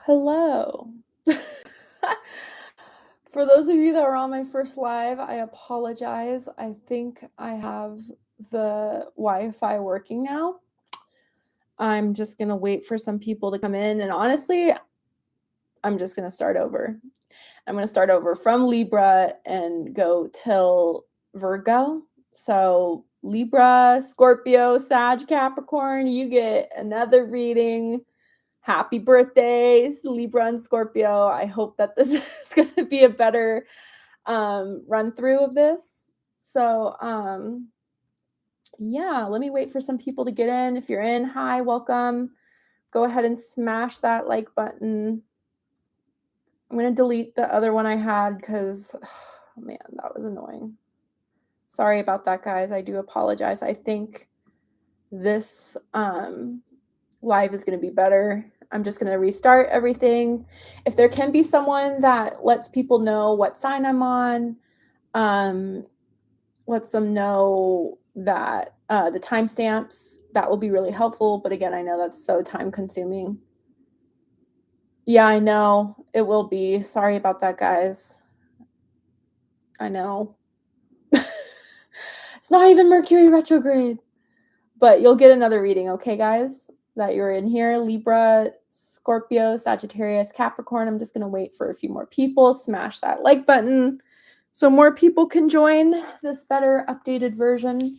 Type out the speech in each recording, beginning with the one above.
Hello. For those of you that are on my first live, I apologize. I think I have the Wi-Fi working now. I'm just going to wait for some people to come in. And honestly, I'm just going to start over. I'm going to start over from Libra and go till Virgo. So Libra, Scorpio, Sag, Capricorn, you get another reading. Happy birthdays, Libra and Scorpio. I hope that this is going to be a better run through of this. So, yeah, let me wait for some people to get in. If you're in, hi, welcome. Go ahead and smash that like button. I'm going to delete the other one I had because, oh, man, that was annoying. Sorry about that, guys. I do apologize. I think this live is going to be better. I'm just going to restart everything. If there can be someone that lets people know what sign I'm on, lets them know that the timestamps, that will be really helpful. But again, I know that's so time consuming. Yeah, I know it will be. Sorry about that, guys. I know. It's not even Mercury retrograde, but you'll get another reading. Okay, guys, that you're in here. Libra, Scorpio, Sagittarius, Capricorn. I'm just going to wait for a few more people. Smash that like button so more people can join this better updated version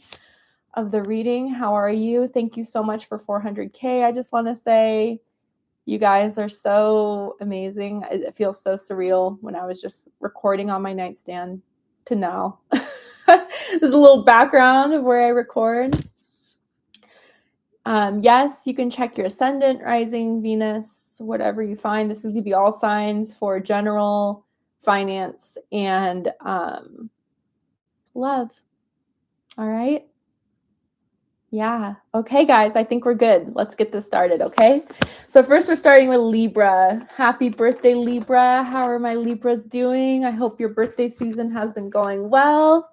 of the reading. How are you? Thank you so much for 400K. I just want to say you guys are so amazing. It feels so surreal when I was just recording on my nightstand to now. There's a little background of where I record. Yes, you can check your ascendant, rising, Venus, whatever you find. This is going to be all signs for general, finance, and love. All right. Yeah. Okay, guys, I think we're good. Let's get this started, okay? So first we're starting with Libra. Happy birthday, Libra. How are my Libras doing? I hope your birthday season has been going well.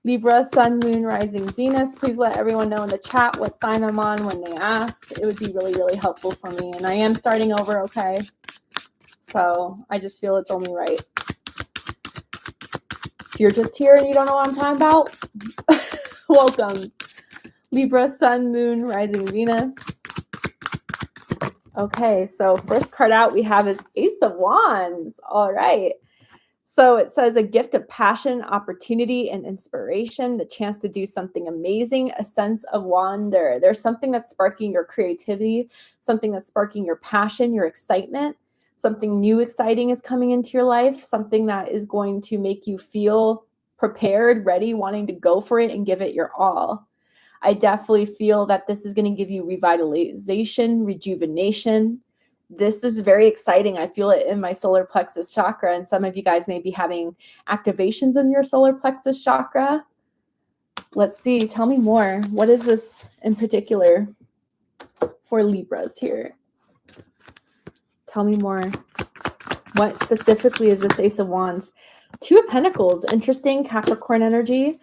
Libra, Sun, Moon, Rising, Venus. Please let everyone know in the chat what sign I'm on when they ask. It would be really, really helpful for me. And I am starting over, okay? So I just feel it's only right. If you're just here and you don't know what I'm talking about, welcome. Libra, Sun, Moon, Rising, Venus. Okay, so first card out we have is Ace of Wands. All right. So it says a gift of passion, opportunity, and inspiration, the chance to do something amazing, a sense of wonder. There's something that's sparking your creativity, something that's sparking your passion, your excitement. Something new, exciting is coming into your life, something that is going to make you feel prepared, ready, wanting to go for it and give it your all. I definitely feel that this is going to give you revitalization, rejuvenation. This is very exciting. I feel it in my solar plexus chakra, and some of you guys may be having activations in your solar plexus chakra. Let's see. Tell me more. What is this in particular for Libras here? Tell me more. What specifically is this Ace of Wands? Two of Pentacles, interesting, Capricorn energy.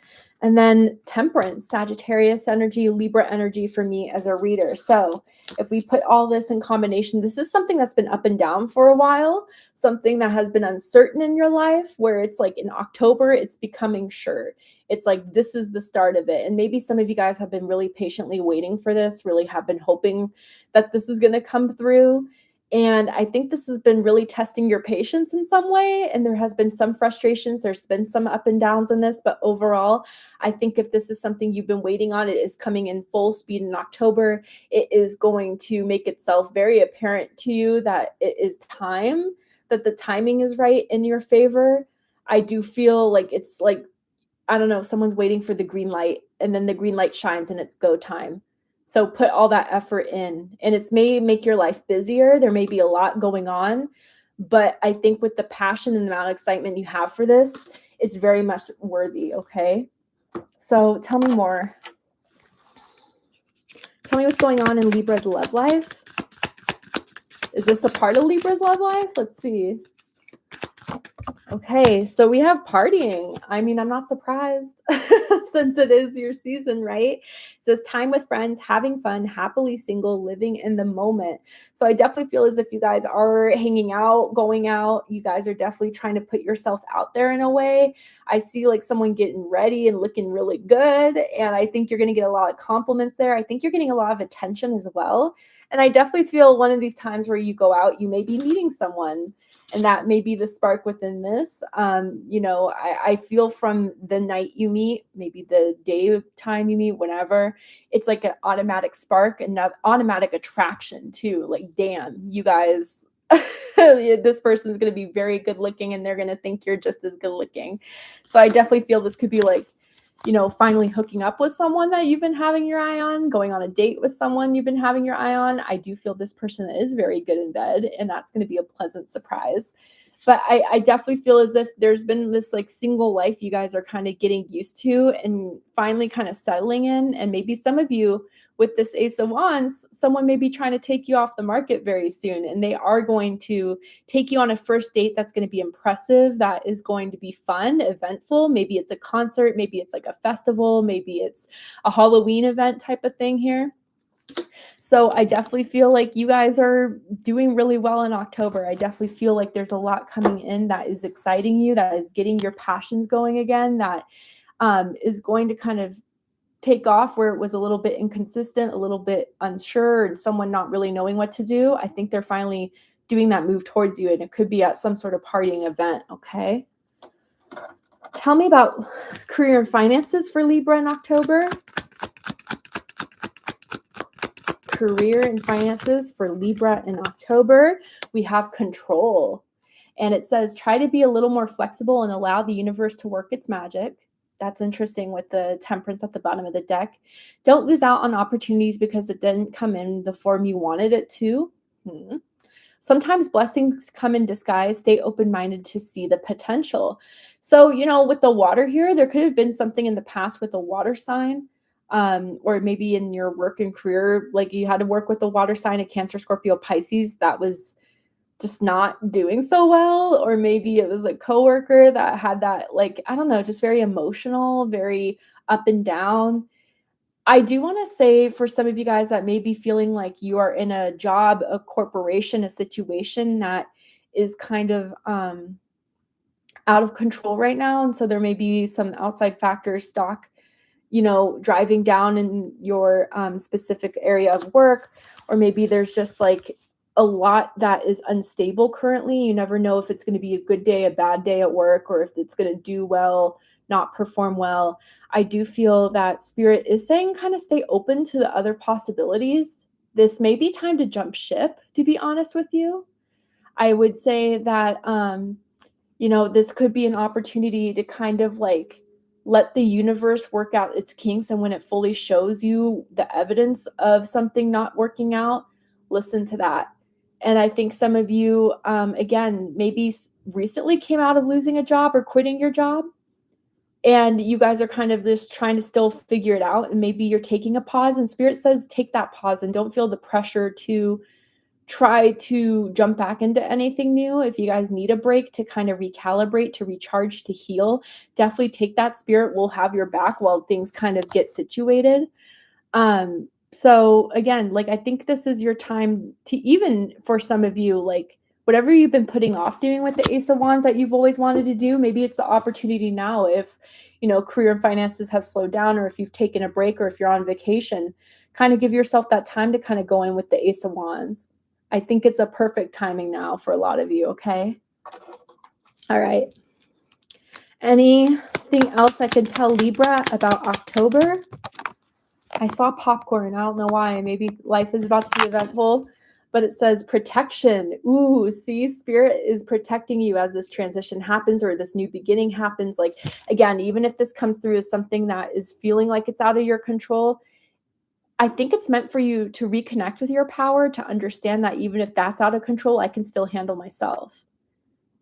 And then Temperance, Sagittarius energy, Libra energy for me as a reader. So if we put all this in combination, this is something that's been up and down for a while, something that has been uncertain in your life, where it's like in October, it's becoming sure. It's like this is the start of it. And maybe some of you guys have been really patiently waiting for this, really have been hoping that this is going to come through. And I think this has been really testing your patience in some way. And there has been some frustrations. There's been some up and downs in this. But overall, I think if this is something you've been waiting on, it is coming in full speed in October. It is going to make itself very apparent to you that it is time, that the timing is right in your favor. I do feel like it's like, I don't know, someone's waiting for the green light and then the green light shines and it's go time. So put all that effort in, and it may make your life busier. There may be a lot going on, but I think with the passion and the amount of excitement you have for this, it's very much worthy, okay? So tell me more. Tell me what's going on in Libra's love life. Is this a part of Libra's love life? Let's see. Okay, so we have partying. I mean, I'm not surprised since it is your season, right? It says time with friends, having fun, happily single, living in the moment. So I definitely feel as if you guys are hanging out, going out. You guys are definitely trying to put yourself out there in a way. I see like someone getting ready and looking really good. And I think you're going to get a lot of compliments there. I think you're getting a lot of attention as well. And I definitely feel one of these times where you go out, you may be meeting someone, and that may be the spark within this. I feel from the night you meet, maybe the day time you meet, whenever, it's like an automatic spark and an automatic attraction too. Like, damn, you guys, this person's going to be very good looking and they're going to think you're just as good looking. So I definitely feel this could be like, finally hooking up with someone that you've been having your eye on, going on a date with someone you've been having your eye on. I do feel this person is very good in bed, and that's going to be a pleasant surprise. But I definitely feel as if there's been this like single life you guys are kind of getting used to and finally kind of settling in. And maybe some of you with this Ace of Wands, someone may be trying to take you off the market very soon, and they are going to take you on a first date that's going to be impressive, that is going to be fun, eventful. Maybe it's a concert, maybe it's like a festival, maybe it's a Halloween event type of thing here. So I definitely feel like you guys are doing really well in October. I definitely feel like there's a lot coming in that is exciting you, that is getting your passions going again, that is going to kind of take off where it was a little bit inconsistent, a little bit unsure, and someone not really knowing what to do. I think they're finally doing that move towards you, and it could be at some sort of partying event. Okay. Tell me about career and finances for Libra in October. Career and finances for Libra in October. We have control. And it says, try to be a little more flexible and allow the universe to work its magic. That's interesting with the Temperance at the bottom of the deck. Don't lose out on opportunities because it didn't come in the form you wanted it to. Sometimes blessings come in disguise. Stay open-minded to see the potential. So, with the water here, there could have been something in the past with a water sign, or maybe in your work and career, like you had to work with a water sign, a Cancer, Scorpio, Pisces, that was just not doing so well. Or maybe it was a coworker that had that, like, I don't know, just very emotional, very up and down. I do want to say for some of you guys that may be feeling like you are in a job, a corporation, a situation that is kind of out of control right now. And so there may be some outside factors, stock, driving down in your specific area of work, or maybe there's just like a lot that is unstable currently. You never know if it's going to be a good day, a bad day at work, or if it's going to do well, not perform well. I do feel that Spirit is saying kind of stay open to the other possibilities. This may be time to jump ship, to be honest with you. I would say that this could be an opportunity to kind of like let the universe work out its kinks. And when it fully shows you the evidence of something not working out, listen to that. And I think some of you, again, maybe recently came out of losing a job or quitting your job. And you guys are kind of just trying to still figure it out. And maybe you're taking a pause, and Spirit says, take that pause and don't feel the pressure to try to jump back into anything new. If you guys need a break to kind of recalibrate, to recharge, to heal, definitely take that. Spirit will have your back while things kind of get situated. So again, like, I think this is your time to, even for some of you, like whatever you've been putting off doing with the Ace of Wands that you've always wanted to do, maybe it's the opportunity now. If, career and finances have slowed down, or if you've taken a break, or if you're on vacation, kind of give yourself that time to kind of go in with the Ace of Wands. I think it's a perfect timing now for a lot of you. Okay. All right. Anything else I can tell Libra about October? I saw popcorn. I don't know why. Maybe life is about to be eventful, but it says protection. Ooh, see, Spirit is protecting you as this transition happens, or this new beginning happens. Like, again, even if this comes through as something that is feeling like it's out of your control, I think it's meant for you to reconnect with your power, to understand that even if that's out of control, I can still handle myself.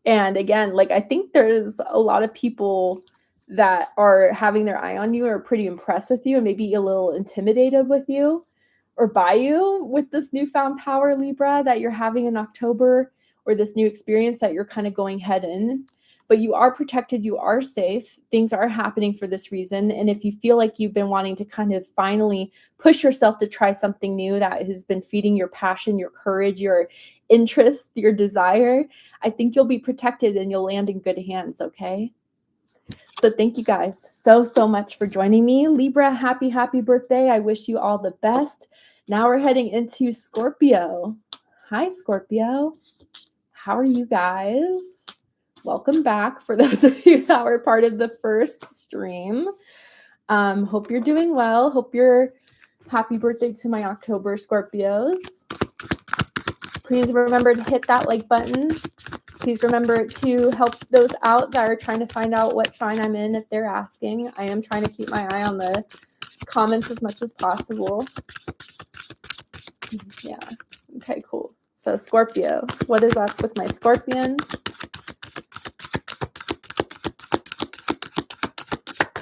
And again, like, I think there's a lot of people that are having their eye on you, are pretty impressed with you, and maybe a little intimidated with you or by you with this newfound power, Libra, that you're having in October, or this new experience that you're kind of going head in. but you are protected, you are safe, things are happening for this reason. And if you feel like you've been wanting to kind of finally push yourself to try something new that has been feeding your passion, your courage, your interest, your desire, I think you'll be protected and you'll land in good hands, okay? So thank you guys so much for joining me. Libra, happy birthday. I wish you all the best. Now we're heading into Scorpio. Hi, Scorpio. How are you guys? Welcome back for those of you that were part of the first stream. Hope you're doing well. Hope you're happy birthday to my October Scorpios. Please remember to hit that like button. Please remember to help those out that are trying to find out what sign I'm in if they're asking. I am trying to keep my eye on the comments as much as possible. Yeah. Okay, cool. So Scorpio, what is up with my Scorpions?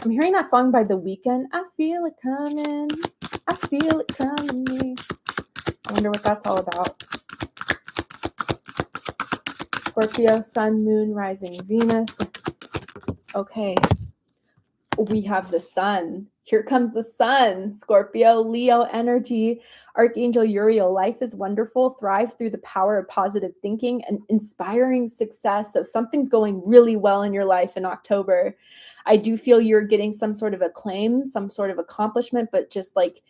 I'm hearing that song by The Weeknd. I feel it coming. I feel it coming. I wonder what that's all about. Scorpio, Sun, Moon, Rising, Venus. Okay. We have the sun. Here comes the sun. Scorpio, Leo energy, Archangel Uriel. Life is wonderful. Thrive through the power of positive thinking and inspiring success. So something's going really well in your life in October. I do feel you're getting some sort of acclaim, some sort of accomplishment, but just like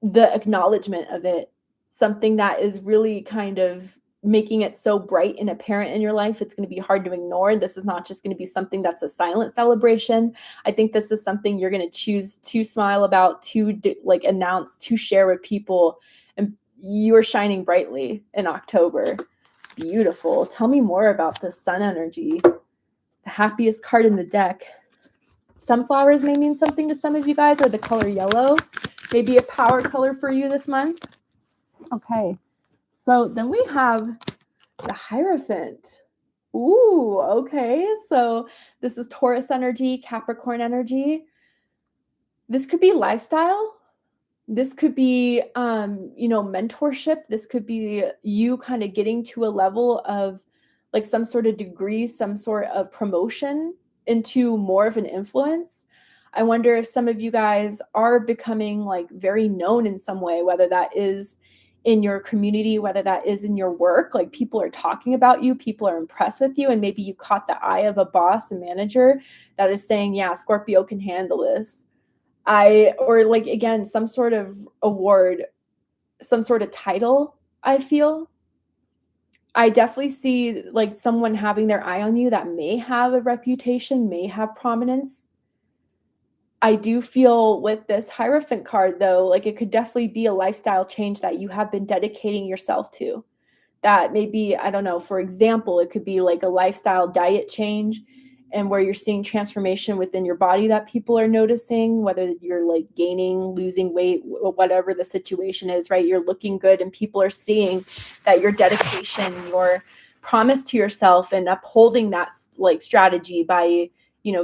the acknowledgement of it, something that is really kind of making it so bright and apparent in your life, it's going to be hard to ignore. This is not just going to be something that's a silent celebration. I think this is something you're going to choose to smile about, to like announce, to share with people. And you're shining brightly in October. Beautiful. Tell me more about the sun energy. The happiest card in the deck. Sunflowers may mean something to some of you guys, or the color yellow. Maybe a power color for you this month. Okay. So then we have the Hierophant. Ooh, okay. So this is Taurus energy, Capricorn energy. This could be lifestyle. This could be, mentorship. This could be you kind of getting to a level of like some sort of degree, some sort of promotion into more of an influence. I wonder if some of you guys are becoming like very known in some way, whether that is in your community, whether that is in your work, like people are talking about you, people are impressed with you, and maybe you caught the eye of a boss, a manager that is saying, yeah, Scorpio can handle this. Or like, again, some sort of award, some sort of title, I feel. I definitely see like someone having their eye on you that may have a reputation, may have prominence. I do feel with this Hierophant card, though, like it could definitely be a lifestyle change that you have been dedicating yourself to. That maybe, I don't know, for example, it could be like a lifestyle diet change, and where you're seeing transformation within your body that people are noticing, whether you're like gaining, losing weight, whatever the situation is, right? You're looking good and people are seeing that your dedication, your promise to yourself and upholding that like strategy by,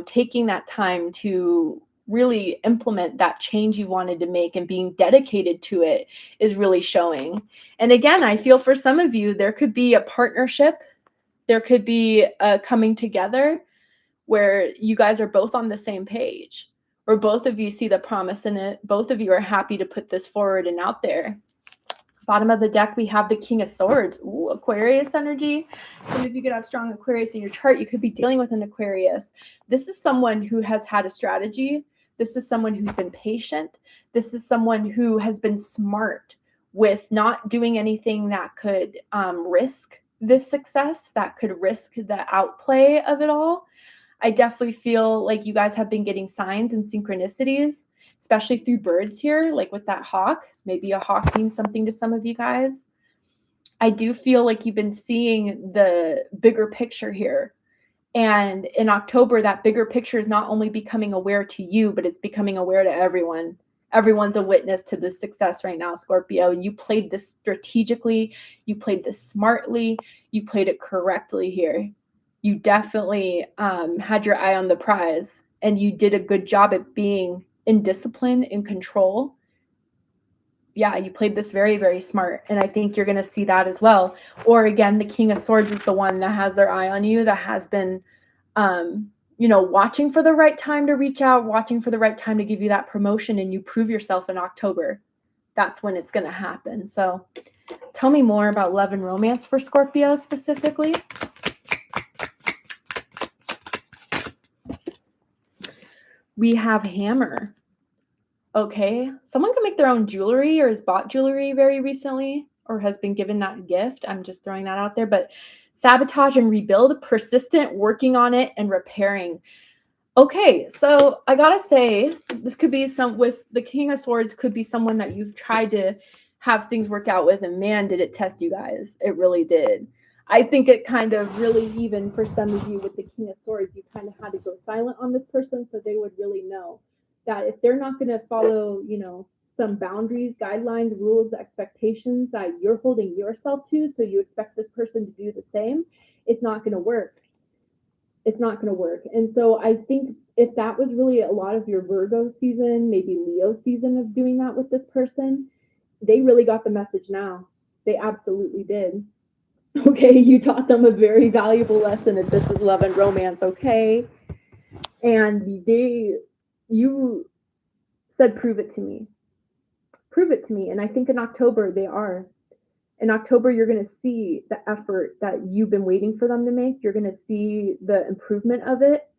taking that time to really implement that change you wanted to make and being dedicated to it is really showing. And again, I feel for some of you, there could be a partnership, there could be a coming together where you guys are both on the same page, or both of you see the promise in it. Both of you are happy to put this forward and out there. Bottom of the deck, we have the King of Swords. Ooh, Aquarius energy. Some of you could have strong Aquarius in your chart. You could be dealing with an Aquarius. This is someone who has had a strategy. This is someone who's been patient. This is someone who has been smart with not doing anything that could risk this success, that could risk the outplay of it all. I definitely feel like you guys have been getting signs and synchronicities, especially through birds here, like with that hawk. Maybe a hawk means something to some of you guys. I do feel like you've been seeing the bigger picture here. And in October, that bigger picture is not only becoming aware to you, but it's becoming aware to everyone. Everyone's a witness to this success right now, Scorpio. And you played this strategically. You played this smartly. You played it correctly here. You definitely had your eye on the prize, and you did a good job at being in discipline, in control. Yeah, you played this very, very smart, and I think you're going to see that as well. Or again, the King of Swords is the one that has their eye on you, that has been Watching for the right time to reach out, watching for the right time to give you that promotion, and you prove yourself in October. That's when it's going to happen. So tell me more about love and romance for Scorpio specifically. We have hammer. Okay. Someone can make their own jewelry or has bought jewelry very recently or has been given that gift. I'm just throwing that out there. But sabotage and rebuild, persistent, working on it, and repairing. Okay, so I gotta say, this could be with the King of Swords, could be someone that you've tried to have things work out with, and man, did it test you guys. It really did. I think it kind of really, even for some of you with the King of Swords, you kind of had to go silent on this person so they would really know that if they're not going to follow, some boundaries, guidelines, rules, expectations that you're holding yourself to, so you expect this person to do the same, it's not going to work. It's not going to work. And so I think if that was really a lot of your Virgo season, maybe Leo season of doing that with this person, they really got the message now. They absolutely did. Okay, you taught them a very valuable lesson if this is love and romance, okay? And you said, prove it to me. Prove it to me. And I think in October they are. In October, you're going to see the effort that you've been waiting for them to make. You're going to see the improvement of it.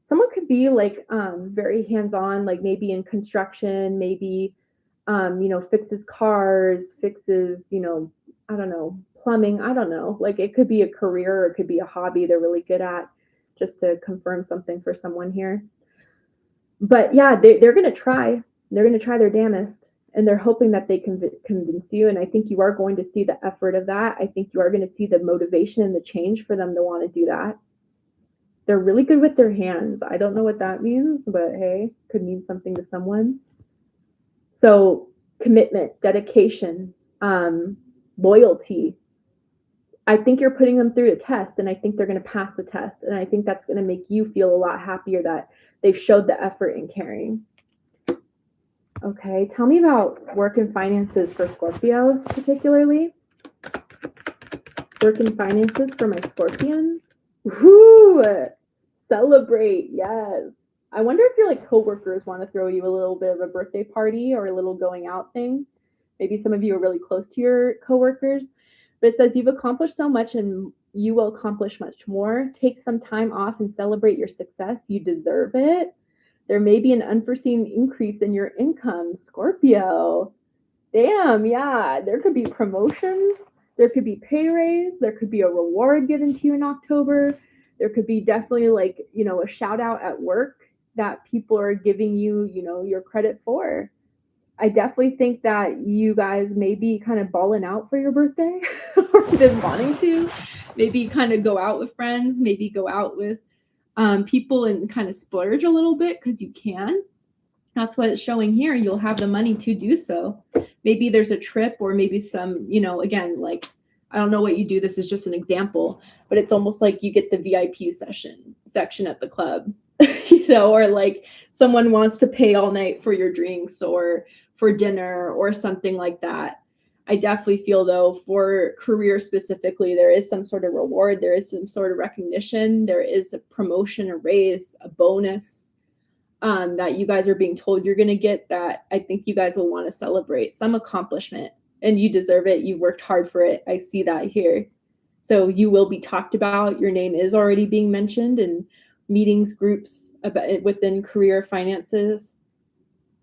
Someone could be like very hands-on, like maybe in construction, maybe, fixes cars, fixes, I don't know, plumbing. I don't know. Like it could be a career or it could be a hobby they're really good at, just to confirm something for someone here. But yeah, they're going to try. They're going to try their damnedest. And they're hoping that they can convince you. And I think you are going to see the effort of that. I think you are going to see the motivation and the change for them to want to do that. They're really good with their hands. I don't know what that means, but hey, could mean something to someone. So commitment, dedication, loyalty. I think you're putting them through a test, and I think they're going to pass the test. And I think that's going to make you feel a lot happier that they've showed the effort in caring. Okay, tell me about work and finances for Scorpios, particularly. Work and finances for my Scorpions. Woo! Celebrate, yes. I wonder if your coworkers want to throw you a little bit of a birthday party or a little going out thing. Maybe some of you are really close to your coworkers. But it says you've accomplished so much and you will accomplish much more. Take some time off and celebrate your success. You deserve it. There may be an unforeseen increase in your income, Scorpio. Damn, yeah. There could be promotions. There could be pay raise. There could be a reward given to you in October. There could be definitely a shout out at work that people are giving you, your credit for. I definitely think that you guys may be kind of balling out for your birthday or been wanting to. Maybe kind of go out with friends, maybe go out with people and kind of splurge a little bit because you can. That's what it's showing here. You'll have the money to do so. Maybe there's a trip or maybe some, again, I don't know what you do. This is just an example, but it's almost like you get the VIP section at the club, or someone wants to pay all night for your drinks or for dinner or something like that. I definitely feel, though, for career specifically, there is some sort of reward. There is some sort of recognition. There is a promotion, a raise, a bonus that you guys are being told you're going to get that I think you guys will want to celebrate. Some accomplishment, and you deserve it. You worked hard for it. I see that here. So you will be talked about. Your name is already being mentioned in meetings, groups within career finances.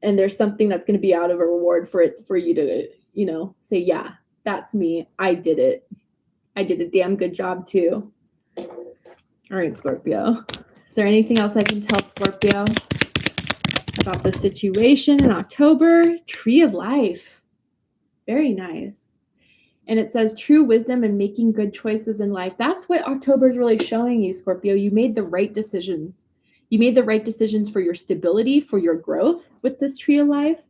And there's something that's going to be out of a reward for you to say, yeah, that's me. I did it. I did a damn good job too. All right, Scorpio. Is there anything else I can tell Scorpio about the situation in October? Tree of Life. Very nice. And it says true wisdom and making good choices in life. That's what October is really showing you, Scorpio. You made the right decisions. You made the right decisions for your stability, for your growth with this Tree of Life.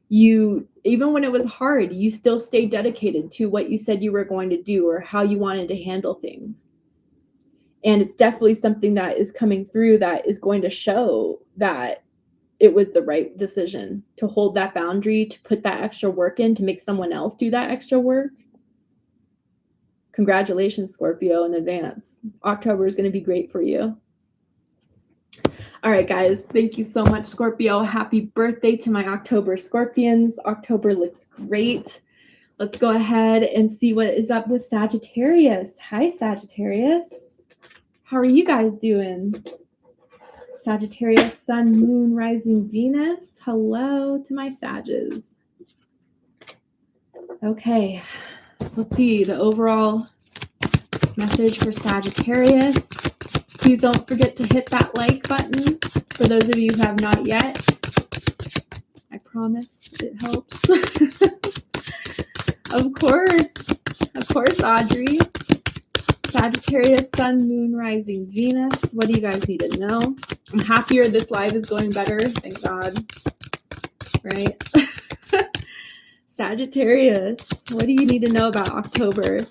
You, even when it was hard, you still stayed dedicated to what you said you were going to do or how you wanted to handle things. And it's definitely something that is coming through that is going to show that it was the right decision to hold that boundary, to put that extra work in, to make someone else do that extra work. Congratulations, Scorpio, in advance. October is going to be great for you. All right, guys. Thank you so much, Scorpio. Happy birthday to my October Scorpions. October looks great. Let's go ahead and see what is up with Sagittarius. Hi, Sagittarius. How are you guys doing? Sagittarius, Sun, Moon, Rising, Venus. Hello to my Sages. Okay, let's see the overall message for Sagittarius. Please don't forget to hit that like button for those of you who have not yet. I promise it helps. Of course, Audrey. Sagittarius, Sun, Moon, Rising, Venus. What do you guys need to know? I'm happier this live is going better. Thank God. Right? Sagittarius, what do you need to know about October?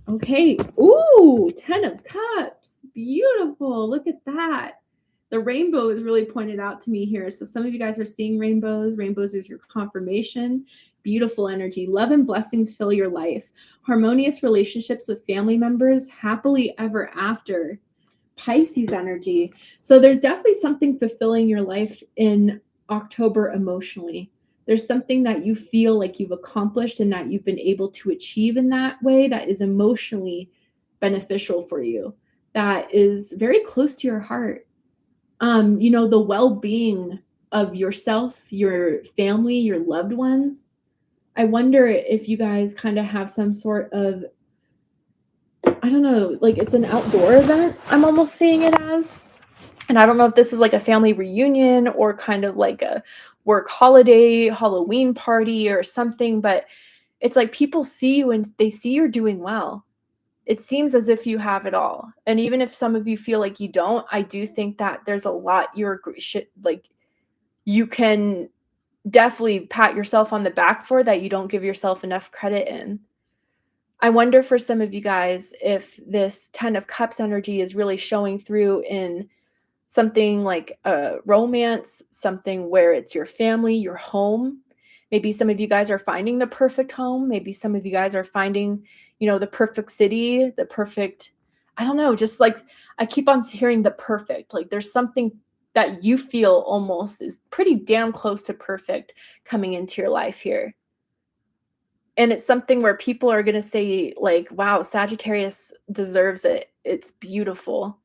Okay. Ooh, 10 of Cups. Beautiful. Look at that. The rainbow is really pointed out to me here. So some of you guys are seeing rainbows. Rainbows is your confirmation. Beautiful energy. Love and blessings fill your life. Harmonious relationships with family members. Happily ever after. Pisces energy. So there's definitely something fulfilling your life in October emotionally. There's something that you feel like you've accomplished and that you've been able to achieve in that way that is emotionally beneficial for you, that is very close to your heart. The well-being of yourself, your family, your loved ones. I wonder if you guys kind of have some sort of, I don't know, like it's an outdoor event, I'm almost seeing it as. And I don't know if this is like a family reunion or kind of like a work holiday, Halloween party or something, but it's like people see you and they see you're doing well. It seems as if you have it all. And even if some of you feel like you don't, I do think that there's a lot you can definitely pat yourself on the back for that you don't give yourself enough credit in. I wonder for some of you guys if this 10 of Cups energy is really showing through in something like a romance, something where it's your family, your home. Maybe some of you guys are finding the perfect home. Maybe some of you guys are finding, the perfect city, the perfect, I don't know, just like I keep on hearing the perfect. Like there's something that you feel almost is pretty damn close to perfect coming into your life here. And it's something where people are going to say like, wow, Sagittarius deserves it. It's beautiful.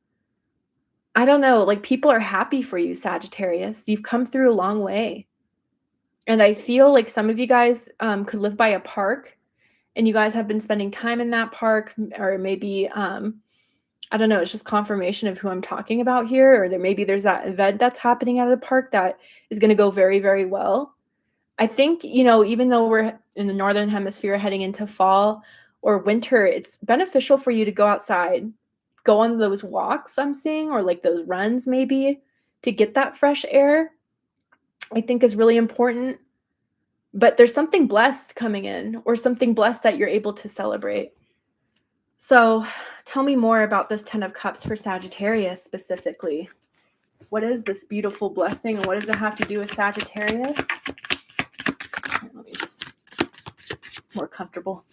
I don't know, like people are happy for you, Sagittarius. You've come through a long way. And I feel like some of you guys could live by a park and you guys have been spending time in that park, or maybe, I don't know, it's just confirmation of who I'm talking about here. Or there's that event that's happening at a park that is going to go very, very well. I think, even though we're in the Northern Hemisphere heading into fall or winter, it's beneficial for you to go outside, go on those walks I'm seeing, or like those runs maybe, to get that fresh air. I think is really important. But there's something blessed coming in, or something blessed that you're able to celebrate. So tell me more about this 10 of Cups for Sagittarius specifically. What is this beautiful blessing, and what does it have to do with Sagittarius? Let me just more comfortable.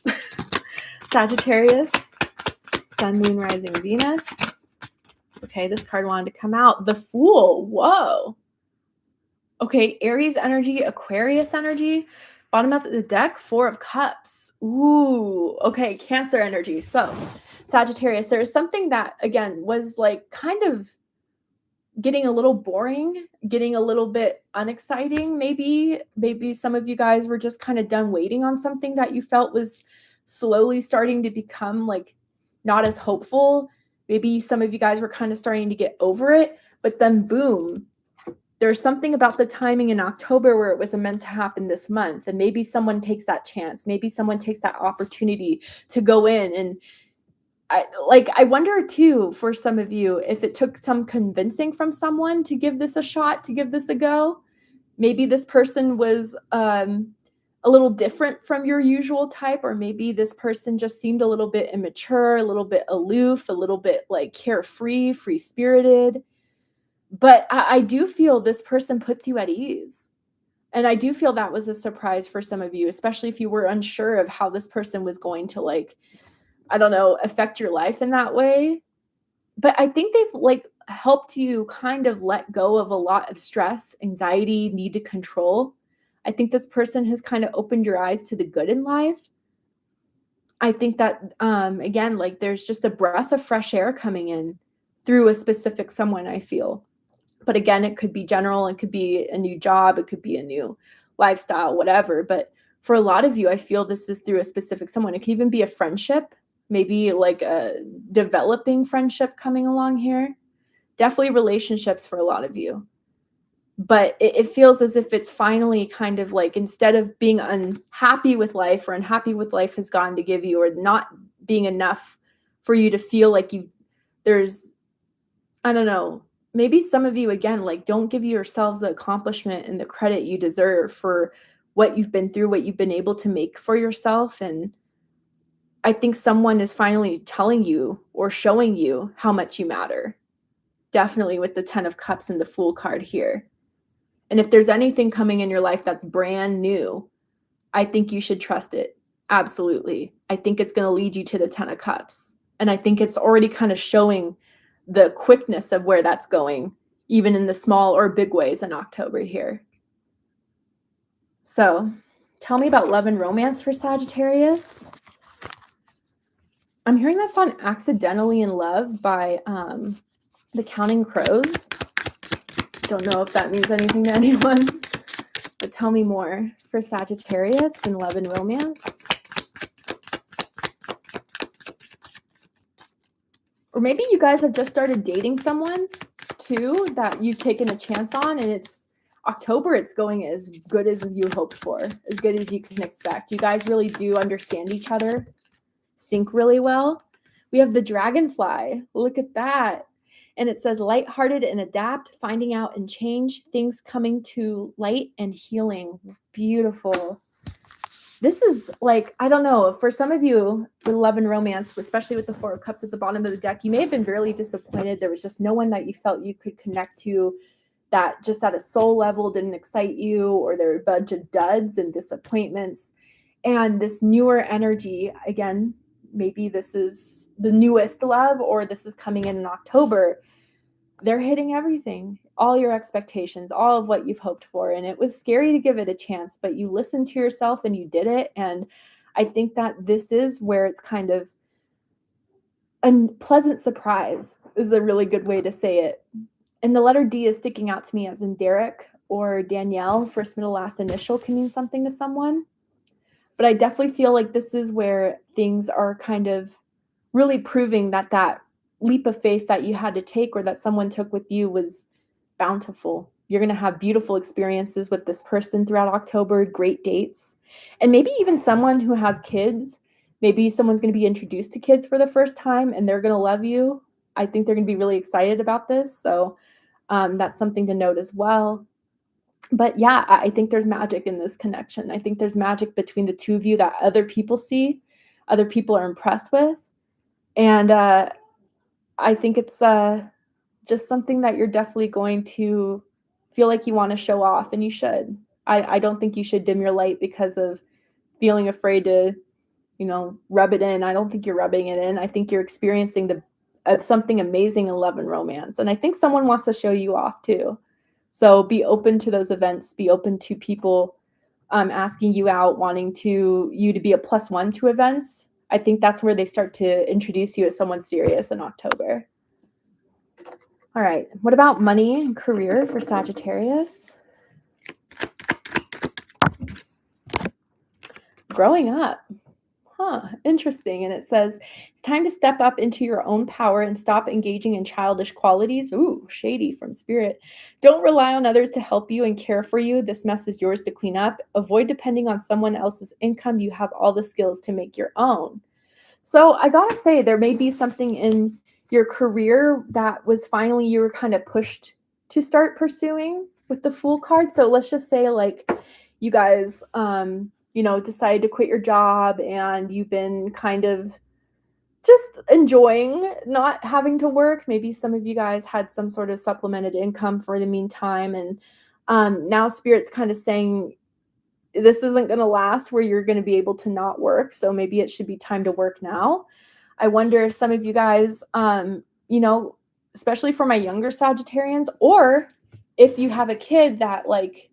Sagittarius, Sun, Moon, Rising, Venus. Okay, this card wanted to come out. The Fool. Whoa. Okay, Aries energy, Aquarius energy. Bottom of the deck, 4 of Cups. Ooh, okay, Cancer energy. So, Sagittarius, there is something that, again, was like kind of getting a little boring, getting a little bit unexciting. Maybe some of you guys were just kind of done waiting on something that you felt was slowly starting to become like not as hopeful. Maybe some of you guys were kind of starting to get over it, but then boom, there's something about the timing in October where it was meant to happen this month. And maybe someone takes that chance. Maybe someone takes that opportunity to go in. And I wonder too, for some of you, if it took some convincing from someone to give this a shot, to give this a go. Maybe this person was a little different from your usual type, or maybe this person just seemed a little bit immature, a little bit aloof, a little bit like carefree, free-spirited. But I do feel this person puts you at ease. And I do feel that was a surprise for some of you, especially if you were unsure of how this person was going to, like, I don't know, affect your life in that way. but I think they've like helped you kind of let go of a lot of stress, anxiety, need to control. I think this person has kind of opened your eyes to the good in life. I think that again, like there's just a breath of fresh air coming in through a specific someone, I feel. But again, it could be general, it could be a new job, it could be a new lifestyle, whatever. But for a lot of you, I feel this is through a specific someone. It could even be a friendship, maybe like a developing friendship coming along here. Definitely relationships for a lot of you. But it feels as if it's finally kind of like, instead of being unhappy with life, or unhappy with life has gone to give you, or not being enough for you to feel like there's, I don't know, maybe some of you, again, like don't give yourselves the accomplishment and the credit you deserve for what you've been through, what you've been able to make for yourself. And I think someone is finally telling you or showing you how much you matter. Definitely with the 10 of Cups and the Fool card here. And if there's anything coming in your life that's brand new, I think you should trust it. Absolutely. I think it's going to lead you to the 10 of Cups. And I think it's already kind of showing the quickness of where that's going, even in the small or big ways in October here. So tell me about love and romance for Sagittarius. I'm hearing that song Accidentally in Love by the Counting Crows. Don't know if that means anything to anyone, but tell me more for Sagittarius in love and romance. Or maybe you guys have just started dating someone too that you've taken a chance on, and it's October, it's going as good as you hoped for, as good as you can expect. You guys really do understand each other, sync really well. We have the dragonfly. Look at that. And it says lighthearted and adapt, finding out and change, things coming to light and healing. Beautiful. This is like, I don't know, for some of you with love and romance, especially with the 4 of Cups at the bottom of the deck, you may have been really disappointed. There was just no one that you felt you could connect to, that just at a soul level didn't excite you, or there were a bunch of duds and disappointments. And this newer energy, again, maybe this is the newest love, or this is coming in October. They're hitting everything, all your expectations, all of what you've hoped for. And it was scary to give it a chance, but you listened to yourself and you did it. And I think that this is where it's kind of a pleasant surprise is a really good way to say it. And the letter D is sticking out to me, as in Derek or Danielle. First, middle, last initial can mean something to someone. But I definitely feel like this is where things are kind of really proving that that leap of faith that you had to take, or that someone took with you, was bountiful. You're going to have beautiful experiences with this person throughout October, great dates, and maybe even someone who has kids. Maybe someone's going to be introduced to kids for the first time and they're going to love you. I think they're going to be really excited about this. So that's something to note as well. But yeah, I think there's magic in this connection. I think there's magic between the two of you that other people see, other people are impressed with. And I think it's just something that you're definitely going to feel like you want to show off, and you should. I don't think you should dim your light because of feeling afraid to, rub it in. I don't think you're rubbing it in. I think you're experiencing something amazing in love and romance. And I think someone wants to show you off too. So be open to those events. Be open to people asking you out, wanting you to be a +1 to events. I think that's where they start to introduce you as someone serious in October. All right. What about money and career for Sagittarius? Growing up. Interesting. And it says, it's time to step up into your own power and stop engaging in childish qualities. Ooh, shady from Spirit. Don't rely on others to help you and care for you. This mess is yours to clean up. Avoid depending on someone else's income. You have all the skills to make your own. So I gotta say, there may be something in your career that was finally, you were kind of pushed to start pursuing with the Fool card. So let's just say, like, you guys, decided to quit your job, and you've been kind of just enjoying not having to work. Maybe some of you guys had some sort of supplemented income for the meantime. And now Spirit's kind of saying, this isn't going to last where you're going to be able to not work. So maybe it should be time to work now. I wonder if some of you guys you know, especially for my younger Sagittarians, or if you have a kid that like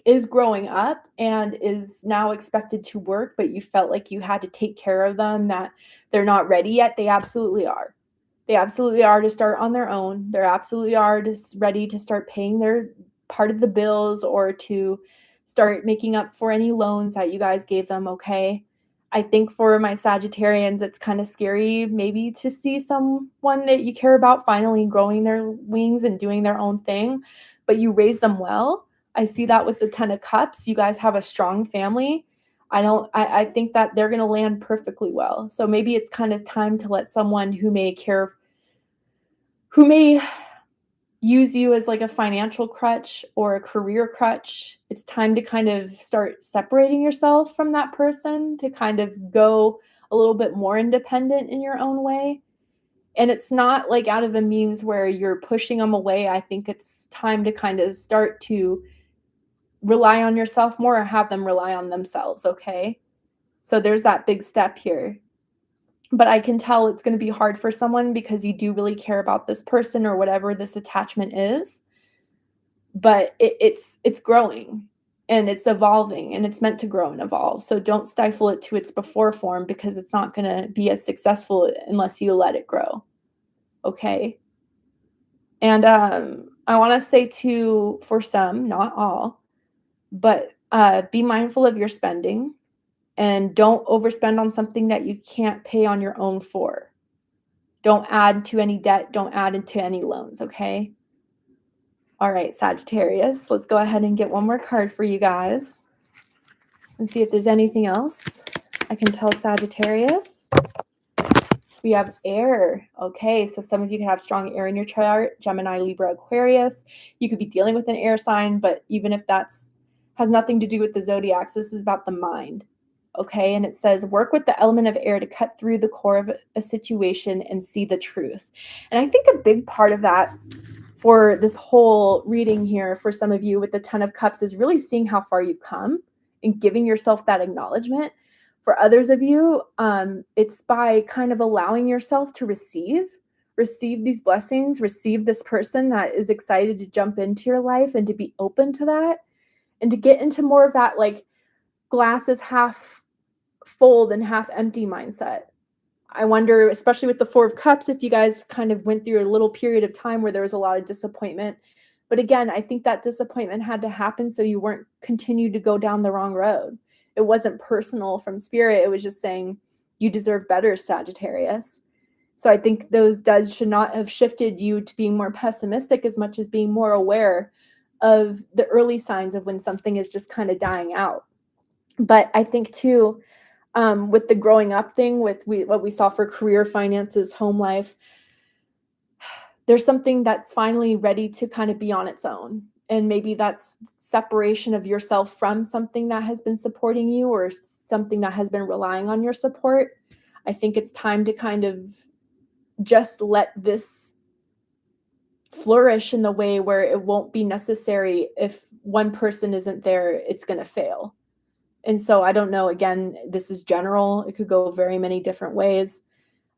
is growing up and is now expected to work, but you felt like you had to take care of them, that they're not ready yet, they absolutely are. They absolutely are to start on their own. They absolutely are just ready to start paying their part of the bills or to start making up for any loans that you guys gave them, okay? I think for my Sagittarians, it's kind of scary maybe to see someone that you care about finally growing their wings and doing their own thing, but you raise them well. I see that with the 10 of Cups. You guys have a strong family. I think that they're going to land perfectly well. So maybe it's kind of time to let someone who may use you as like a financial crutch or a career crutch. It's time to kind of start separating yourself from that person to kind of go a little bit more independent in your own way. And it's not like out of a means where you're pushing them away. I think it's time to kind of start to rely on yourself more or have them rely on themselves, okay? So there's that big step here. But I can tell it's going to be hard for someone because you do really care about this person or whatever this attachment is. But it's growing and it's evolving and it's meant to grow and evolve. So don't stifle it to its before form because it's not going to be as successful unless you let it grow. Okay? And I want to say too, for some, not all, but be mindful of your spending and don't overspend on something that you can't pay on your own for. Don't add to any debt. Don't add into any loans, okay? All right, Sagittarius, let's go ahead and get one more card for you guys and see if there's anything else I can tell Sagittarius. We have air. Okay, so some of you can have strong air in your chart, Gemini, Libra, Aquarius. You could be dealing with an air sign, but even if that's has nothing to do with the zodiacs, this is about the mind. Okay, and it says, work with the element of air to cut through the core of a situation and see the truth. And I think a big part of that for this whole reading here for some of you with the 10 of Cups is really seeing how far you've come and giving yourself that acknowledgement. For others of you, it's by kind of allowing yourself to receive these blessings, receive this person that is excited to jump into your life and to be open to that and to get into more of that like glass is half full than half empty mindset. I wonder, especially with the 4 of Cups, if you guys kind of went through a little period of time where there was a lot of disappointment. But again, I think that disappointment had to happen so you weren't continued to go down the wrong road. It wasn't personal from spirit. It was just saying, you deserve better, Sagittarius. So I think those duds should not have shifted you to being more pessimistic as much as being more aware of the early signs of when something is just kind of dying out. But I think too, with the growing up thing, with what we saw for career, finances, home life, there's something that's finally ready to kind of be on its own. And maybe that's separation of yourself from something that has been supporting you or something that has been relying on your support. I think it's time to kind of just let this flourish in the way where it won't be necessary. If one person isn't there, it's going to fail. And so I don't know, again, this is general. It could go very many different ways.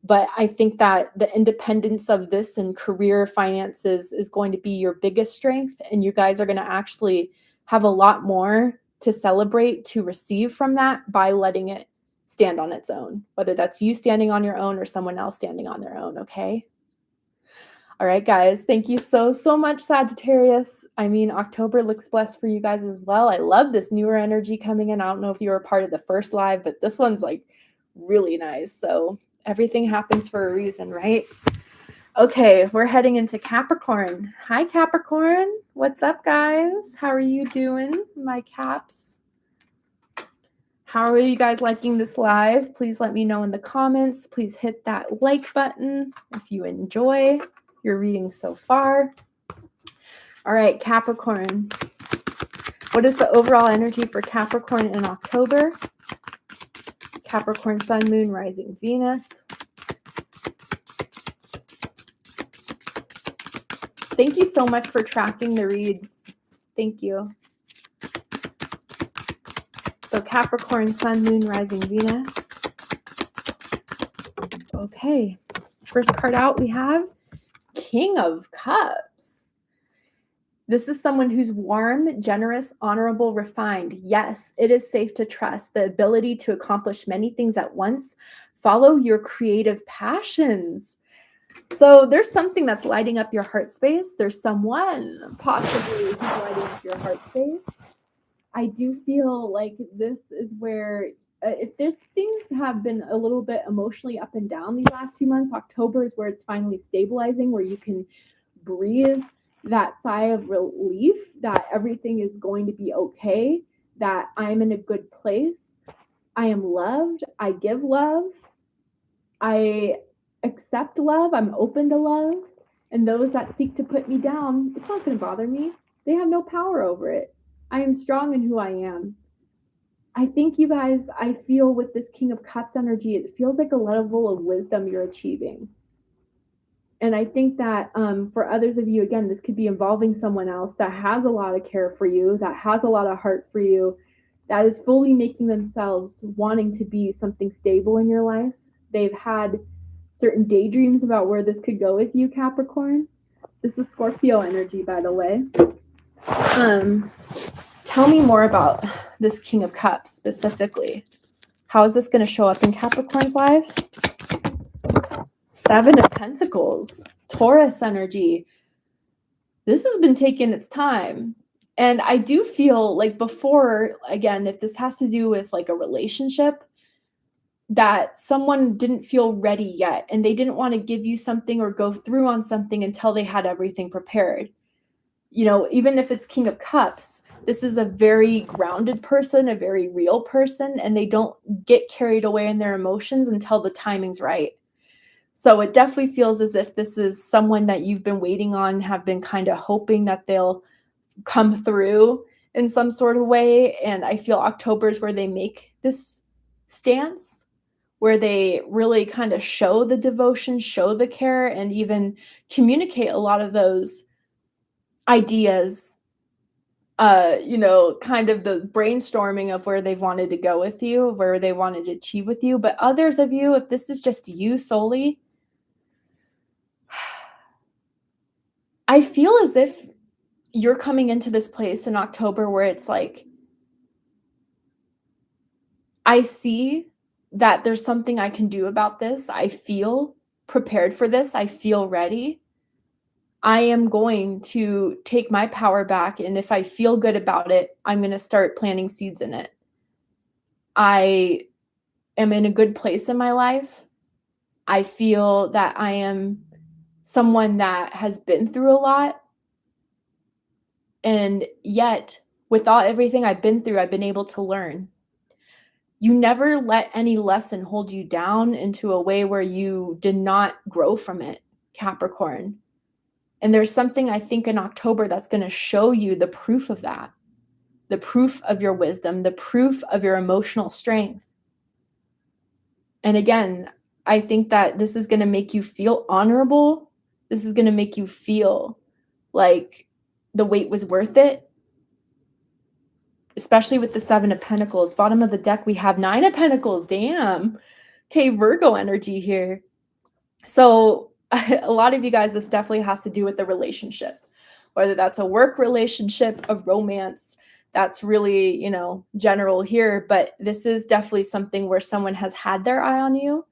But I think that the independence of this and career finances is going to be your biggest strength. And you guys are going to actually have a lot more to celebrate, to receive from that by letting it stand on its own, whether that's you standing on your own or someone else standing on their own, okay? All right, guys, thank you so much, Sagittarius. I mean, October looks blessed for you guys as well. I love this newer energy coming in. I don't know if you were a part of the first live, but this one's like really nice. So everything happens for a reason, right? Okay, we're heading into Capricorn. Hi, Capricorn. What's up, guys? How are you doing, my Caps? How are you guys liking this live? Please let me know in the comments. Please hit that like button if you enjoy your reading so far. All right, Capricorn. What is the overall energy for Capricorn in October? Capricorn, Sun, Moon, Rising, Venus. Thank you so much for tracking the reads. Thank you. So Capricorn, Sun, Moon, Rising, Venus. Okay. First card out we have King of Cups. This is someone who's warm, generous, honorable, refined. Yes, it is safe to trust the ability to accomplish many things at once. Follow your creative passions. So there's something that's lighting up your heart space. There's someone possibly who's lighting up your heart space. I do feel like this is where if there's things have been a little bit emotionally up and down these last few months, October is where it's finally stabilizing, where you can breathe that sigh of relief that everything is going to be okay, that I'm in a good place. I am loved. I give love. I accept love. I'm open to love. And those that seek to put me down, it's not going to bother me. They have no power over it. I am strong in who I am. I think you guys, I feel with this King of Cups energy, it feels like a level of wisdom you're achieving. And I think that for others of you, again, this could be involving someone else that has a lot of care for you, that has a lot of heart for you, that is fully making themselves wanting to be something stable in your life. They've had certain daydreams about where this could go with you, Capricorn. This is Scorpio energy, by the way. Tell me more about this King of Cups specifically. How is this going to show up in Capricorn's life? Seven of Pentacles, Taurus energy. This has been taking its time. And I do feel like before, again, if this has to do with like a relationship, that someone didn't feel ready yet and they didn't want to give you something or go through on something until they had everything prepared. You know, even if it's King of Cups, this is a very grounded person, a very real person, and they don't get carried away in their emotions until the timing's right. So it definitely feels as if this is someone that you've been waiting on, have been kind of hoping that they'll come through in some sort of way. And I feel October is where they make this stance, where they really kind of show the devotion, show the care, and even communicate a lot of those ideas, kind of the brainstorming of where they've wanted to go with you, where they wanted to achieve with you. But others of you, if this is just you solely, I feel as if you're coming into this place in October where it's like, I see that there's something I can do about this. I feel prepared for this. I feel ready. I am going to take my power back. And if I feel good about it, I'm going to start planting seeds in it. I am in a good place in my life. I feel that I am someone that has been through a lot. And yet, with everything I've been through, I've been able to learn. You never let any lesson hold you down into a way where you did not grow from it, Capricorn. And there's something I think in October that's going to show you the proof of that, the proof of your wisdom, the proof of your emotional strength. And again, I think that this is going to make you feel honorable. This is going to make you feel like the wait was worth it, especially with the Seven of Pentacles. Bottom of the deck, we have Nine of Pentacles. Damn. Okay, Virgo energy here. So a lot of you guys, this definitely has to do with the relationship, whether that's a work relationship, a romance. That's really, general here. But this is definitely something where someone has had their eye on you.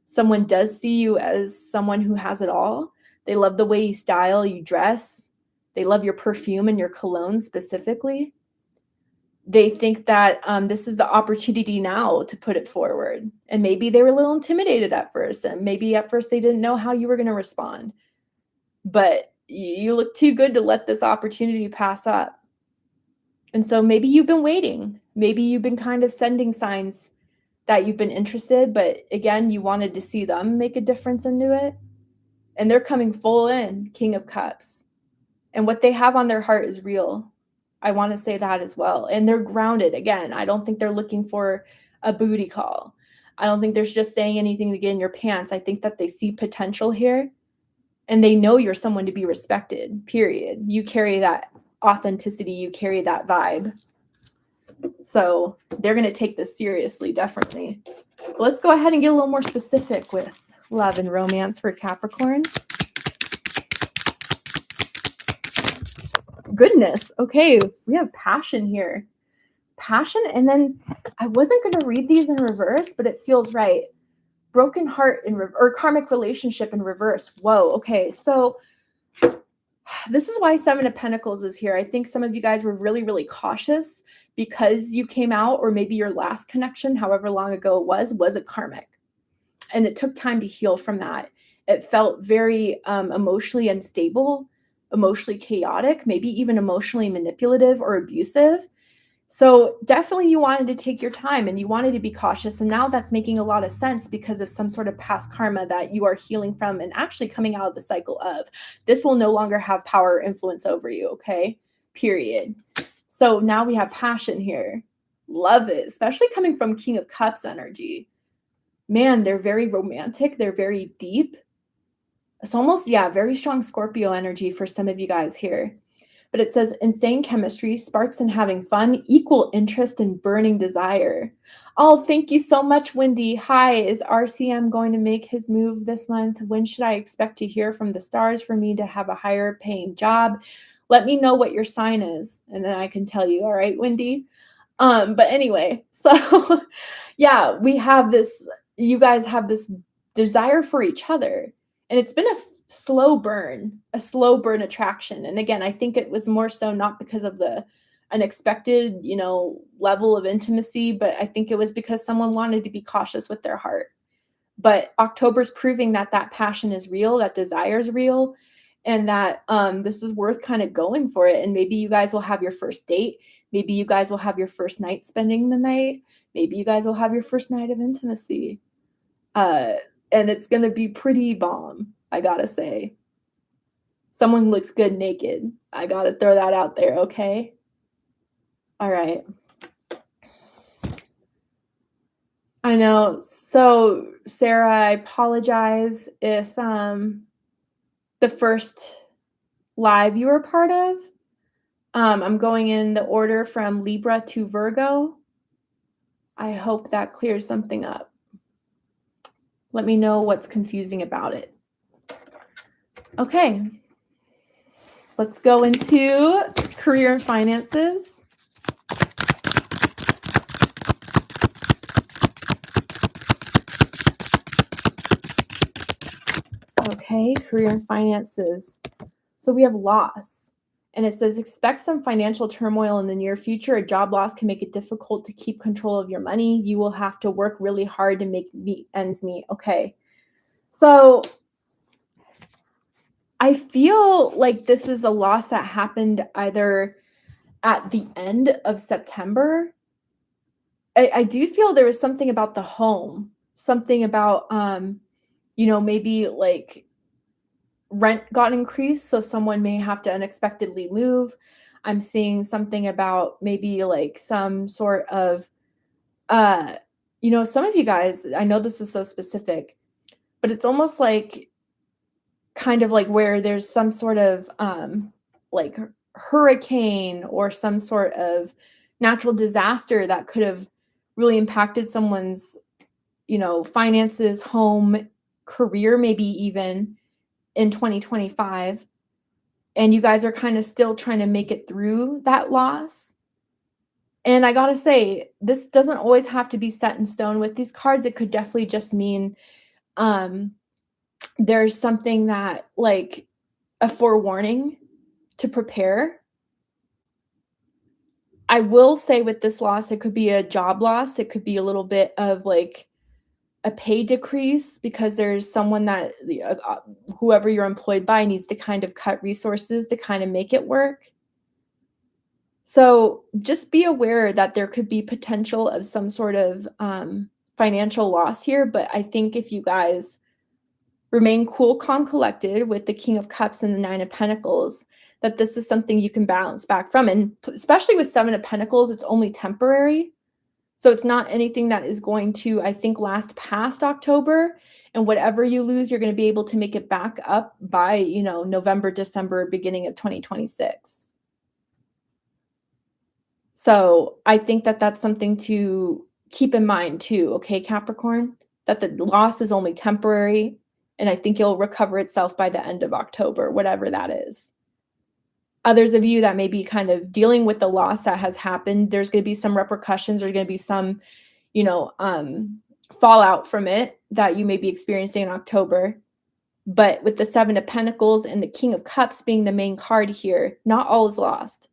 Someone does see you as someone who has it all. They love the way you style, you dress. They love your perfume and your cologne specifically. They think that this is the opportunity now to put it forward. And maybe they were a little intimidated at first. And maybe at first they didn't know how you were going to respond. But you look too good to let this opportunity pass up. And so maybe you've been waiting. Maybe you've been kind of sending signs that you've been interested. But again, you wanted to see them make a difference into it. And they're coming full in, King of Cups. And what they have on their heart is real. I want to say that as well. And they're grounded. Again, I don't think they're looking for a booty call. I don't think they're just saying anything to get in your pants. I think that they see potential here and they know you're someone to be respected, period. You carry that authenticity. You carry that vibe. So they're going to take this seriously, definitely. But let's go ahead and get a little more specific with love and romance for Capricorn. goodness. Okay, we have passion here. Passion, and then I wasn't going to read these in reverse, but it feels right. Broken heart or karmic relationship in reverse. Whoa, okay. So this is why Seven of Pentacles is here. I think some of you guys were really, really cautious because you came out, or maybe your last connection, however long ago it was a karmic. And it took time to heal from that. It felt very emotionally unstable, emotionally chaotic, maybe even emotionally manipulative or abusive. So definitely you wanted to take your time and you wanted to be cautious. And now that's making a lot of sense because of some sort of past karma that you are healing from and actually coming out of the cycle of. This will no longer have power or influence over you, okay? Period. So now we have passion here. Love it, especially coming from King of Cups energy. Man, they're very romantic. They're very deep. It's almost, yeah, very strong Scorpio energy for some of you guys here. But it says insane chemistry, sparks in having fun, equal interest and burning desire. Oh, thank you so much, Wendy. Hi, is RCM going to make his move this month? When should I expect to hear from the stars for me to have a higher paying job? Let me know what your sign is, and then I can tell you. All right, Wendy? But anyway, so yeah, we have this, you guys have this desire for each other. And it's been a slow burn attraction. And again, I think it was more so not because of the unexpected, level of intimacy, but I think it was because someone wanted to be cautious with their heart. But October's proving that that passion is real, that desire is real, and that this is worth kind of going for it. And maybe you guys will have your first date. Maybe you guys will have your first night spending the night. Maybe you guys will have your first night of intimacy. And it's going to be pretty bomb, I gotta say. Someone looks good naked. I gotta throw that out there, okay? All right. I know. So, Sarah, I apologize if the first live you were part of, I'm going in the order from Libra to Virgo. I hope that clears something up. Let me know what's confusing about it. Okay. Let's go into career and finances. Okay, career and finances. So we have loss. And it says, expect some financial turmoil in the near future. A job loss can make it difficult to keep control of your money. You will have to work really hard to make ends meet. Okay. So I feel like this is a loss that happened either at the end of September. I do feel there was something about the home, something about, maybe like rent got increased, so someone may have to unexpectedly move. I'm seeing something about maybe like some sort of some of you guys, I know this is so specific, but it's almost like kind of like where there's some sort of like hurricane or some sort of natural disaster that could have really impacted someone's finances, home, career, maybe even in 2025, and you guys are kind of still trying to make it through that loss. And I gotta say, this doesn't always have to be set in stone with these cards. It could definitely just mean there's something that, like, a forewarning to prepare. I will say with this loss, it could be a job loss. It could be a little bit of like a pay decrease because there's someone that whoever you're employed by needs to kind of cut resources to kind of make it work. So just be aware that there could be potential of some sort of financial loss here. But I think if you guys remain cool, calm, collected with the King of Cups and the Nine of Pentacles, that this is something you can bounce back from. And especially with Seven of Pentacles, it's only temporary. So it's not anything that is going to, I think, last past October. And whatever you lose, you're going to be able to make it back up by, November, December, beginning of 2026. So I think that that's something to keep in mind too, okay, Capricorn? That the loss is only temporary, and I think it'll recover itself by the end of October, whatever that is. Others of you that may be kind of dealing with the loss that has happened, there's going to be some repercussions, there's going to be some, you know, fallout from it that you may be experiencing in October. But with the Seven of Pentacles and the King of Cups being the main card here, not all is lost.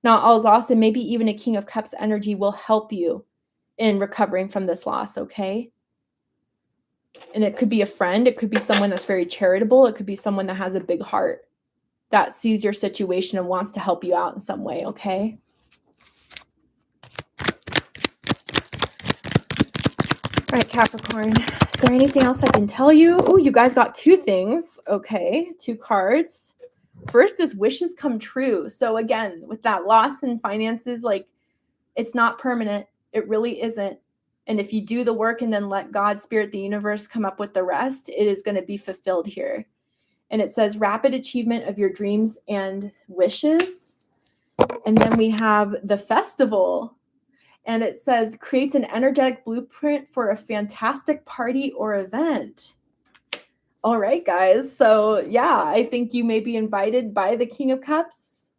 Not all is lost, and maybe even a King of Cups energy will help you in recovering from this loss, okay? And it could be a friend, it could be someone that's very charitable, it could be someone that has a big heart that sees your situation and wants to help you out in some way, okay? All right, Capricorn, is there anything else I can tell you? Oh, you guys got two things, okay, two cards. First is wishes come true. So again, with that loss in finances, like, it's not permanent. It really isn't. And if you do the work and then let God, Spirit, the universe come up with the rest, it is going to be fulfilled here. And it says rapid achievement of your dreams and wishes. And then we have the festival. And it says creates an energetic blueprint for a fantastic party or event. All right, guys. So yeah, I think you may be invited by the King of Cups,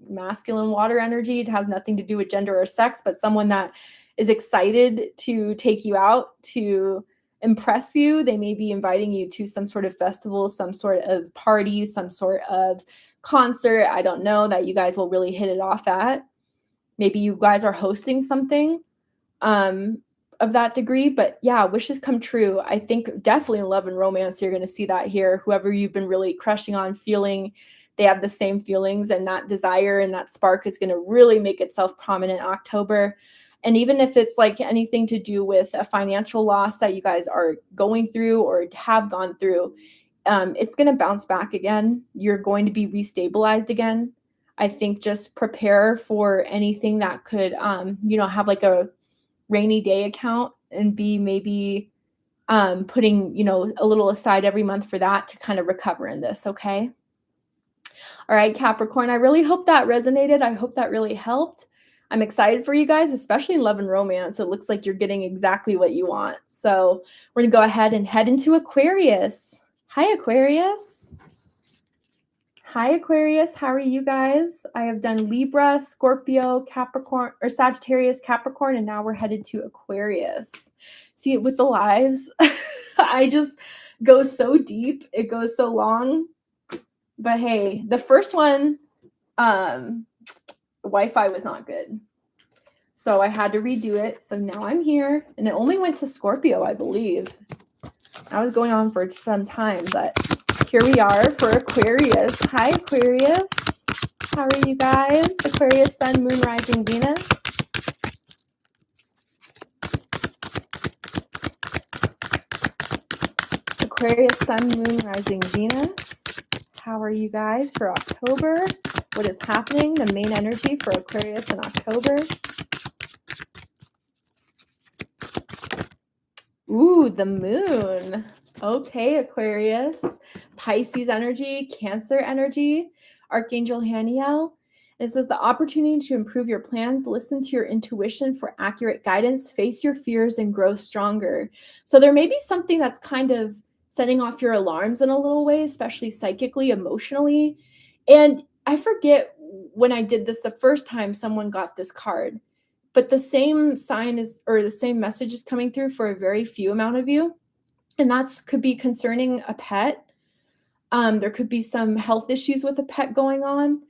masculine water energy. It has nothing to do with gender or sex, but someone that is excited to take you out, to impress you. They may be inviting you to some sort of festival, some sort of party, some sort of concert. I don't know, that you guys will really hit it off at. Maybe you guys are hosting something of that degree. But yeah, wishes come true. I think definitely in love and romance, you're going to see that here. Whoever you've been really crushing on, feeling they have the same feelings, and that desire and that spark is going to really make itself prominent in October. And even if it's like anything to do with a financial loss that you guys are going through or have gone through, it's going to bounce back again. You're going to be restabilized again. I think just prepare for anything that could, have like a rainy day account, and be maybe putting, a little aside every month for that to kind of recover in this. Okay. All right, Capricorn, I really hope that resonated. I hope that really helped. I'm excited for you guys, especially in love and romance. It looks like you're getting exactly what you want. So we're going to go ahead and head into Aquarius. Hi, Aquarius. Hi, Aquarius. How are you guys? I have done Libra, Scorpio, Capricorn, or Sagittarius, Capricorn, and now we're headed to Aquarius. See, with the lives, I just go so deep. It goes so long. But hey, the first one, Wi-Fi was not good. So I had to redo it. So now I'm here. And it only went to Scorpio, I believe. I was going on for some time, but here we are for Aquarius. Hi, Aquarius. How are you guys? Aquarius, Sun, Moon, Rising, Venus. Aquarius, Sun, Moon, Rising, Venus. How are you guys for October? What is happening? The main energy for Aquarius in October. Ooh, the moon. Okay, Aquarius. Pisces energy, Cancer energy, Archangel Haniel. It says the opportunity to improve your plans, listen to your intuition for accurate guidance, face your fears, and grow stronger. So there may be something that's kind of setting off your alarms in a little way, especially psychically, emotionally. And I forget when I did this the first time someone got this card, but the same sign is, or the same message is coming through for a very few amount of you. And that's could be concerning a pet. There could be some health issues with a pet going on.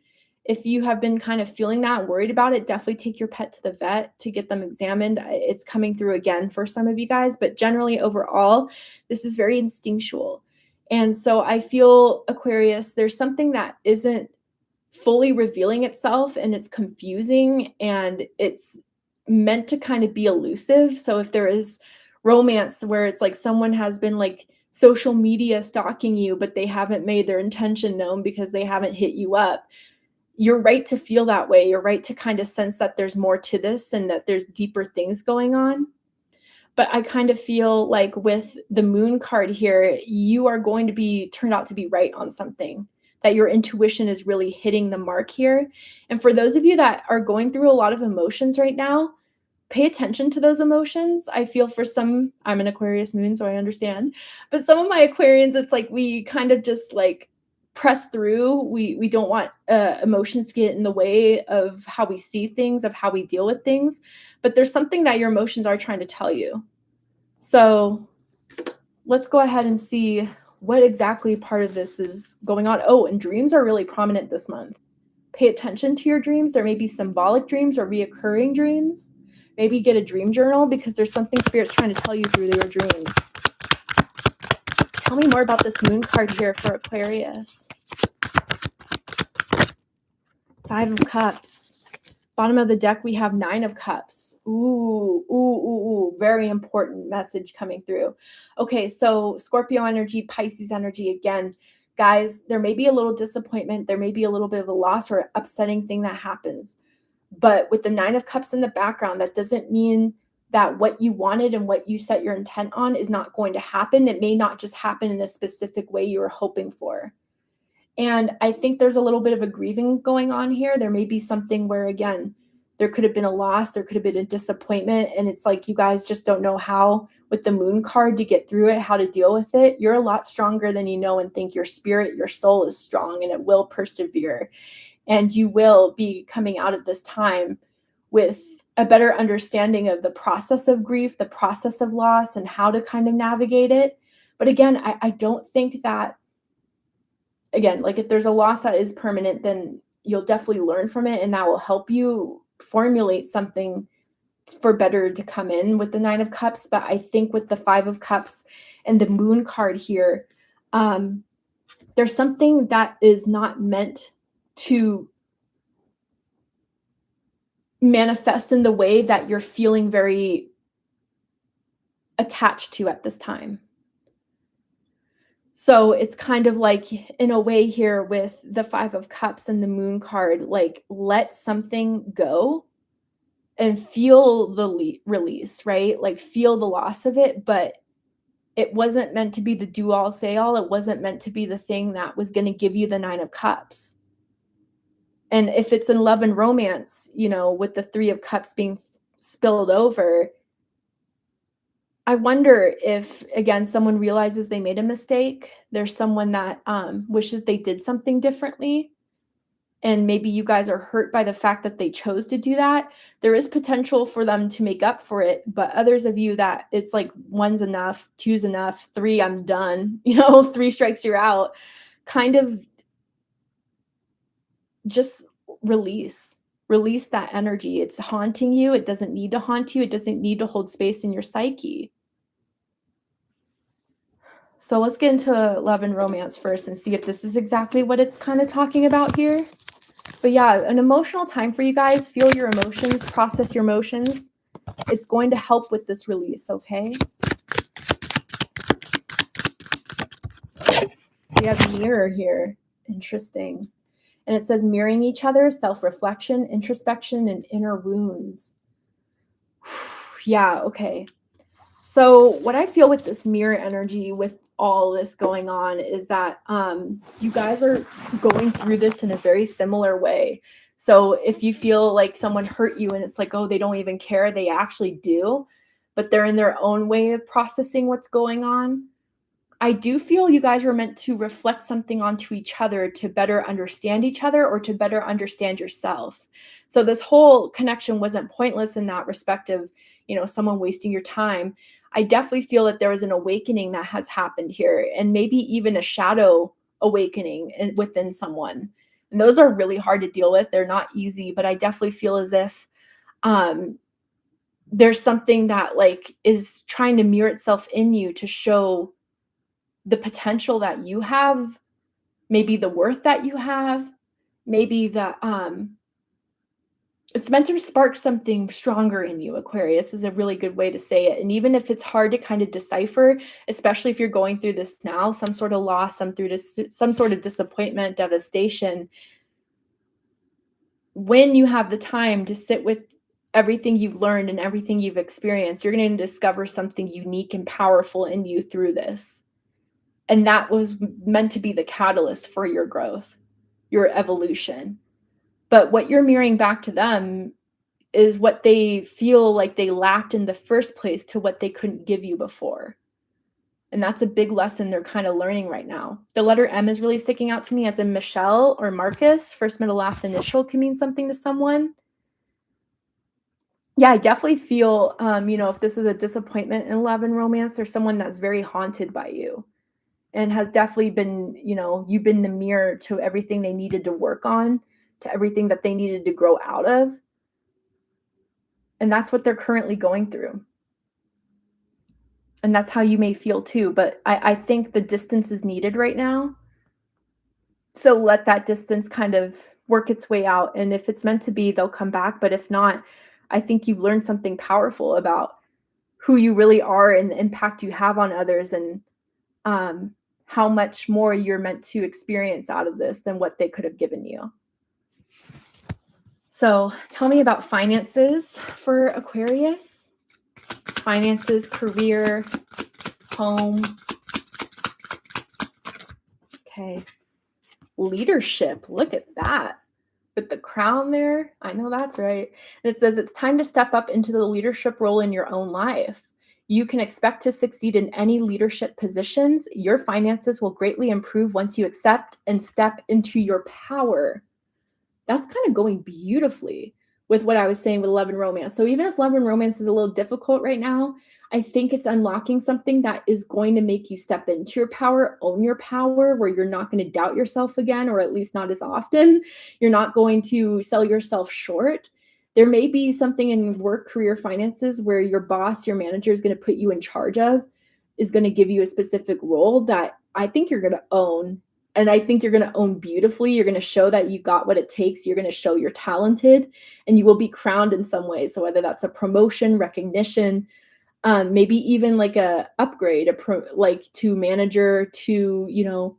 If you have been kind of feeling that, worried about it, definitely take your pet to the vet to get them examined. It's coming through again for some of you guys, but generally overall, this is very instinctual. And so I feel, Aquarius, there's something that isn't fully revealing itself, and it's confusing, and it's meant to kind of be elusive. So if there is romance where it's like someone has been like social media stalking you, but they haven't made their intention known because they haven't hit you up, you're right to feel that way. You're right to kind of sense that there's more to this and that there's deeper things going on. But I kind of feel like with the moon card here, you are going to be turned out to be right on something, that your intuition is really hitting the mark here. And for those of you that are going through a lot of emotions right now, pay attention to those emotions. I feel for some, I'm an Aquarius moon, so I understand. But some of my Aquarians, it's like we kind of just like press through. We don't want emotions to get in the way of how we see things, of how we deal with things. But there's something that your emotions are trying to tell you. So let's go ahead and see what exactly part of this is going on. Oh, and dreams are really prominent this month. Pay attention to your dreams. There may be symbolic dreams or reoccurring dreams. Maybe get a dream journal because there's something Spirit's trying to tell you through your dreams. Tell me more about this moon card here for Aquarius. 5 of Cups. Bottom of the deck, we have 9 of Cups. Ooh. Very important message coming through. Okay, so Scorpio energy, Pisces energy again. Guys, there may be a little disappointment. There may be a little bit of a loss or upsetting thing that happens. But with the 9 of Cups in the background, that doesn't mean that what you wanted and what you set your intent on is not going to happen. It may not just happen in a specific way you were hoping for. And I think there's a little bit of a grieving going on here. There may be something where, again, there could have been a loss, there could have been a disappointment, and it's like you guys just don't know how, with the moon card, to get through it, how to deal with it. You're a lot stronger than you know and think. Your spirit, your soul is strong, and it will persevere. And you will be coming out of this time with a better understanding of the process of grief, the process of loss, and how to kind of navigate it. But again, I don't think that, again, like if there's a loss that is permanent, then you'll definitely learn from it, and that will help you formulate something for better to come in with the 9 of Cups. But I think with the 5 of Cups and the moon card here, there's something that is not meant to manifest in the way that you're feeling very attached to at this time. So it's kind of like, in a way here with the 5 of Cups and the moon card, like let something go and feel the release, right? Like feel the loss of it, but it wasn't meant to be the do all say all. It wasn't meant to be the thing that was going to give you the 9 of Cups. And if it's in love and romance, you know, with the 3 of Cups being spilled over, I wonder if, again, someone realizes they made a mistake. There's someone that wishes they did something differently. And maybe you guys are hurt by the fact that they chose to do that. There is potential for them to make up for it. But others of you that it's like 1's enough, 2's enough, 3, I'm done. 3 strikes, you're out. Kind of just release that energy. It's haunting you. It doesn't need to haunt you. It doesn't need to hold space in your psyche. So let's get into love and romance first and see if this is exactly what it's kind of talking about here. But yeah, an emotional time for you guys. Feel your emotions, process your emotions. It's going to help with this release, okay? We have mirror here. Interesting. And it says mirroring each other, self-reflection, introspection, and inner wounds. Yeah, okay. So what I feel with this mirror energy, with all this going on, is that you guys are going through this in a very similar way. So if you feel like someone hurt you and it's like, oh, they don't even care, they actually do, but they're in their own way of processing what's going on. I do feel you guys were meant to reflect something onto each other to better understand each other or to better understand yourself. So this whole connection wasn't pointless in that respect of, someone wasting your time. I definitely feel that there was an awakening that has happened here, and maybe even a shadow awakening within someone. And those are really hard to deal with. They're not easy, but I definitely feel as if there's something that is trying to mirror itself in you to show the potential that you have, maybe the worth that you have, maybe the it's meant to spark something stronger in you. Aquarius is a really good way to say it. And even if it's hard to kind of decipher, especially if you're going through this now, some sort of loss, some sort of disappointment, devastation, when you have the time to sit with everything you've learned and everything you've experienced, you're going to discover something unique and powerful in you through this. And that was meant to be the catalyst for your growth, your evolution. But what you're mirroring back to them is what they feel like they lacked in the first place to what they couldn't give you before. And that's a big lesson they're kind of learning right now. The letter M is really sticking out to me, as in Michelle or Marcus. First, middle, last initial can mean something to someone. Yeah, I definitely feel, if this is a disappointment in love and romance, there's someone that's very haunted by you and has definitely been, you've been the mirror to everything they needed to work on, to everything that they needed to grow out of. And that's what they're currently going through. And that's how you may feel too. But I think the distance is needed right now. So let that distance kind of work its way out. And if it's meant to be, they'll come back. But if not, I think you've learned something powerful about who you really are and the impact you have on others, and how much more you're meant to experience out of this than what they could have given you. So tell me about finances for Aquarius. Finances, career, home. Okay. Leadership. Look at that. With the crown there. I know that's right. And it says it's time to step up into the leadership role in your own life. You can expect to succeed in any leadership positions. Your finances will greatly improve once you accept and step into your power. That's kind of going beautifully with what I was saying with love and romance. So even if love and romance is a little difficult right now, I think it's unlocking something that is going to make you step into your power, own your power, where you're not going to doubt yourself again, or at least not as often. You're not going to sell yourself short. There may be something in work, career, finances where your boss, your manager is going to put you in charge of, is going to give you a specific role that I think you're going to own. And I think you're going to own beautifully. You're going to show that you got what it takes. You're going to show you're talented, and you will be crowned in some way. So whether that's a promotion, recognition, maybe even like a upgrade, like to manager, to,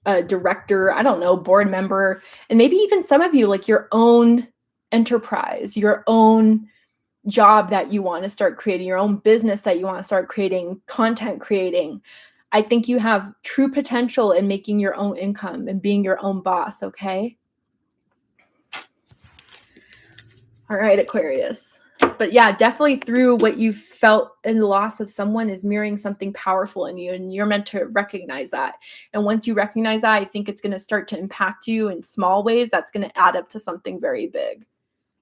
a director, I don't know, board member, and maybe even some of you like your own enterprise, your own job that you want to start creating, your own business that you want to start creating, content creating. I think you have true potential in making your own income and being your own boss, okay? All right, Aquarius. But yeah, definitely through what you felt in the loss of someone is mirroring something powerful in you, and you're meant to recognize that. And once you recognize that, I think it's going to start to impact you in small ways. That's going to add up to something very big.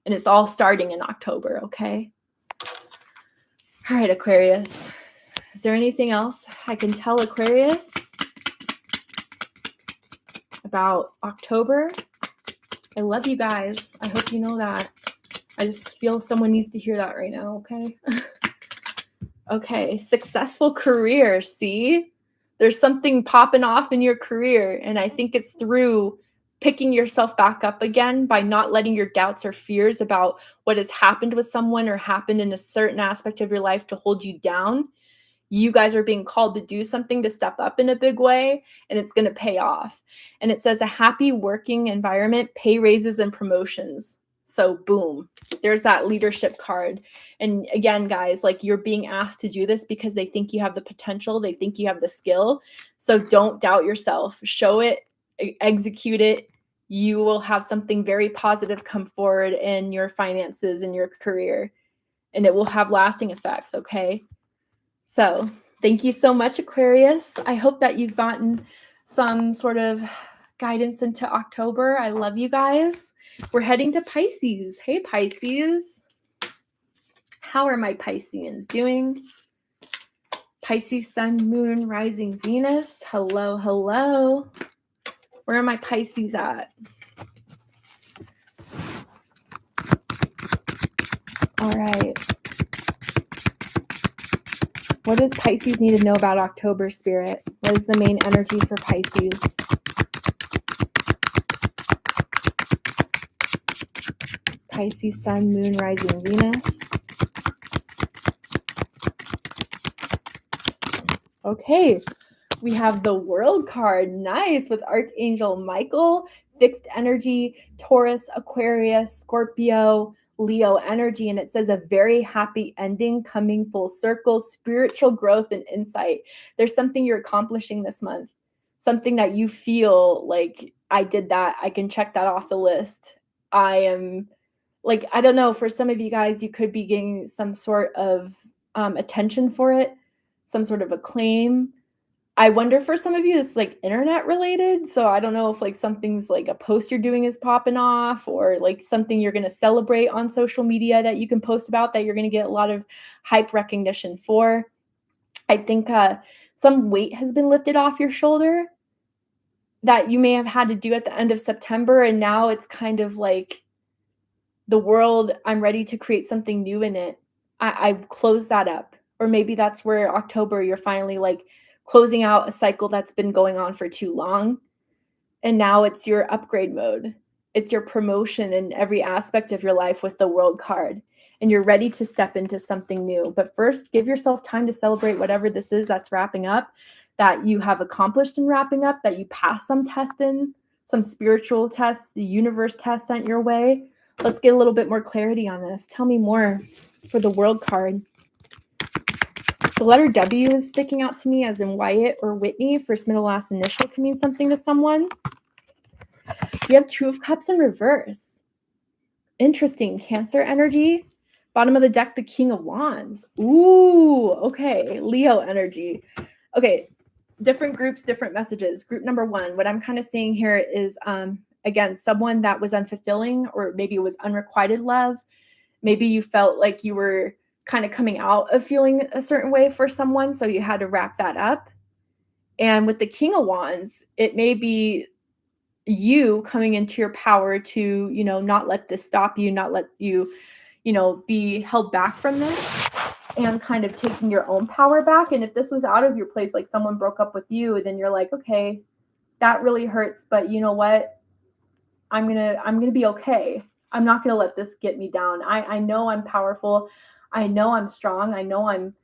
And it's all starting in October, okay? All right, Aquarius. Is there anything else I can tell Aquarius about October? I love you guys. I hope you know that. I just feel someone needs to hear that right now, okay? Okay, successful career. See? There's something popping off in your career, and I think it's through picking yourself back up again by not letting your doubts or fears about what has happened with someone or happened in a certain aspect of your life to hold you down. You guys are being called to do something, to step up in a big way, and it's going to pay off. And it says a happy working environment, pay raises and promotions. So boom, there's that leadership card. And again, guys, like, you're being asked to do this because they think you have the potential, they think you have the skill. So don't doubt yourself. Show it, execute it. You will have something very positive come forward in your finances and your career, and it will have lasting effects, okay? So thank you so much, Aquarius. I hope that you've gotten some sort of guidance into October. I love you guys. We're heading to Pisces. Hey, Pisces. How are my Pisceans doing? Pisces, Sun, Moon, Rising, Venus. Hello, hello. Where are my Pisces at? All right. What does Pisces need to know about October, Spirit? What is the main energy for Pisces? Pisces, Sun, Moon, Rising, Venus. Okay, we have the World card. Nice, with Archangel Michael, fixed energy, Taurus, Aquarius, Scorpio, Leo energy, and it says a very happy ending coming full circle, spiritual growth and insight. There's something you're accomplishing this month, something that you feel like, I did that, I can check that off the list. I am, like, I don't know, for some of you guys, you could be getting some sort of attention for it. some sort of acclaim. I wonder for some of you, it's like internet related. So I don't know if like something's like a post you're doing is popping off or like something you're going to celebrate on social media that you can post about that you're going to get a lot of hype recognition for. I think some weight has been lifted off your shoulder that you may have had to do at the end of September. And now it's kind of like the world, I'm ready to create something new in it. I've closed that up. Or maybe that's where October, you're finally like closing out a cycle that's been going on for too long. And now it's your upgrade mode. It's your promotion in every aspect of your life with the world card. And you're ready to step into something new. But first, give yourself time to celebrate whatever this is that's wrapping up, that you have accomplished in wrapping up, that you passed some test in, some spiritual tests, the universe test sent your way. Let's get a little bit more clarity on this. Tell me more for the world card. The letter W is sticking out to me, as in Wyatt or Whitney. First, middle, last initial can mean something to someone. We have Two of Cups in reverse. Interesting. Cancer energy. Bottom of the deck, the King of Wands. Ooh, okay. Leo energy. Okay, different groups, different messages. Group number one, what I'm kind of seeing here is, again, someone that was unfulfilling, or maybe it was unrequited love. Maybe you felt like you were kind of coming out of feeling a certain way for someone, so you had to wrap that up. And with the King of Wands, it may be you coming into your power to, not let this stop you, not let you, be held back from this, and kind of taking your own power back. And if this was out of your place, like someone broke up with you, then you're like, okay, that really hurts, but you know what? I'm gonna be okay. I'm not gonna let this get me down. I know I'm powerful. I know I'm strong. I know I'm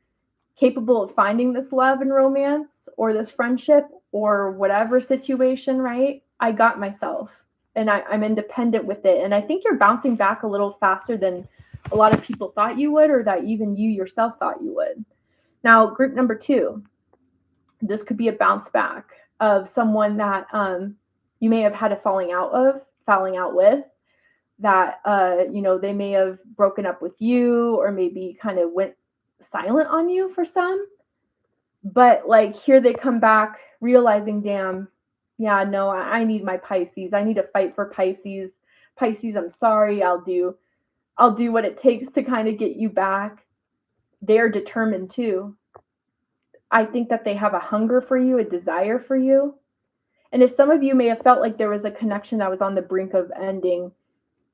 capable of finding this love and romance or this friendship or whatever situation, right? I got myself and I'm independent with it. And I think you're bouncing back a little faster than a lot of people thought you would, or that even you yourself thought you would. Now, group number two, this could be a bounce back of someone that you may have had a falling out with, that they may have broken up with you, or maybe kind of went silent on you for some. But like here they come back realizing, damn, yeah, no, I need my Pisces. I need to fight for Pisces. Pisces, I'm sorry. I'll do what it takes to kind of get you back. They're determined too. I think that they have a hunger for you, a desire for you. And if some of you may have felt like there was a connection that was on the brink of ending,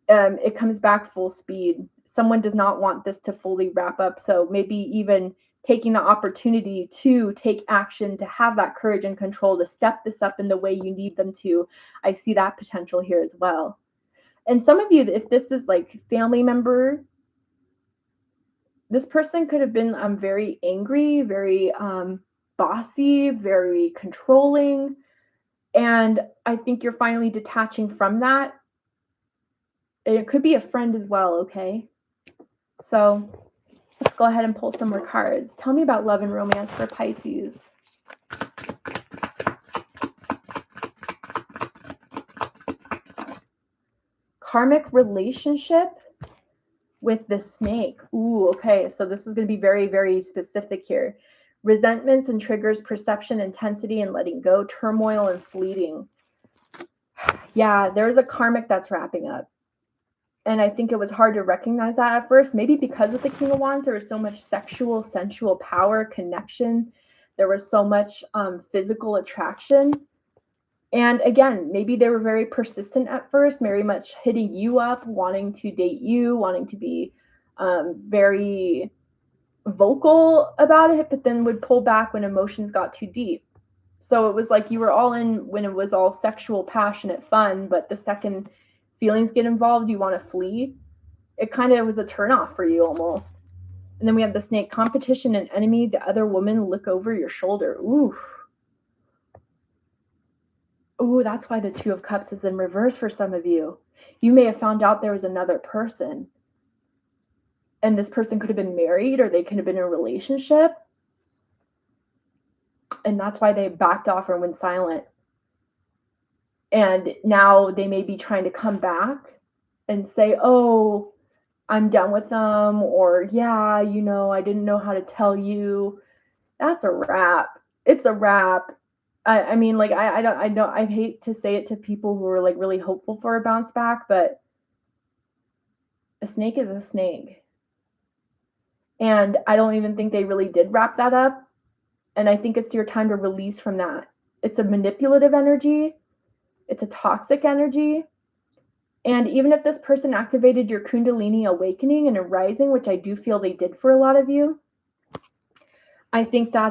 it comes back full speed. Someone does not want this to fully wrap up. So maybe even taking the opportunity to take action, to have that courage and control, to step this up in the way you need them to. I see that potential here as well. And some of you, if this is like family member, this person could have been very angry, very bossy, very controlling. And I think you're finally detaching from that. It could be a friend as well, okay? So let's go ahead and pull some more cards. Tell me about love and romance for Pisces. Karmic relationship with the snake. Ooh, okay. So this is going to be very, very specific here. Resentments and triggers, perception, intensity, and letting go, turmoil, and fleeting. Yeah, there's a karmic that's wrapping up. And I think it was hard to recognize that at first, maybe because with the King of Wands, there was so much sexual, sensual power, connection. There was so much physical attraction. And again, maybe they were very persistent at first, very much hitting you up, wanting to date you, wanting to be very vocal about it, but then would pull back when emotions got too deep. So it was like you were all in when it was all sexual, passionate fun, but the second feelings get involved, you want to flee. It kind of was a turnoff for you almost. And then we have the snake, competition and enemy, the other woman look over your shoulder. Ooh. Ooh, that's why the Two of Cups is in reverse for some of you. You may have found out there was another person. And this person could have been married, or they could have been in a relationship. And that's why they backed off or went silent. And now they may be trying to come back and say, oh, I'm done with them. Or, yeah, I didn't know how to tell you. That's a wrap. It's a wrap. I mean, like, I hate to say it to people who are like really hopeful for a bounce back, but a snake is a snake. And I don't even think they really did wrap that up. And I think it's your time to release from that. It's a manipulative energy, it's a toxic energy. And even if this person activated your Kundalini awakening and a rising, which I do feel they did for a lot of you, I think that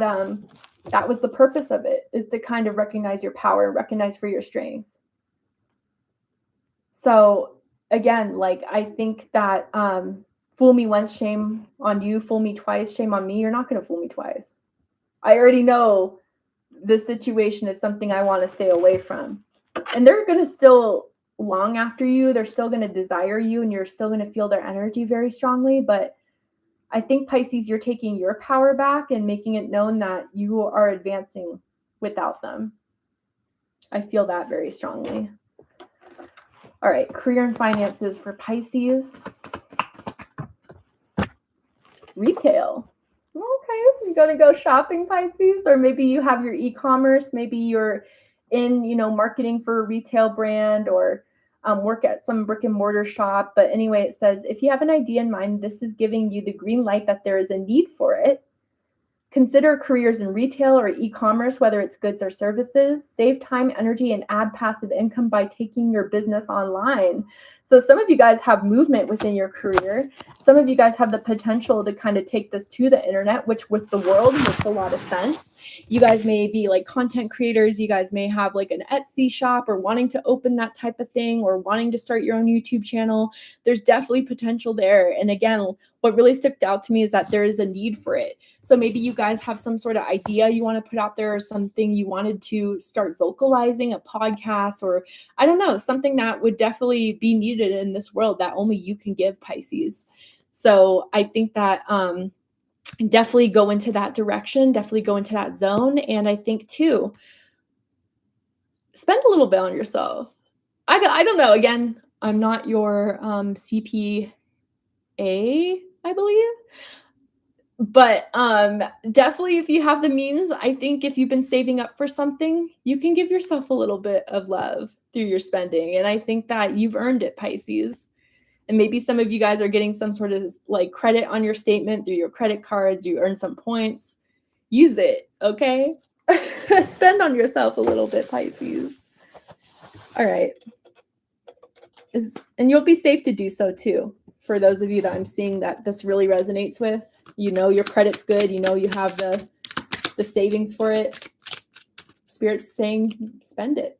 that was the purpose of it, is to kind of recognize your power, recognize for your strength. So again, like, I think that fool me once, shame on you. Fool me twice, shame on me. You're not going to fool me twice. I already know this situation is something I want to stay away from. And they're going to still long after you. They're still going to desire you, and you're still going to feel their energy very strongly. But I think, Pisces, you're taking your power back and making it known that you are advancing without them. I feel that very strongly. All right, career and finances for Pisces. Retail. Okay, you're going to go shopping, Pisces, or maybe you have your e-commerce. Maybe you're in, marketing for a retail brand, or work at some brick and mortar shop. But anyway, it says, if you have an idea in mind, this is giving you the green light that there is a need for it. Consider careers in retail or e-commerce, whether it's goods or services. Save time, energy, and add passive income by taking your business online. So some of you guys have movement within your career. Some of you guys have the potential to kind of take this to the internet, which with the world makes a lot of sense. You guys may be like content creators. You guys may have like an Etsy shop, or wanting to open that type of thing, or wanting to start your own YouTube channel. There's definitely potential there. And again, what really stuck out to me is that there is a need for it. So maybe you guys have some sort of idea you want to put out there, or something you wanted to start vocalizing, a podcast, or I don't know, something that would definitely be needed in this world that only you can give, Pisces. So I think that definitely go into that direction, definitely go into that zone. And I think too, spend a little bit on yourself. I don't know. Again, I'm not your CPA, I believe. But definitely, if you have the means, I think if you've been saving up for something, you can give yourself a little bit of love through your spending. And I think that you've earned it, Pisces. And maybe some of you guys are getting some sort of like credit on your statement through your credit cards. You earn some points. Use it, okay? Spend on yourself a little bit, Pisces. All right. And you'll be safe to do so too. For those of you that I'm seeing that this really resonates with, your credit's good, you have the savings for it. Spirit's saying spend it.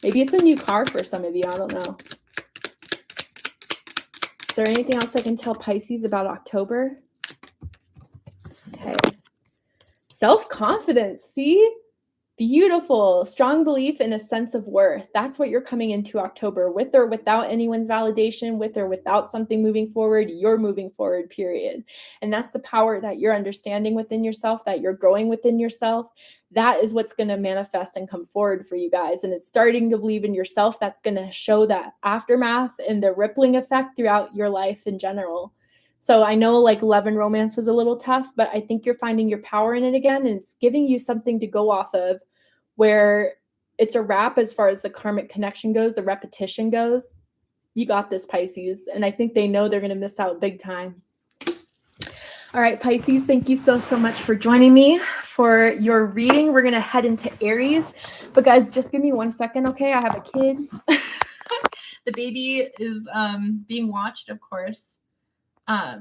Maybe it's a new car for some of you, I don't know. Is there anything else I can tell Pisces about October? Okay. Self-confidence, see? Beautiful. Strong belief in a sense of worth. That's what you're coming into October, with or without anyone's validation, with or without something moving forward. You're moving forward, period. And that's the power that you're understanding within yourself, that you're growing within yourself. That is what's going to manifest and come forward for you guys. And it's starting to believe in yourself. That's going to show that aftermath and the rippling effect throughout your life in general. So I know like love and romance was a little tough, but I think you're finding your power in it again, and it's giving you something to go off of, where it's a wrap as far as the karmic connection goes, the repetition goes. You got this, Pisces. And I think they know they're going to miss out big time. All right, Pisces, thank you so much for joining me for your reading. We're going to head into Aries. But guys, just give me 1 second, okay? I have a kid. The baby is being watched, of course. I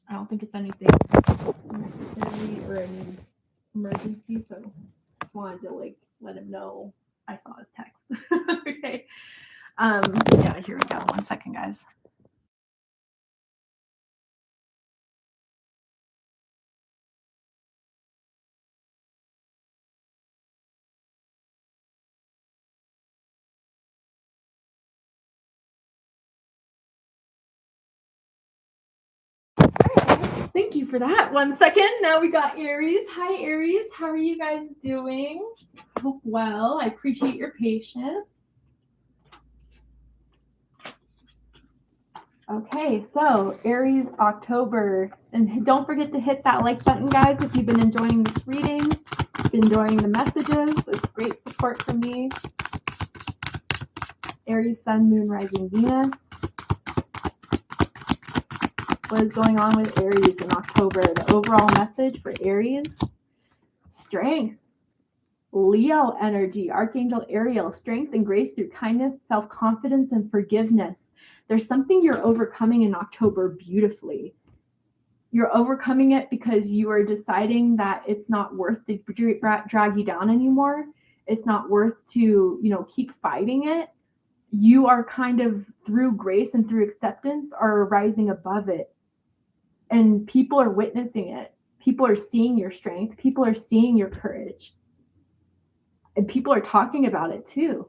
don't think it's anything necessary or any emergency, so just wanted to like let him know I saw his text. Okay. Yeah, here we go. 1 second, guys. Thank you for that. 1 second. Now we got Aries. Hi, Aries. How are you guys doing? Hope well. I appreciate your patience. Okay, so Aries, October. And don't forget to hit that like button, guys, if you've been enjoying this reading, been enjoying the messages. It's great support for me. Aries, Sun, Moon, Rising, Venus. What is going on with Aries in October? The overall message for Aries: strength. Leo energy, Archangel Ariel, strength and grace through kindness, self-confidence, and forgiveness. There's something you're overcoming in October beautifully. You're overcoming it because you are deciding that it's not worth to drag you down anymore. It's not worth to, keep fighting it. You are kind of, through grace and through acceptance, are rising above it. And people are witnessing it. People are seeing your strength. People are seeing your courage. And people are talking about it too.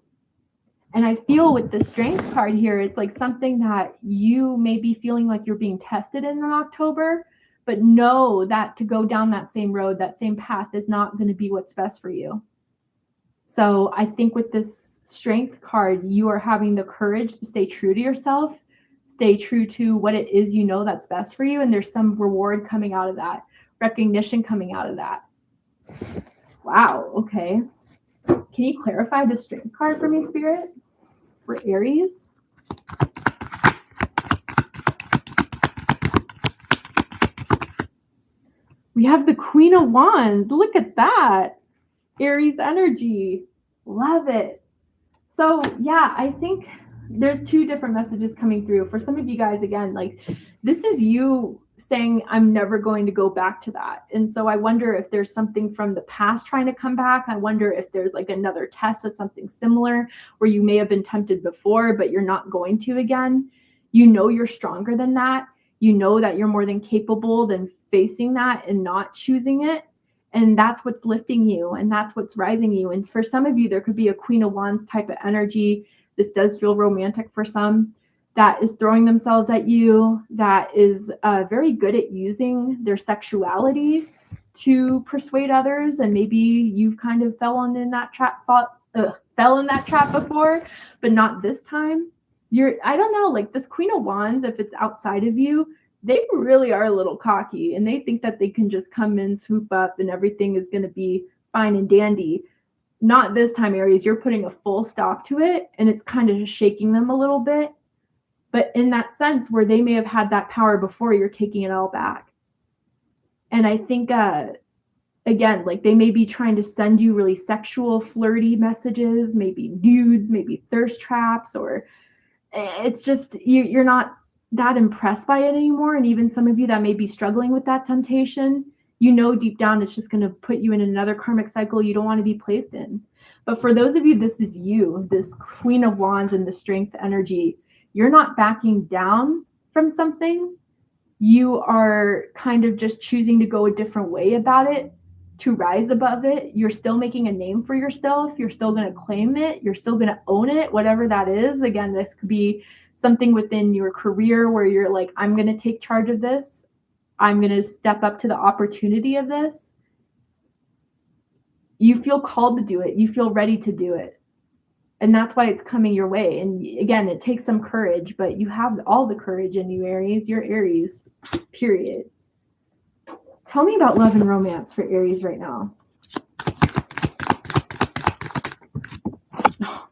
And I feel with the strength card here, it's like something that you may be feeling like you're being tested in October, but know that to go down that same road, that same path is not going to be what's best for you. So I think with this strength card, you are having the courage to stay true to yourself, stay true to what it is that's best for you. And there's some reward coming out of that, recognition coming out of that. Wow, okay. Can you clarify the strength card for me, Spirit, for Aries? We have the Queen of Wands. Look at that. Aries energy. Love it. So, yeah, I think there's two different messages coming through. For some of you guys, again, like this is you saying, I'm never going to go back to that. And so I wonder if there's something from the past trying to come back. I wonder if there's like another test with something similar where you may have been tempted before, but you're not going to again. You're stronger than that. You know that you're more than capable than facing that and not choosing it. And that's what's lifting you, and that's what's rising you. And for some of you, there could be a Queen of Wands type of energy. This does feel romantic for some, that is throwing themselves at you, that is very good at using their sexuality to persuade others. And maybe you've kind of fell in that trap before, but not this time. I don't know, like this Queen of Wands, if it's outside of you, they really are a little cocky and they think that they can just come in, swoop up, and everything is going to be fine and dandy. Not this time, Aries. You're putting a full stop to it, and it's kind of just shaking them a little bit. But in that sense where they may have had that power before, you're taking it all back. And I think, again, like they may be trying to send you really sexual, flirty messages, maybe nudes, maybe thirst traps, or it's just you're not that impressed by it anymore. And even some of you that may be struggling with that temptation, deep down it's just going to put you in another karmic cycle you don't want to be placed in. But for those of you, this is you, this Queen of Wands and the strength energy. You're not backing down from something. You are kind of just choosing to go a different way about it, to rise above it. You're still making a name for yourself. You're still going to claim it. You're still going to own it, whatever that is. Again, this could be something within your career where you're like, I'm going to take charge of this. I'm going to step up to the opportunity of this. You feel called to do it. You feel ready to do it. And that's why it's coming your way. And again, it takes some courage, but you have all the courage in you, Aries. You're Aries, period. Tell me about love and romance for Aries right now.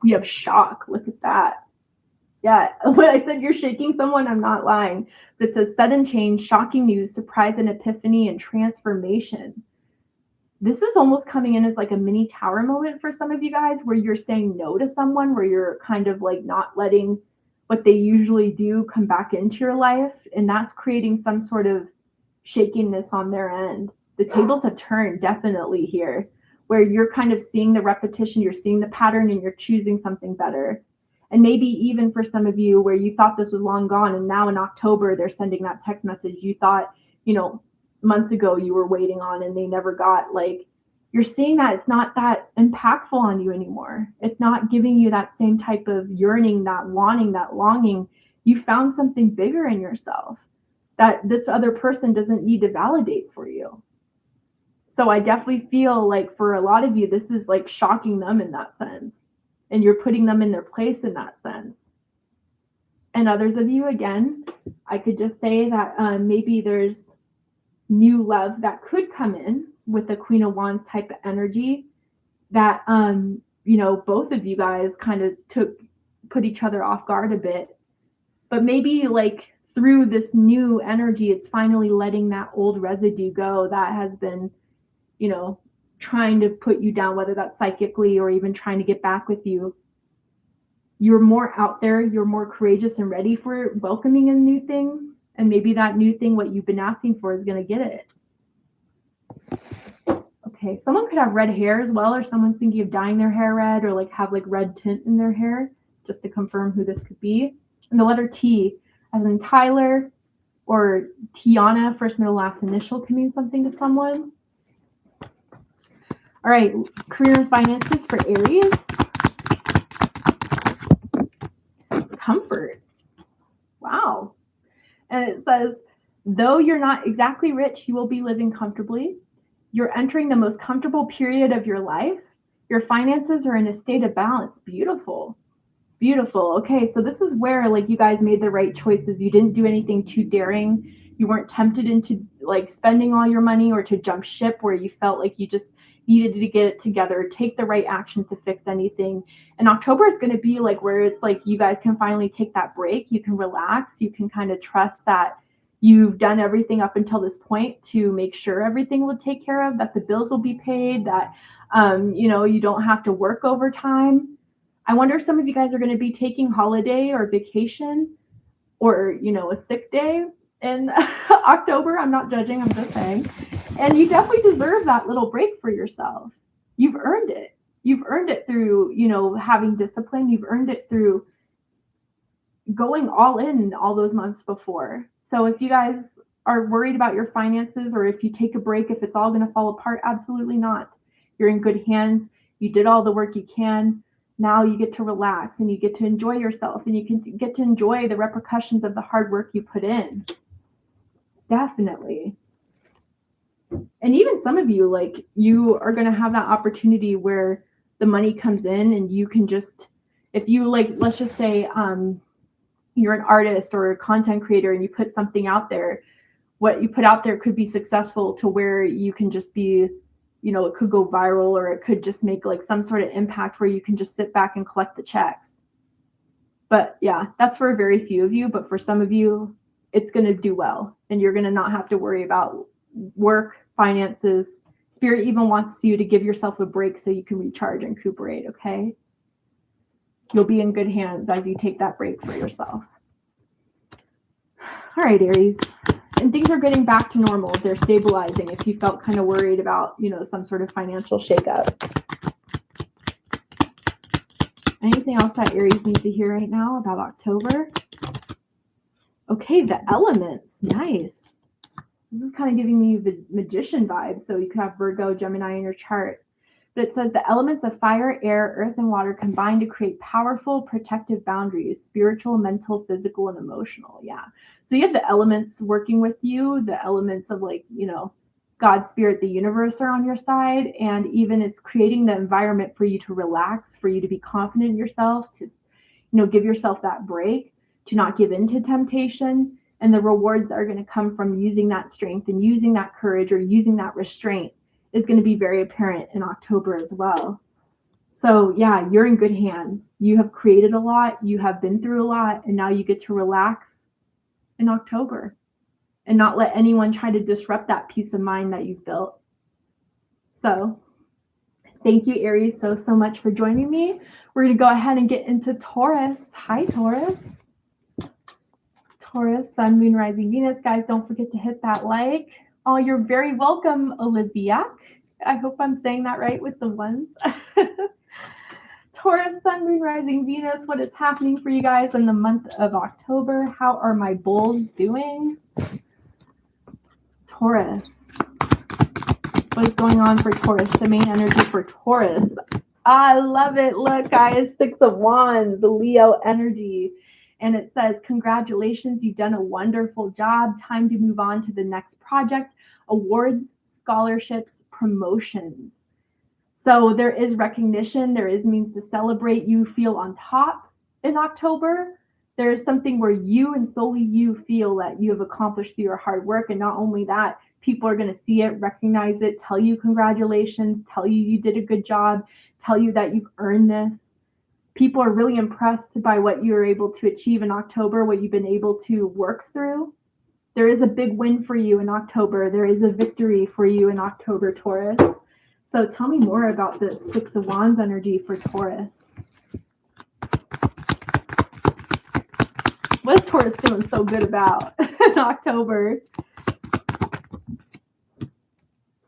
We have shock. Look at that. Yeah, when I said you're shaking someone, I'm not lying. It says sudden change, shocking news, surprise and epiphany, and transformation. This is almost coming in as like a mini tower moment for some of you guys, where you're saying no to someone, where you're kind of like not letting what they usually do come back into your life. And that's creating some sort of shakiness on their end. The tables have turned definitely here, where you're kind of seeing the repetition, you're seeing the pattern, and you're choosing something better. And maybe even for some of you where you thought this was long gone, and now in October, they're sending that text message you thought, months ago you were waiting on and they never got. Like, you're seeing that it's not that impactful on you anymore. It's not giving you that same type of yearning, that wanting, that longing. You found something bigger in yourself that this other person doesn't need to validate for you. So I definitely feel like for a lot of you, this is like shocking them in that sense. And you're putting them in their place in that sense. And others of you, again, I could just say that maybe there's new love that could come in with the Queen of Wands type of energy that, you know, both of you guys kind of put each other off guard a bit. But maybe like through this new energy, it's finally letting that old residue go that has been, you know, trying to put you down, whether that's psychically or even trying to get back with you. You're more out there, you're more courageous and ready for welcoming in new things. And maybe that new thing, what you've been asking for, is going to get it. Okay, someone could have red hair as well, or someone's thinking of dyeing their hair red, or like have like red tint in their hair, just to confirm who this could be. And the letter T, as in Tyler or Tiana, first, middle, last initial, can mean something to someone. All right, career and finances for Aries. Comfort. Wow. And it says, though you're not exactly rich, you will be living comfortably. You're entering the most comfortable period of your life. Your finances are in a state of balance. Beautiful. Beautiful. Okay, so this is where like you guys made the right choices. You didn't do anything too daring. You weren't tempted into like spending all your money or to jump ship where you felt like you just needed to get it together, take the right action to fix anything. And October is going to be like where it's like you guys can finally take that break. You can relax. You can kind of trust that you've done everything up until this point to make sure everything will take care of, that the bills will be paid, that, you know, you don't have to work overtime. I wonder if some of you guys are going to be taking holiday or vacation or, you know, a sick day in October. I'm not judging, I'm just saying. And you definitely deserve that little break for yourself. You've earned it. You've earned it through, you know, having discipline. You've earned it through going all in all those months before. So if you guys are worried about your finances, or if you take a break, if it's all going to fall apart, absolutely not. You're in good hands. You did all the work you can. Now you get to relax and you get to enjoy yourself, and you can get to enjoy the repercussions of the hard work you put in. Definitely. And even some of you, like, you are going to have that opportunity where the money comes in and you can just, if you like, let's just say you're an artist or a content creator and you put something out there, what you put out there could be successful to where you can just be, you know, it could go viral, or it could just make like some sort of impact where you can just sit back and collect the checks. But yeah, that's for a very few of you. But for some of you, it's going to do well, and you're going to not have to worry about work, finances. Spirit even wants you to give yourself a break so you can recharge and recuperate. Okay. You'll be in good hands as you take that break for yourself. All right, Aries. And things are getting back to normal. They're stabilizing. If you felt kind of worried about, you know, some sort of financial shakeup. Anything else that Aries needs to hear right now about October? Okay, the elements. Nice. This is kind of giving me the magician vibes. So you could have Virgo, Gemini in your chart. But it says the elements of fire, air, earth, and water combine to create powerful protective boundaries, spiritual, mental, physical, and emotional. Yeah. So you have the elements working with you, the elements of like, you know, God, spirit, the universe are on your side. And even it's creating the environment for you to relax, for you to be confident in yourself, to, you know, give yourself that break, to not give in to temptation. And the rewards that are going to come from using that strength and using that courage or using that restraint is going to be very apparent in October as well. So yeah, you're in good hands. You have created a lot. You have been through a lot. And now you get to relax in October and not let anyone try to disrupt that peace of mind that you've built. So thank you, Aries, so much for joining me. We're going to go ahead and get into Taurus. Hi, Taurus. Taurus, Sun, Moon, Rising, Venus. Guys, don't forget to hit that like. Oh, you're very welcome, Olivia. I hope I'm saying that right with the ones. Taurus, Sun, Moon, Rising, Venus. What is happening for you guys in the month of October? How are my bulls doing? Taurus. What is going on for Taurus? The main energy for Taurus. I love it. Look, guys, 6 of Wands, the Leo energy. And it says, congratulations, you've done a wonderful job. Time to move on to the next project. Awards, scholarships, promotions. So there is recognition. There is means to celebrate. You feel on top in October. There is something where you and solely you feel that you have accomplished through your hard work. And not only that, people are going to see it, recognize it, tell you congratulations, tell you you did a good job, tell you that you've earned this. People are really impressed by what you were able to achieve in October, what you've been able to work through. There is a big win for you in October. There is a victory for you in October, Taurus. So tell me more about this Six of Wands energy for Taurus. What is Taurus feeling so good about in October?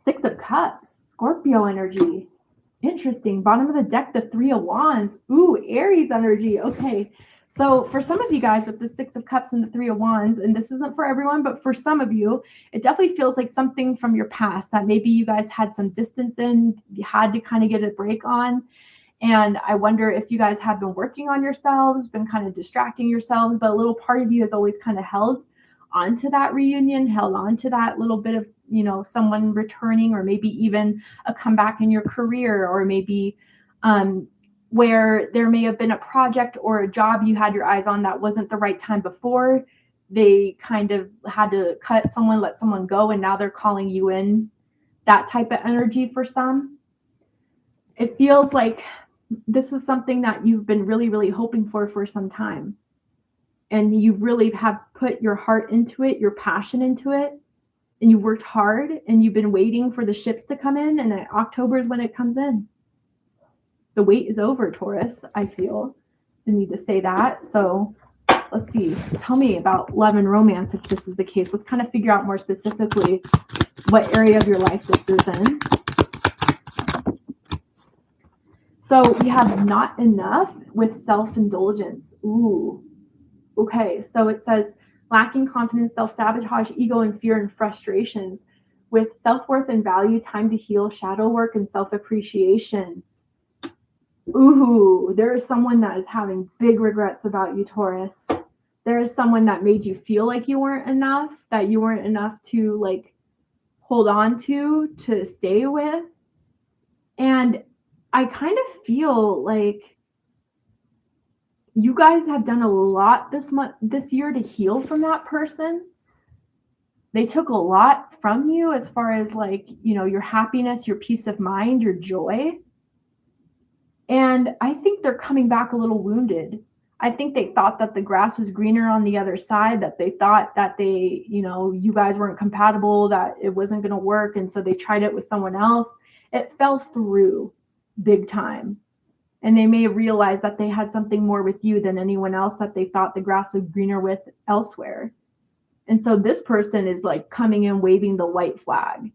Six of Cups, Scorpio energy. Interesting. Bottom of the deck, the Three of Wands. Ooh, Aries energy. Okay. So for some of you guys with the Six of Cups and the Three of Wands, and this isn't for everyone, but for some of you, it definitely feels like something from your past that maybe you guys had some distance in, you had to kind of get a break on. And I wonder if you guys have been working on yourselves, been kind of distracting yourselves, but a little part of you has always kind of held onto that reunion, held onto that little bit of, someone returning, or maybe even a comeback in your career, or maybe where there may have been a project or a job you had your eyes on that wasn't the right time before. They kind of had to cut someone, let someone go, and now they're calling you in. That type of energy for some. It feels like this is something that you've been really, really hoping for some time. And you really have put your heart into it, your passion into it, and you've worked hard, and you've been waiting for the ships to come in, and October is when it comes in. The wait is over, Taurus, I feel the need to say that. So let's see. Tell me about love and romance if this is the case. Let's kind of figure out more specifically what area of your life this is in. So we have not enough with self-indulgence. Ooh. Okay, so it says lacking confidence, self-sabotage, ego, and fear and frustrations. With self-worth and value, time to heal, shadow work, and self-appreciation. Ooh, there is someone that is having big regrets about you, Taurus. There is someone that made you feel like you weren't enough, that you weren't enough to hold on to stay with. And I kind of feel like you guys have done a lot this year to heal from that person. They took a lot from you as far as your happiness, your peace of mind, your joy. And I think they're coming back a little wounded. I think they thought that the grass was greener on the other side, that they thought that you guys weren't compatible, that it wasn't going to work. And so they tried it with someone else. It fell through big time. And they may have realized that they had something more with you than anyone else that they thought the grass was greener with elsewhere. And so this person is coming in waving the white flag.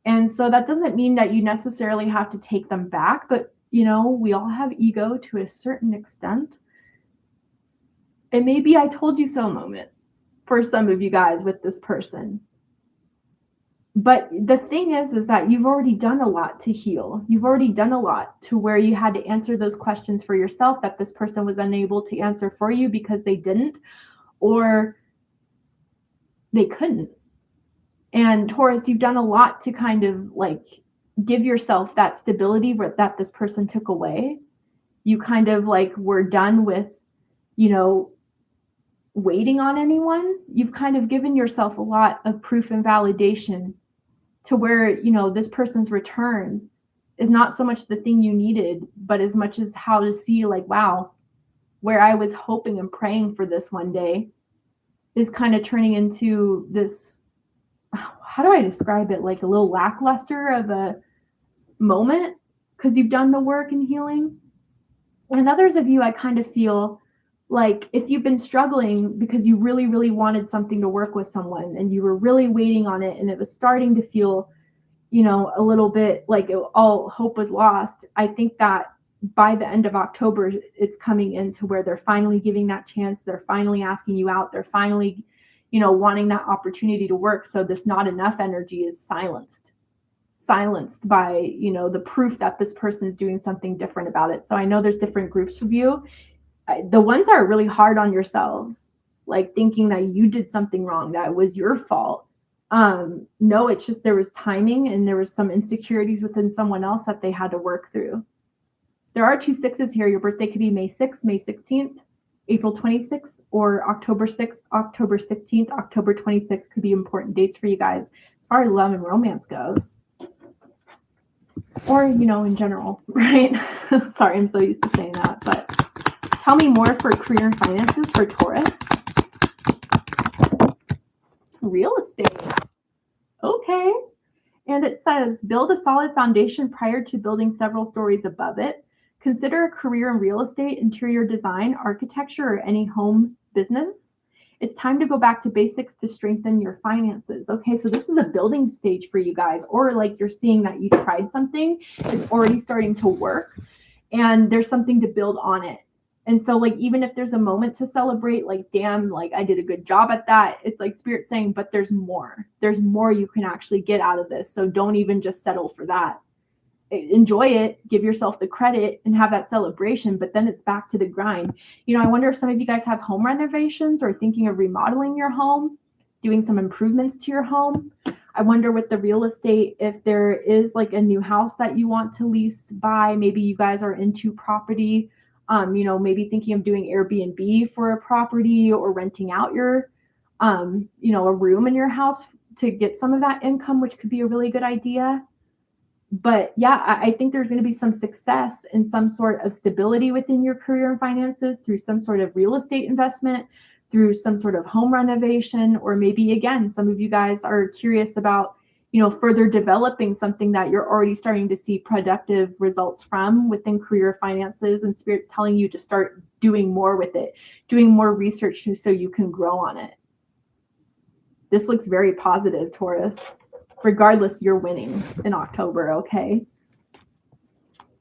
And so that doesn't mean that you necessarily have to take them back, but we all have ego to a certain extent. It may be I told you so moment for some of you guys with this person. But the thing is that you've already done a lot to heal. You've already done a lot to where you had to answer those questions for yourself that this person was unable to answer for you because they didn't, or they couldn't. And Taurus, you've done a lot to kind of give yourself that stability that this person took away. You kind of were done with, waiting on anyone. You've kind of given yourself a lot of proof and validation to where, this person's return is not so much the thing you needed, but as much as how to see wow, where I was hoping and praying for this one day is kind of turning into this, how do I describe it? A little lackluster of a moment because you've done the work in healing. And others of you, I kind of feel if you've been struggling because you really, really wanted something to work with someone and you were really waiting on it and it was starting to feel, a little bit all hope was lost. I think that by the end of October, it's coming into where they're finally giving that chance. They're finally asking you out. They're finally, wanting that opportunity to work. So this not enough energy is silenced by, the proof that this person is doing something different about it. So I know there's different groups of you. The ones that are really hard on yourselves, like thinking that you did something wrong, that it was your fault. No, it's just there was timing and there was some insecurities within someone else that they had to work through. There are 2 6s here. Your birthday could be May 6th, May 16th, April 26th, or October 6th, October 16th, October 26th could be important dates for you guys as far as love and romance goes. Or, in general, right? Sorry, I'm so used to saying that. But tell me more for career and finances for Taurus. Real estate. Okay. And it says, build a solid foundation prior to building several stories above it. Consider a career in real estate, interior design, architecture, or any home business. It's time to go back to basics to strengthen your finances. Okay, so this is a building stage for you guys, or like you're seeing that you tried something, it's already starting to work, and there's something to build on it. And so like, even if there's a moment to celebrate, like, damn, like I did a good job at that. It's like Spirit saying, but there's more you can actually get out of this. So don't even just settle for that. Enjoy it, give yourself the credit and have that celebration, but then it's back to the grind. I wonder if some of you guys have home renovations or thinking of remodeling your home, doing some improvements to your home. I wonder with the real estate, if there is like a new house that you want to lease, buy, maybe you guys are into property, maybe thinking of doing Airbnb for a property or renting out your, a room in your house to get some of that income, which could be a really good idea. But yeah, I think there's going to be some success and some sort of stability within your career and finances through some sort of real estate investment, through some sort of home renovation, or maybe, again, some of you guys are curious about, further developing something that you're already starting to see productive results from within career finances, and Spirit's telling you to start doing more with it, doing more research so you can grow on it. This looks very positive, Taurus. Regardless, you're winning in October, okay?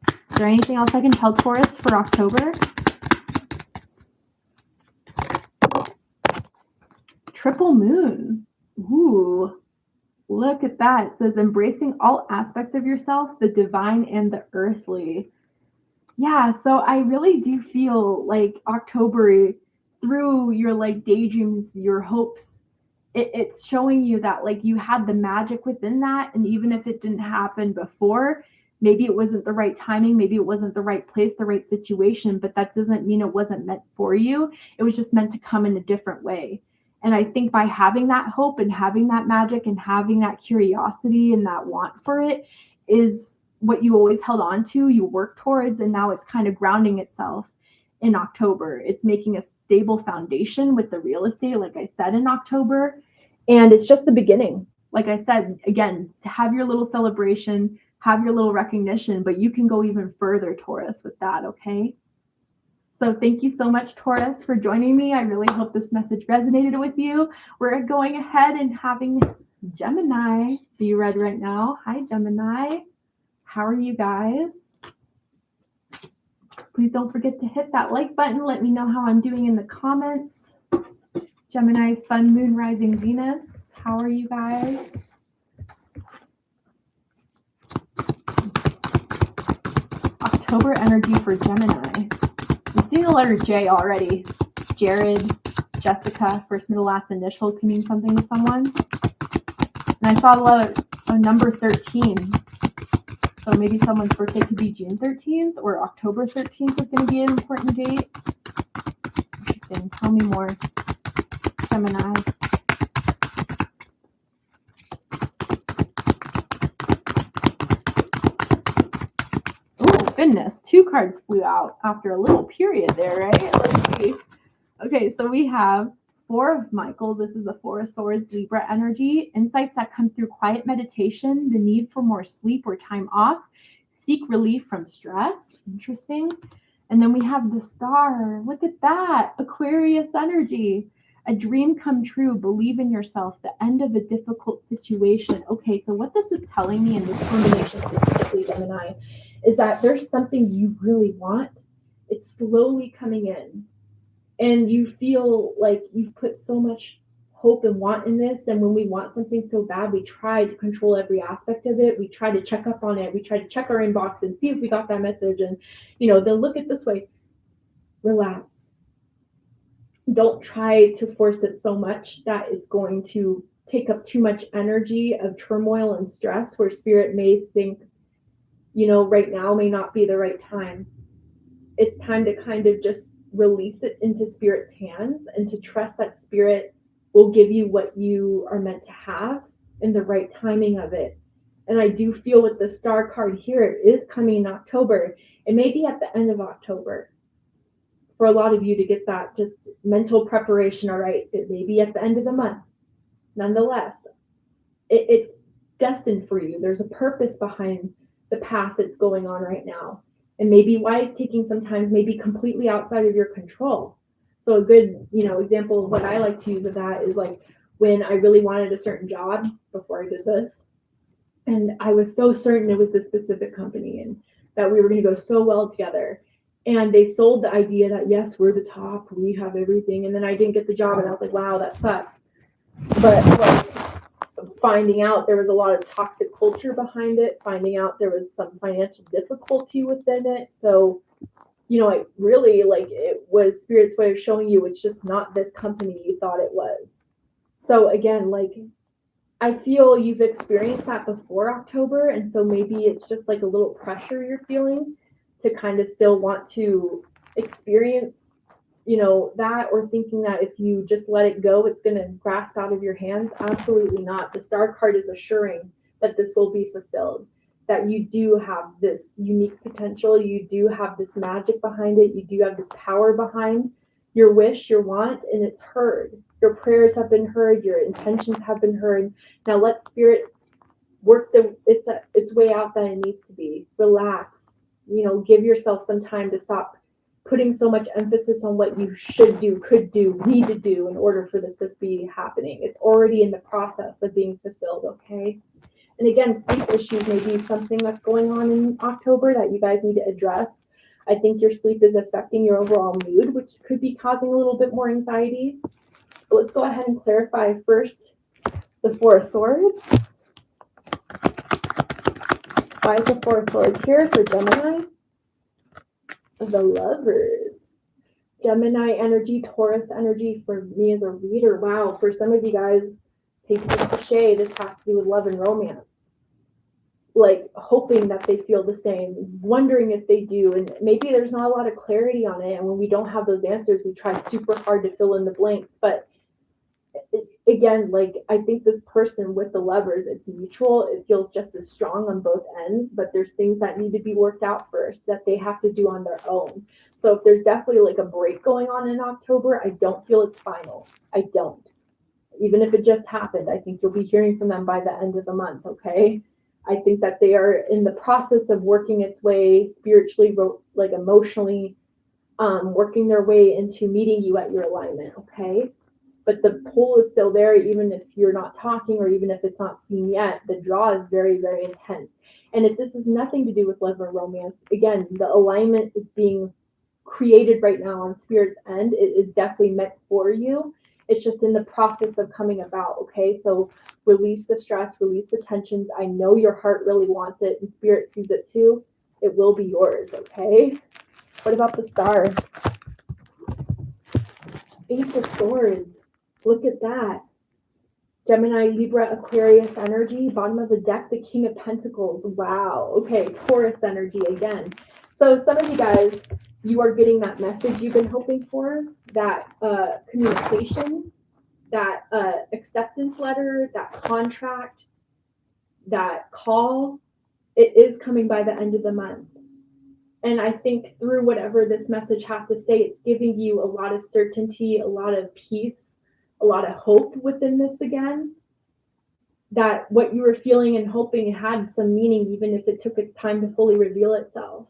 Is there anything else I can tell Taurus for October? Triple moon. Ooh, look at that. It says, embracing all aspects of yourself, the divine and the earthly. Yeah, so I really do feel like October, through your like daydreams, your hopes, it's showing you that like you had the magic within that. And even if it didn't happen before, maybe it wasn't the right timing, maybe it wasn't the right place, the right situation, but that doesn't mean it wasn't meant for you. It was just meant to come in a different way. And I think by having that hope and having that magic and having that curiosity and that want for it is what you always held on to, you work towards, and now it's kind of grounding itself in October. It's making a stable foundation with the real estate, like I said, in October. And it's just the beginning. Like I said, again, have your little celebration, have your little recognition, but you can go even further, Taurus, with that, okay? So thank you so much, Taurus, for joining me. I really hope this message resonated with you. We're going ahead and having Gemini be read right now. Hi, Gemini. How are you guys? Please don't forget to hit that like button. Let me know how I'm doing in the comments. Gemini, Sun, Moon, Rising, Venus. How are you guys? October energy for Gemini. I'm seeing the letter J already. Jared, Jessica, first, middle, last initial can mean something to someone. And I saw a number 13. So maybe someone's birthday could be June 13th or October 13th is going to be an important date. Interesting. Tell me more, Gemini. Oh, goodness. 2 cards flew out after a little period there, right? Let's see. Okay, so we have 4 of Michael. This is the 4 of Swords, Libra energy. Insights that come through quiet meditation, the need for more sleep or time off, seek relief from stress. Interesting. And then we have the Star. Look at that. Aquarius energy. A dream come true. Believe in yourself. The end of a difficult situation. Okay, so what this is telling me in this combination specifically, Gemini, is that there's something you really want. It's slowly coming in. And you feel like you've put so much hope and want in this. And when we want something so bad, we try to control every aspect of it. We try to check up on it. We try to check our inbox and see if we got that message. And, they'll look at this way. Relax. don't try to force it so much that it's going to take up too much energy of turmoil and stress, where spirit may think, right now may not be the right time. It's time to kind of just release it into spirit's hands and to trust that spirit will give you what you are meant to have in the right timing of it. And I do feel with the star card here, it is coming in October. It may be at the end of October for a lot of you to get that just mental preparation. All right, it may be at the end of the month. Nonetheless, it's destined for you. There's a purpose behind the path that's going on right now. And maybe why it's taking sometimes maybe completely outside of your control. So a good, example of what I like to use of that is like when I really wanted a certain job before I did this. And I was so certain it was this specific company and that we were going to go so well together. And they sold the idea that, yes, we're the top, we have everything. And then I didn't get the job and I was like, wow, that sucks. But like finding out there was a lot of toxic culture behind it, finding out there was some financial difficulty within it. So, it really it was spirit's way of showing you it's just not this company you thought it was. So again, I feel you've experienced that before October. And so maybe it's just like a little pressure you're feeling to kind of still want to experience, that, or thinking that if you just let it go, it's going to grasp out of your hands. Absolutely not. The star card is assuring that this will be fulfilled, that you do have this unique potential. You do have this magic behind it. You do have this power behind your wish, your want, and it's heard. Your prayers have been heard. Your intentions have been heard. Now let spirit work its way out that it needs to be. Relax. Give yourself some time to stop putting so much emphasis on what you should do, could do, need to do in order for this to be happening. It's already in the process of being fulfilled, okay? And again, sleep issues may be something that's going on in October that you guys need to address. I think your sleep is affecting your overall mood, which could be causing a little bit more anxiety. But let's go ahead and clarify first the Four of Swords. Why is the Four of Swords here for Gemini? The Lovers. Gemini energy, Taurus energy for me as a reader. Wow, for some of you guys, take it cliche, this has to do with love and romance. Like hoping that they feel the same, wondering if they do, and maybe there's not a lot of clarity on it. And when we don't have those answers, we try super hard to fill in the blanks. But again, I think this person with the Lovers, it's mutual. It feels just as strong on both ends, but there's things that need to be worked out first that they have to do on their own. So if there's definitely a break going on in October, I don't feel it's final. I don't. Even if it just happened, I think you'll be hearing from them by the end of the month, okay? I think that they are in the process of working its way spiritually, emotionally, working their way into meeting you at your alignment, okay? But the pull is still there, even if you're not talking or even if it's not seen yet. The draw is very, very intense. And if this has nothing to do with love or romance, again, the alignment is being created right now on spirit's end. It is definitely meant for you. It's just in the process of coming about, okay? So release the stress, release the tensions. I know your heart really wants it and spirit sees it too. It will be yours, okay? What about the Star? Ace of Swords. Look at that. Gemini, Libra, Aquarius energy. Bottom of the deck, the King of Pentacles. Wow. Okay, Taurus energy again. So some of you guys, you are getting that message you've been hoping for, that communication, that acceptance letter, that contract, that call. It is coming by the end of the month. And I think through whatever this message has to say, it's giving you a lot of certainty, a lot of peace, a lot of hope within this again. That what you were feeling and hoping had some meaning, even if it took its time to fully reveal itself.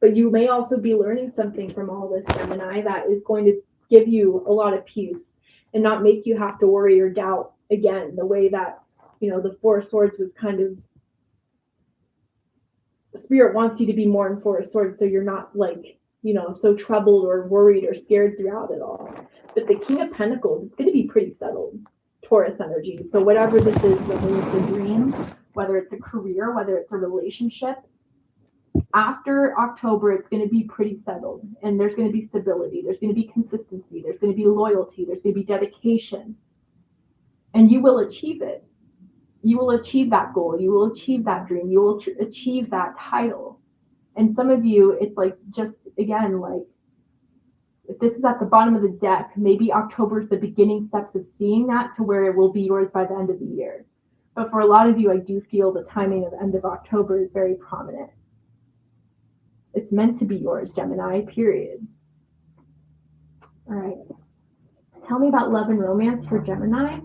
But you may also be learning something from all this, Gemini, that is going to give you a lot of peace and not make you have to worry or doubt again, the way that, the Four of Swords was kind of, Spirit wants you to be more in Four of Swords, so you're not so troubled or worried or scared throughout it all. But the King of Pentacles, it's going to be pretty settled. Taurus energy. So whatever this is, whether it's a dream, whether it's a career, whether it's a relationship, after October, it's going to be pretty settled, and there's going to be stability. There's going to be consistency. There's going to be loyalty. There's going to be dedication, and you will achieve it. You will achieve that goal. You will achieve that dream. You will achieve that title. And some of you, it's like, just again, like, if this is at the bottom of the deck, maybe October is the beginning steps of seeing that to where it will be yours by the end of the year. But for a lot of you, I do feel the timing of the end of October is very prominent. It's meant to be yours, Gemini, period. All right. Tell me about love and romance for Gemini.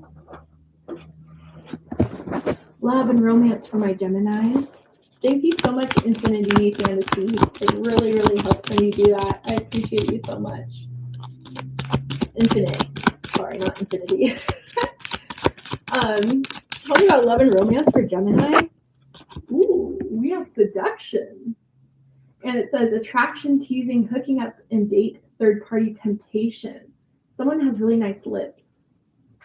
Love and romance for my Geminis. Thank you so much, Infinity Fantasy. It really, really helps when you do that. I appreciate you so much. Infinite. Sorry, not infinity. Tell me about love and romance for Gemini. Ooh, we have seduction. And it says attraction, teasing, hooking up, and date, third-party temptation. Someone has really nice lips,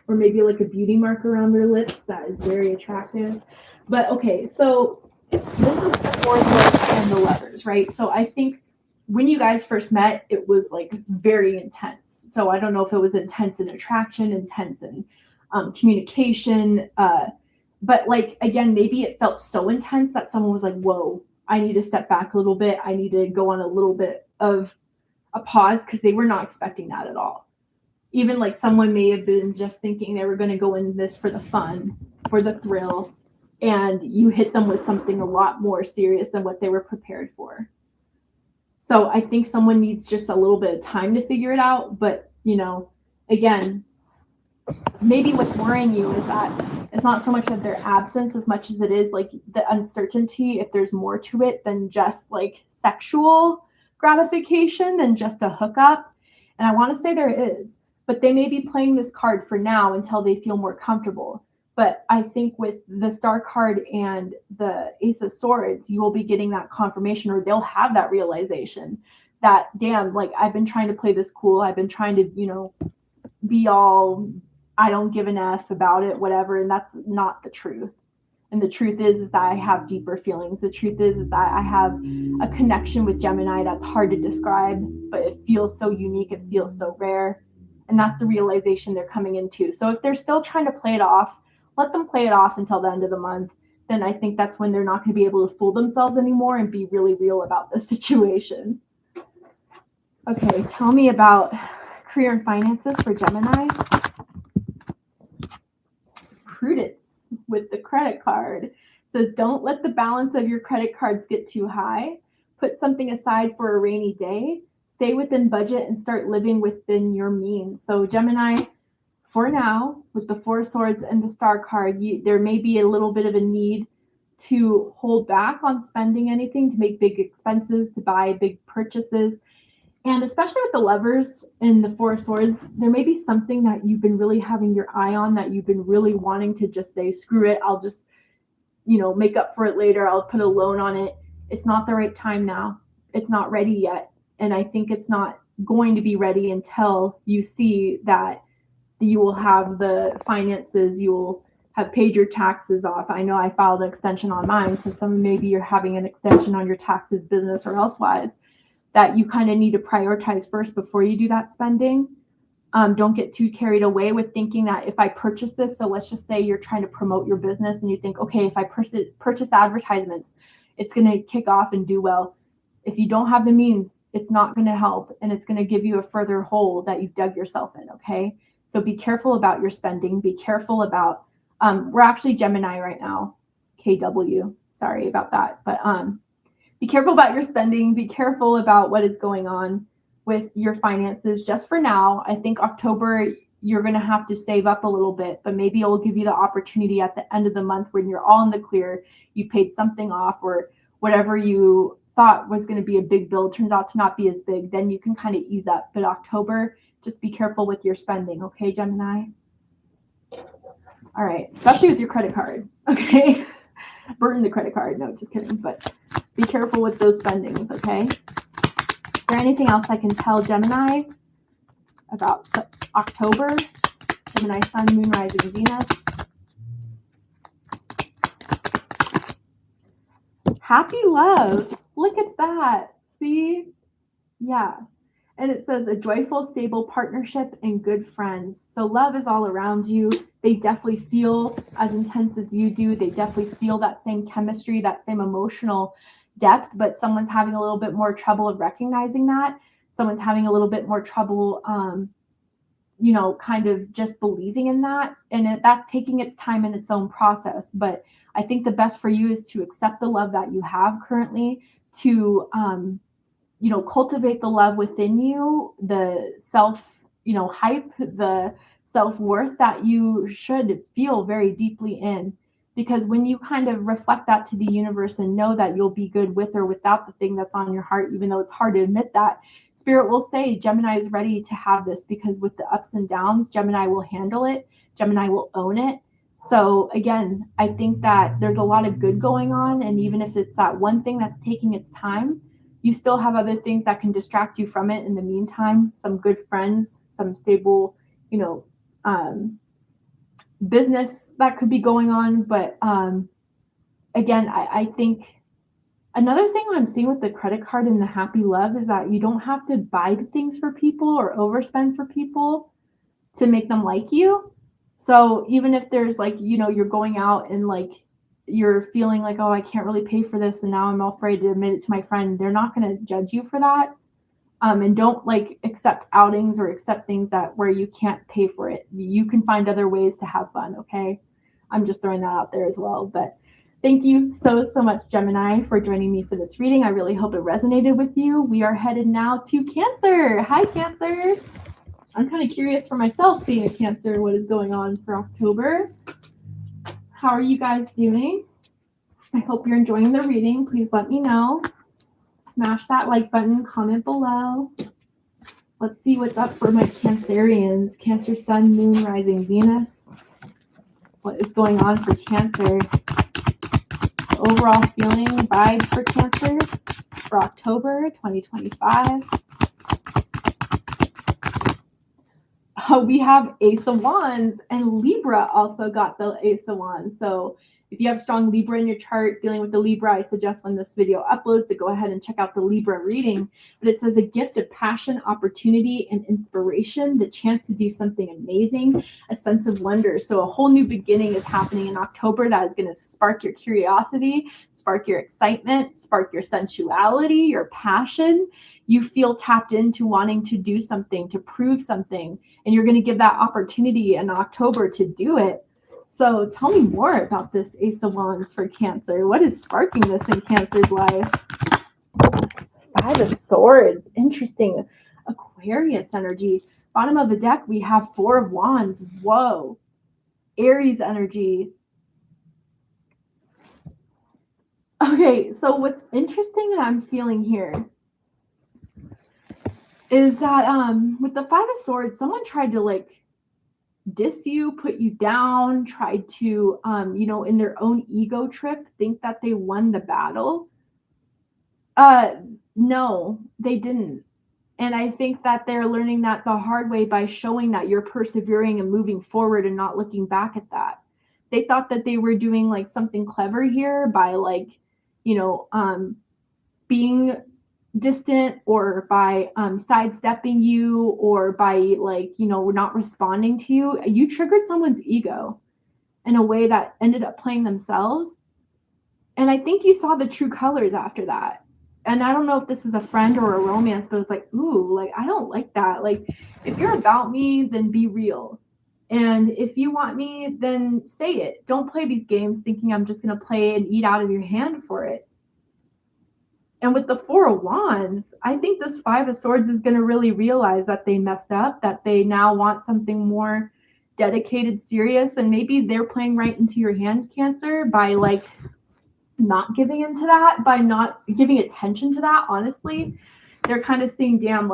or maybe like a beauty mark around their lips that is very attractive. But okay, so this is the fourth list and the lovers, right? So I think when you guys first met, it was like very intense. So I don't know if it was intense in attraction, intense in communication, but like, again, maybe it felt so intense that someone was like, whoa, I need to step back a little bit. I need to go on a little bit of a pause, because they were not expecting that at all. Even like someone may have been just thinking they were going to go in this for the fun, for the thrill, and you hit them with something a lot more serious than what they were prepared for. So I think someone needs just a little bit of time to figure it out. But, you know, again, maybe what's worrying you is that it's not so much of their absence as much as it is like the uncertainty if there's more to it than just like sexual gratification than just a hookup. And I want to say there is, but they may be playing this card for now until they feel more comfortable. But I think with the Star card and the Ace of Swords, you will be getting that confirmation, or they'll have that realization that, damn, like, I've been trying to play this cool. I've been trying to, you know, be all, I don't give an F about it, whatever. And that's not the truth. And the truth is that I have deeper feelings. The truth is that I have a connection with Gemini that's hard to describe, but it feels so unique. It feels so rare. And that's the realization they're coming into. So if they're still trying to play it off, let them play it off until the end of the month. Then I think that's when they're not going to be able to fool themselves anymore and be really real about the situation. Okay, tell me about career and finances for Gemini. Prudence with the credit card. It says, don't let the balance of your credit cards get too high. Put something aside for a rainy day. Stay within budget and start living within your means. So Gemini, for now, with the Four of Swords and the Star card, there may be a little bit of a need to hold back on spending anything, to make big expenses, to buy big purchases. And especially with the Lovers and the Four of Swords, there may be something that you've been really having your eye on, that you've been really wanting to just say, screw it, I'll just, you know, make up for it later. I'll put a loan on it. It's not the right time now. It's not ready yet. And I think it's not going to be ready until you see that you will have the finances, you will have paid your taxes off. I know I filed an extension on mine, so maybe you're having an extension on your taxes, business or elsewise, that you kind of need to prioritize first before you do that spending. Don't get too carried away with thinking that if I purchase this, so let's just say you're trying to promote your business and you think, okay, if I purchase advertisements, it's going to kick off and do well. If you don't have the means, it's not going to help, and it's going to give you a further hole that you've dug yourself in, okay? So be careful about your spending. Be careful about, we're actually Gemini right now, KW, sorry about that. But be careful about your spending. Be careful about what is going on with your finances just for now. I think October, you're going to have to save up a little bit, but maybe it will give you the opportunity at the end of the month when you're all in the clear, you paid something off, or whatever you thought was going to be a big bill turns out to not be as big, then you can kind of ease up. But October, just be careful with your spending, okay, Gemini? All right, especially with your credit card, okay? Burn the credit card, no, just kidding, but be careful with those spendings, okay? Is there anything else I can tell Gemini about October? Gemini, Sun, Moon, Rising, Venus. Happy love. Look at that. See? Yeah. And it says a joyful, stable partnership and good friends. So love is all around you. They definitely feel as intense as you do. They definitely feel that same chemistry, that same emotional depth, but someone's having a little bit more trouble of recognizing that. Someone's having a little bit more trouble, kind of just believing in that. And that's taking its time in its own process. But I think the best for you is to accept the love that you have currently, to, cultivate the love within you, the self, hype, the self-worth that you should feel very deeply in. Because when you kind of reflect that to the universe and know that you'll be good with or without the thing that's on your heart, even though it's hard to admit that, Spirit will say Gemini is ready to have this, because with the ups and downs, Gemini will handle it. Gemini will own it. So again, I think that there's a lot of good going on. And even if it's that one thing that's taking its time, you still have other things that can distract you from it in the meantime. Some good friends, some stable, business that could be going on. But again, I think another thing I'm seeing with the credit card and the happy love is that you don't have to buy things for people or overspend for people to make them like you. So even if there's you're going out and you're feeling like, oh, I can't really pay for this, and now I'm all afraid to admit it to my friend, they're not going to judge you for that. And don't accept outings or accept things that where you can't pay for it. You can find other ways to have fun. Okay. I'm just throwing that out there as well. But thank you so much, Gemini, for joining me for this reading. I really hope it resonated with you. We are headed now to Cancer. Hi, Cancer. I'm kind of curious for myself, being a Cancer, what is going on for October. How are you guys doing? I hope you're enjoying the reading. Please let me know. Smash that like button, comment below. Let's see what's up for my Cancerians. Cancer, Sun, Moon, Rising, Venus. What is going on for Cancer? The overall feeling, vibes for Cancer for October 2025. We have Ace of Wands, and Libra also got the Ace of Wands. So if you have strong Libra in your chart dealing with the Libra, I suggest when this video uploads to go ahead and check out the Libra reading. But it says a gift of passion, opportunity, and inspiration, the chance to do something amazing, a sense of wonder. So a whole new beginning is happening in October that is going to spark your curiosity, spark your excitement, spark your sensuality, your passion. You feel tapped into wanting to do something, to prove something, and you're going to give that opportunity in October to do it. So tell me more about this Ace of Wands for Cancer. What is sparking this in Cancer's life? Five of Swords. Interesting. Aquarius energy. Bottom of the deck, we have Four of Wands. Whoa. Aries energy. Okay, so what's interesting that I'm feeling here is that with the Five of Swords, someone tried to diss you, put you down, tried to, in their own ego trip, think that they won the battle. No, they didn't. And I think that they're learning that the hard way by showing that you're persevering and moving forward and not looking back at that. They thought that they were doing something clever here by being distant, or by sidestepping you, or by not responding to you. You triggered someone's ego in a way that ended up playing themselves. And I think you saw the true colors after that. And I don't know if this is a friend or a romance, but it's ooh, I don't like that. If you're about me, then be real. And if you want me, then say it. Don't play these games thinking I'm just going to play and eat out of your hand for it. And with the Four of Wands, I think this Five of Swords is going to really realize that they messed up, that they now want something more dedicated, serious, and maybe they're playing right into your hand, Cancer, by not giving into that, by not giving attention to that. Honestly, they're kind of seeing, damn,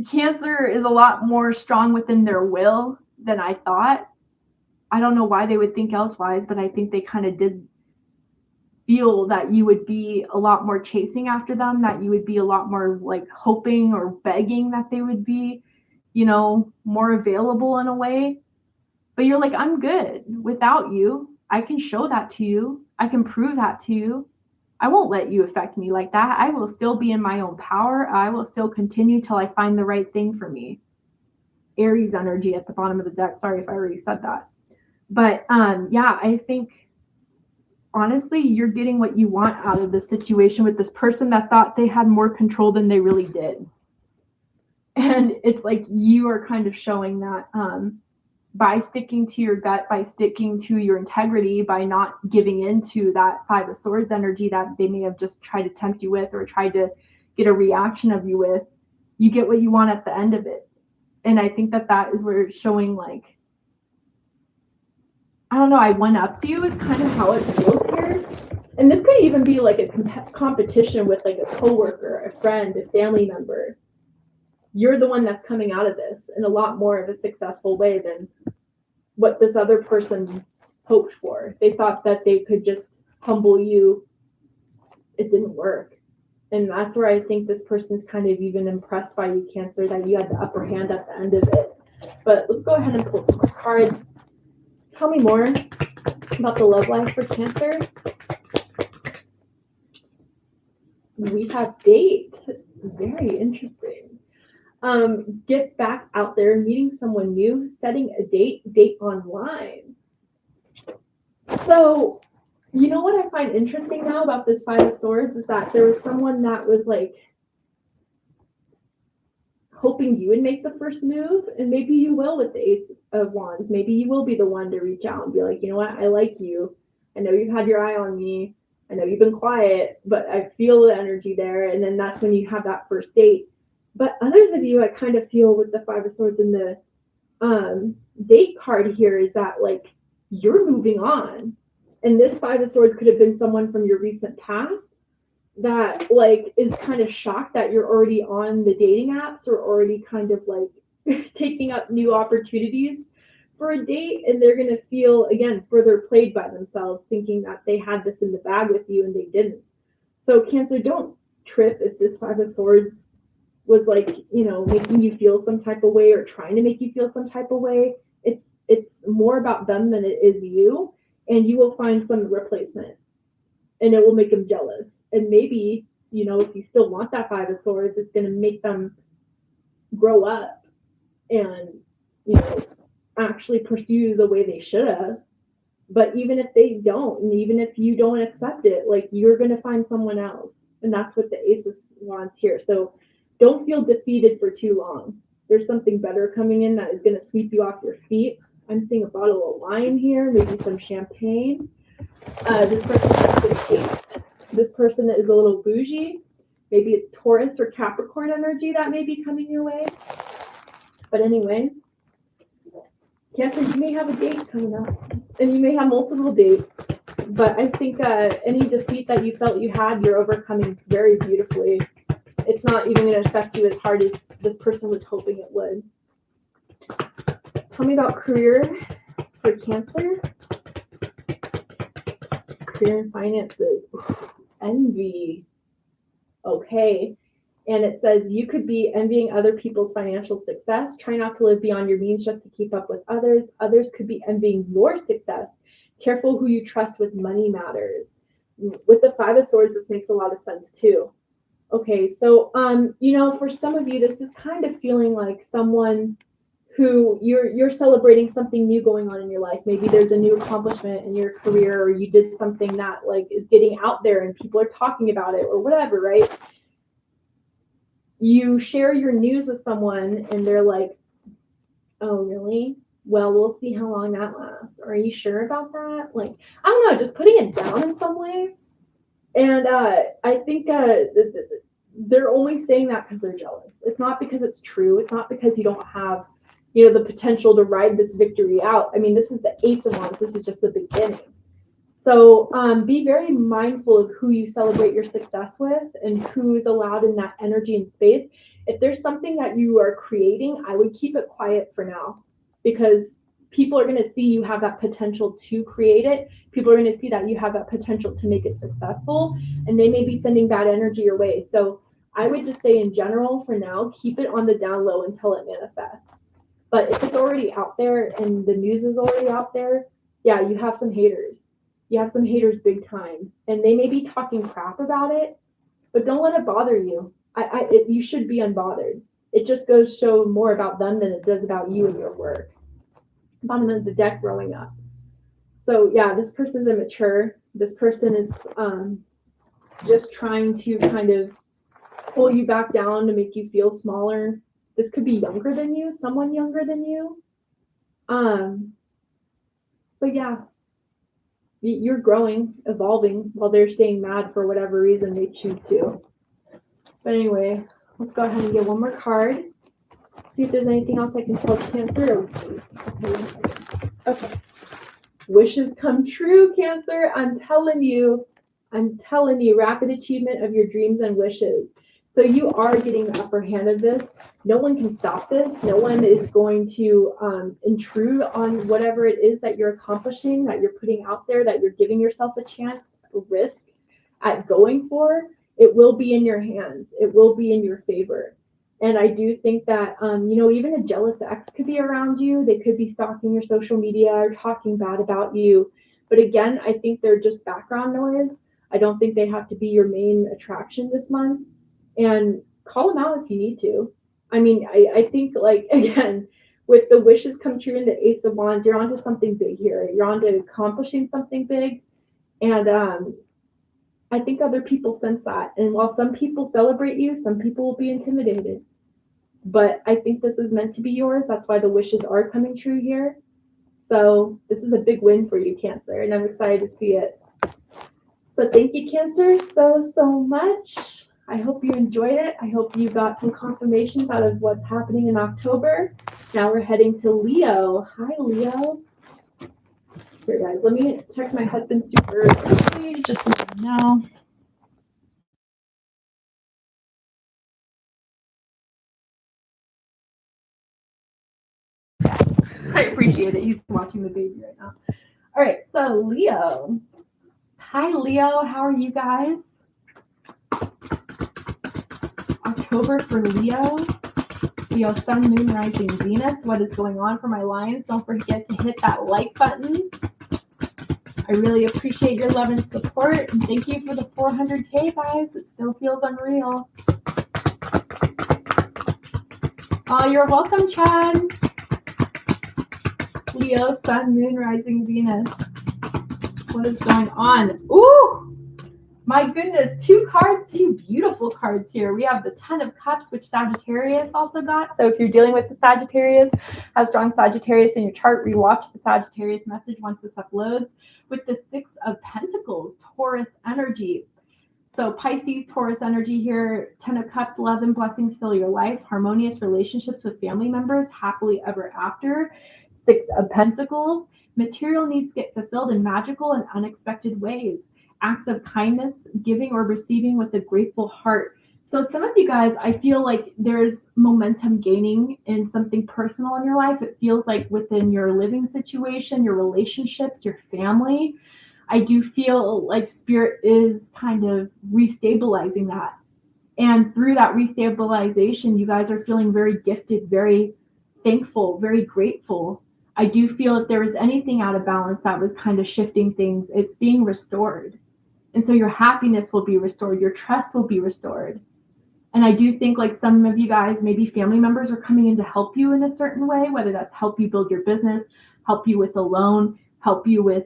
Cancer is a lot more strong within their will than I thought. I don't know why they would think elsewise, but I think they kind of did feel that you would be a lot more chasing after them, that you would be a lot more hoping or begging that they would be, more available in a way. But you're I'm good without you. I can show that to you. I can prove that to you. I won't let you affect me like that. I will still be in my own power. I will still continue till I find the right thing for me. Aries energy at the bottom of the deck. Sorry if I already said that. But yeah, I think honestly, you're getting what you want out of this situation with this person that thought they had more control than they really did. And it's like you are kind of showing that by sticking to your gut, by sticking to your integrity, by not giving into that Five of Swords energy that they may have just tried to tempt you with or tried to get a reaction of you with, you get what you want at the end of it. And I think that that is where it's showing like, I don't know, I one-upped you is kind of how it feels here. And this could even be like a competition with like a coworker, a friend, a family member. You're the one that's coming out of this in a lot more of a successful way than what this other person hoped for. They thought that they could just humble you. It didn't work. And that's where I think this person's kind of even impressed by you, Cancer, that you had the upper hand at the end of it. But let's go ahead and pull some more cards. Tell me more about the love life for Cancer. We have date. Very interesting. Get back out there, meeting someone new, setting a date online. So, you know what I find interesting now about this Five of Swords is that there was someone that was like hoping you would make the first move, and maybe you will with the Ace of Wands. Maybe you will be the one to reach out and be like, you know what, I like you. I know you've had your eye on me. I know you've been quiet, but I feel the energy there. And then that's when you have that first date. But others of you, I kind of feel with the Five of Swords in the date card here is that like you're moving on. And this Five of Swords could have been someone from your recent past that like is kind of shocked that you're already on the dating apps or already kind of like taking up new opportunities for a date. And they're going to feel, again, further played by themselves, thinking that they had this in the bag with you and they didn't. So Cancer, don't trip if this Five of Swords was like, you know, making you feel some type of way or trying to make you feel some type of way. It's more about them than it is you, and you will find some replacement and it will make them jealous. And maybe, you know, if you still want that Five of Swords, it's going to make them grow up and, you know, actually pursue the way they should have. But even if they don't, and even if you don't accept it, like you're going to find someone else. And that's what the Ace of Wands here. So don't feel defeated for too long. There's something better coming in that is going to sweep you off your feet. I'm seeing a bottle of wine here, maybe some champagne. This person has good taste. This person is a little bougie. Maybe it's Taurus or Capricorn energy that may be coming your way. But anyway, Cancer, you may have a date coming up, and you may have multiple dates. But I think any defeat that you felt you had, you're overcoming very beautifully. It's not even going to affect you as hard as this person was hoping it would. Tell me about career for Cancer. Career and finances. Envy. Okay. And it says you could be envying other people's financial success. Try not to live beyond your means just to keep up with others. Others could be envying your success. Careful who you trust with money matters. With the Five of Swords, this makes a lot of sense too. Okay, so you know, for some of you, this is kind of feeling like someone who you're celebrating something new going on in your life. Maybe there's a new accomplishment in your career, or you did something that like is getting out there and people are talking about it or whatever, right? You share your news with someone and they're like, oh, really? Well, we'll see how long that lasts. Are you sure about that? Like, I don't know, just putting it down in some way. And I think they're only saying that because they're jealous. It's not because it's true. It's not because you don't have, you know, the potential to ride this victory out. I mean, this is the Ace of Wands. This is just the beginning. So be very mindful of who you celebrate your success with and who's allowed in that energy and space. If there's something that you are creating, I would keep it quiet for now, because people are going to see you have that potential to create it. People are going to see that you have that potential to make it successful, and they may be sending bad energy your way. So I would just say in general, for now, keep it on the down low until it manifests. But if it's already out there and the news is already out there, yeah, you have some haters. You have some haters big time, and they may be talking crap about it, but don't let it bother you. You should be unbothered. It just goes show more about them than it does about you and your work. Bottom of the deck growing up. So yeah, this person's immature. This person is just trying to kind of pull you back down to make you feel smaller. This could be younger than you, someone younger than you. But yeah, you're growing, evolving while they're staying mad for whatever reason they choose to. But anyway, let's go ahead and get one more card. See if there's anything else I can tell Cancer. Okay. Wishes come true, Cancer. I'm telling you, rapid achievement of your dreams and wishes. So you are getting the upper hand of this. No one can stop this. No one is going to intrude on whatever it is that you're accomplishing, that you're putting out there, that you're giving yourself a chance, a risk at going for. It will be in your hands. It will be in your favor. And I do think that, even a jealous ex could be around you. They could be stalking your social media or talking bad about you. But again, I think they're just background noise. I don't think they have to be your main attraction this month. And call them out if you need to. I mean, I think, like, again, with the wishes come true and the Ace of Wands, you're onto something big here. You're onto accomplishing something big. And I think other people sense that. And while some people celebrate you, some people will be intimidated. But I think this is meant to be yours. That's why the wishes are coming true here. So this is a big win for you, Cancer, and I'm excited to see it. So thank you, Cancer, so much. I hope you enjoyed it. I hope you got some confirmations out of what's happening in October. Now we're heading to Leo. Hi, Leo. Here, guys, let me check my husband's super quickly. Just let me know. I appreciate it. He's watching the baby right now. All right, so Leo. Hi, Leo. How are you guys? October for Leo. Leo, Sun, Moon, Rising, Venus. What is going on for my Lions? Don't forget to hit that like button. I really appreciate your love and support. And thank you for the 400K, guys. It still feels unreal. Oh, you're welcome, Chad. Leo, Sun, Moon, Rising, Venus. What is going on? Ooh! My goodness, 2 cards, 2 beautiful cards here. We have the 10 of Cups, which Sagittarius also got. So if you're dealing with the Sagittarius, have strong Sagittarius in your chart, rewatch the Sagittarius message once this uploads. With the 6 of Pentacles, Taurus energy. So Pisces, Taurus energy here. 10 of Cups, love and blessings fill your life. Harmonious relationships with family members, happily ever after. 6 of Pentacles, material needs get fulfilled in magical and unexpected ways. Acts of kindness, giving or receiving with a grateful heart. So some of you guys, I feel like there's momentum gaining in something personal in your life. It feels like within your living situation, your relationships, your family. I do feel like Spirit is kind of restabilizing that. And through that restabilization, you guys are feeling very gifted, very thankful, very grateful. I do feel if there was anything out of balance that was kind of shifting things, it's being restored. And so your happiness will be restored. Your trust will be restored. And I do think like some of you guys, maybe family members are coming in to help you in a certain way, whether that's help you build your business, help you with a loan, help you with,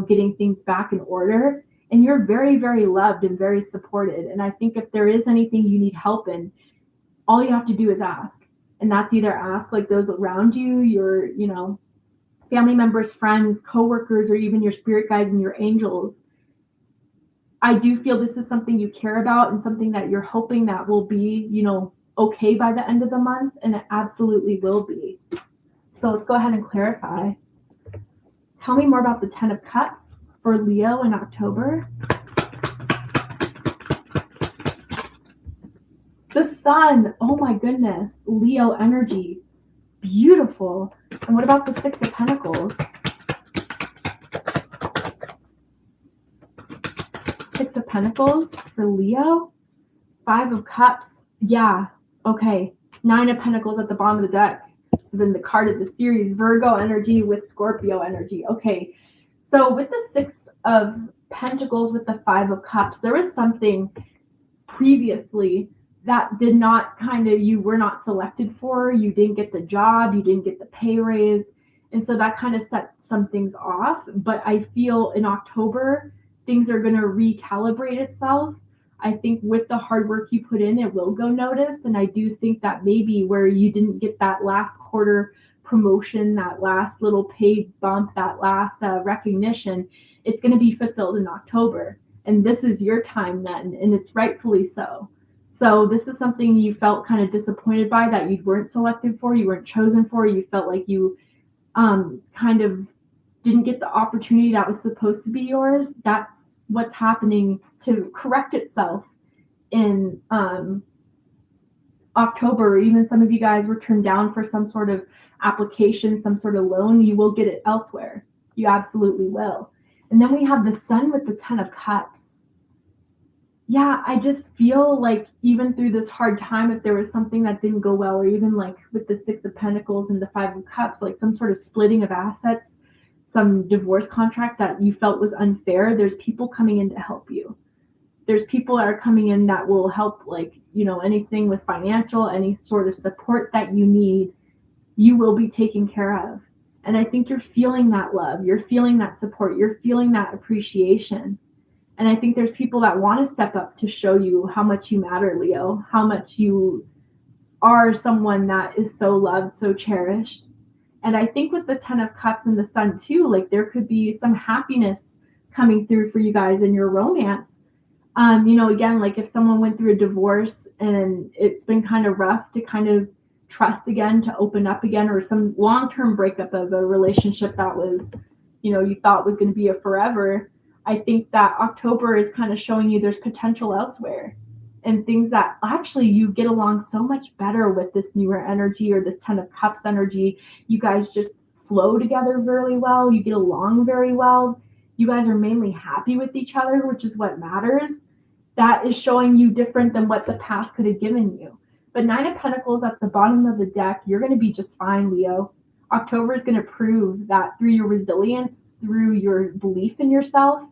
getting things back in order. And you're very, very loved and very supported. And I think if there is anything you need help in, all you have to do is ask. And that's either ask like those around you, your, family members, friends, coworkers, or even your spirit guides and your angels. I do feel this is something you care about and something that you're hoping that will be, okay by the end of the month, and it absolutely will be. So let's go ahead and clarify. Tell me more about the 10 of Cups for Leo in October. The Sun, oh my goodness, Leo energy, beautiful. And what about the 6 of Pentacles? 6 of Pentacles for Leo, 5 of Cups, yeah, okay. 9 of Pentacles at the bottom of the deck. So then the card of the series, Virgo energy with Scorpio energy. Okay, So with the Six of Pentacles, with the Five of Cups, there was something previously that did not you were not selected for, you didn't get the job, you didn't get the pay raise. And so that kind of set some things off. But I feel in October, things are going to recalibrate itself. I think with the hard work you put in, it will go noticed. And I do think that maybe where you didn't get that last quarter promotion, that last little pay bump, that last recognition, it's going to be fulfilled in October. And this is your time then, and it's rightfully so. So this is something you felt kind of disappointed by, that you weren't selected for, you weren't chosen for, you felt like you kind of didn't get the opportunity that was supposed to be yours. That's what's happening to correct itself in October. Even some of you guys were turned down for some sort of application, some sort of loan. You will get it elsewhere. You absolutely will. And then we have the Sun with the Ten of Cups. Yeah, I just feel like even through this hard time, if there was something that didn't go well, or even like with the Six of Pentacles and the Five of Cups, like some sort of splitting of assets, some divorce contract that you felt was unfair, there's people coming in to help you. There's people that are coming in that will help, like, anything with financial, any sort of support that you need, you will be taken care of. And I think you're feeling that love, you're feeling that support, you're feeling that appreciation. And I think there's people that want to step up to show you how much you matter, Leo, how much you are someone that is so loved, so cherished. And I think with the Ten of Cups and the Sun too, like there could be some happiness coming through for you guys in your romance. Again, like if someone went through a divorce and it's been kind of rough to kind of trust again, to open up again, or some long-term breakup of a relationship that was, you thought was going to be a forever. I think that October is kind of showing you there's potential elsewhere, and things that actually you get along so much better with this newer energy, or this Ten of Cups energy. You guys just flow together very well. You get along very well. You guys are mainly happy with each other, which is what matters. That is showing you different than what the past could have given you. But Nine of Pentacles at the bottom of the deck, you're going to be just fine, Leo. October is going to prove that through your resilience, through your belief in yourself,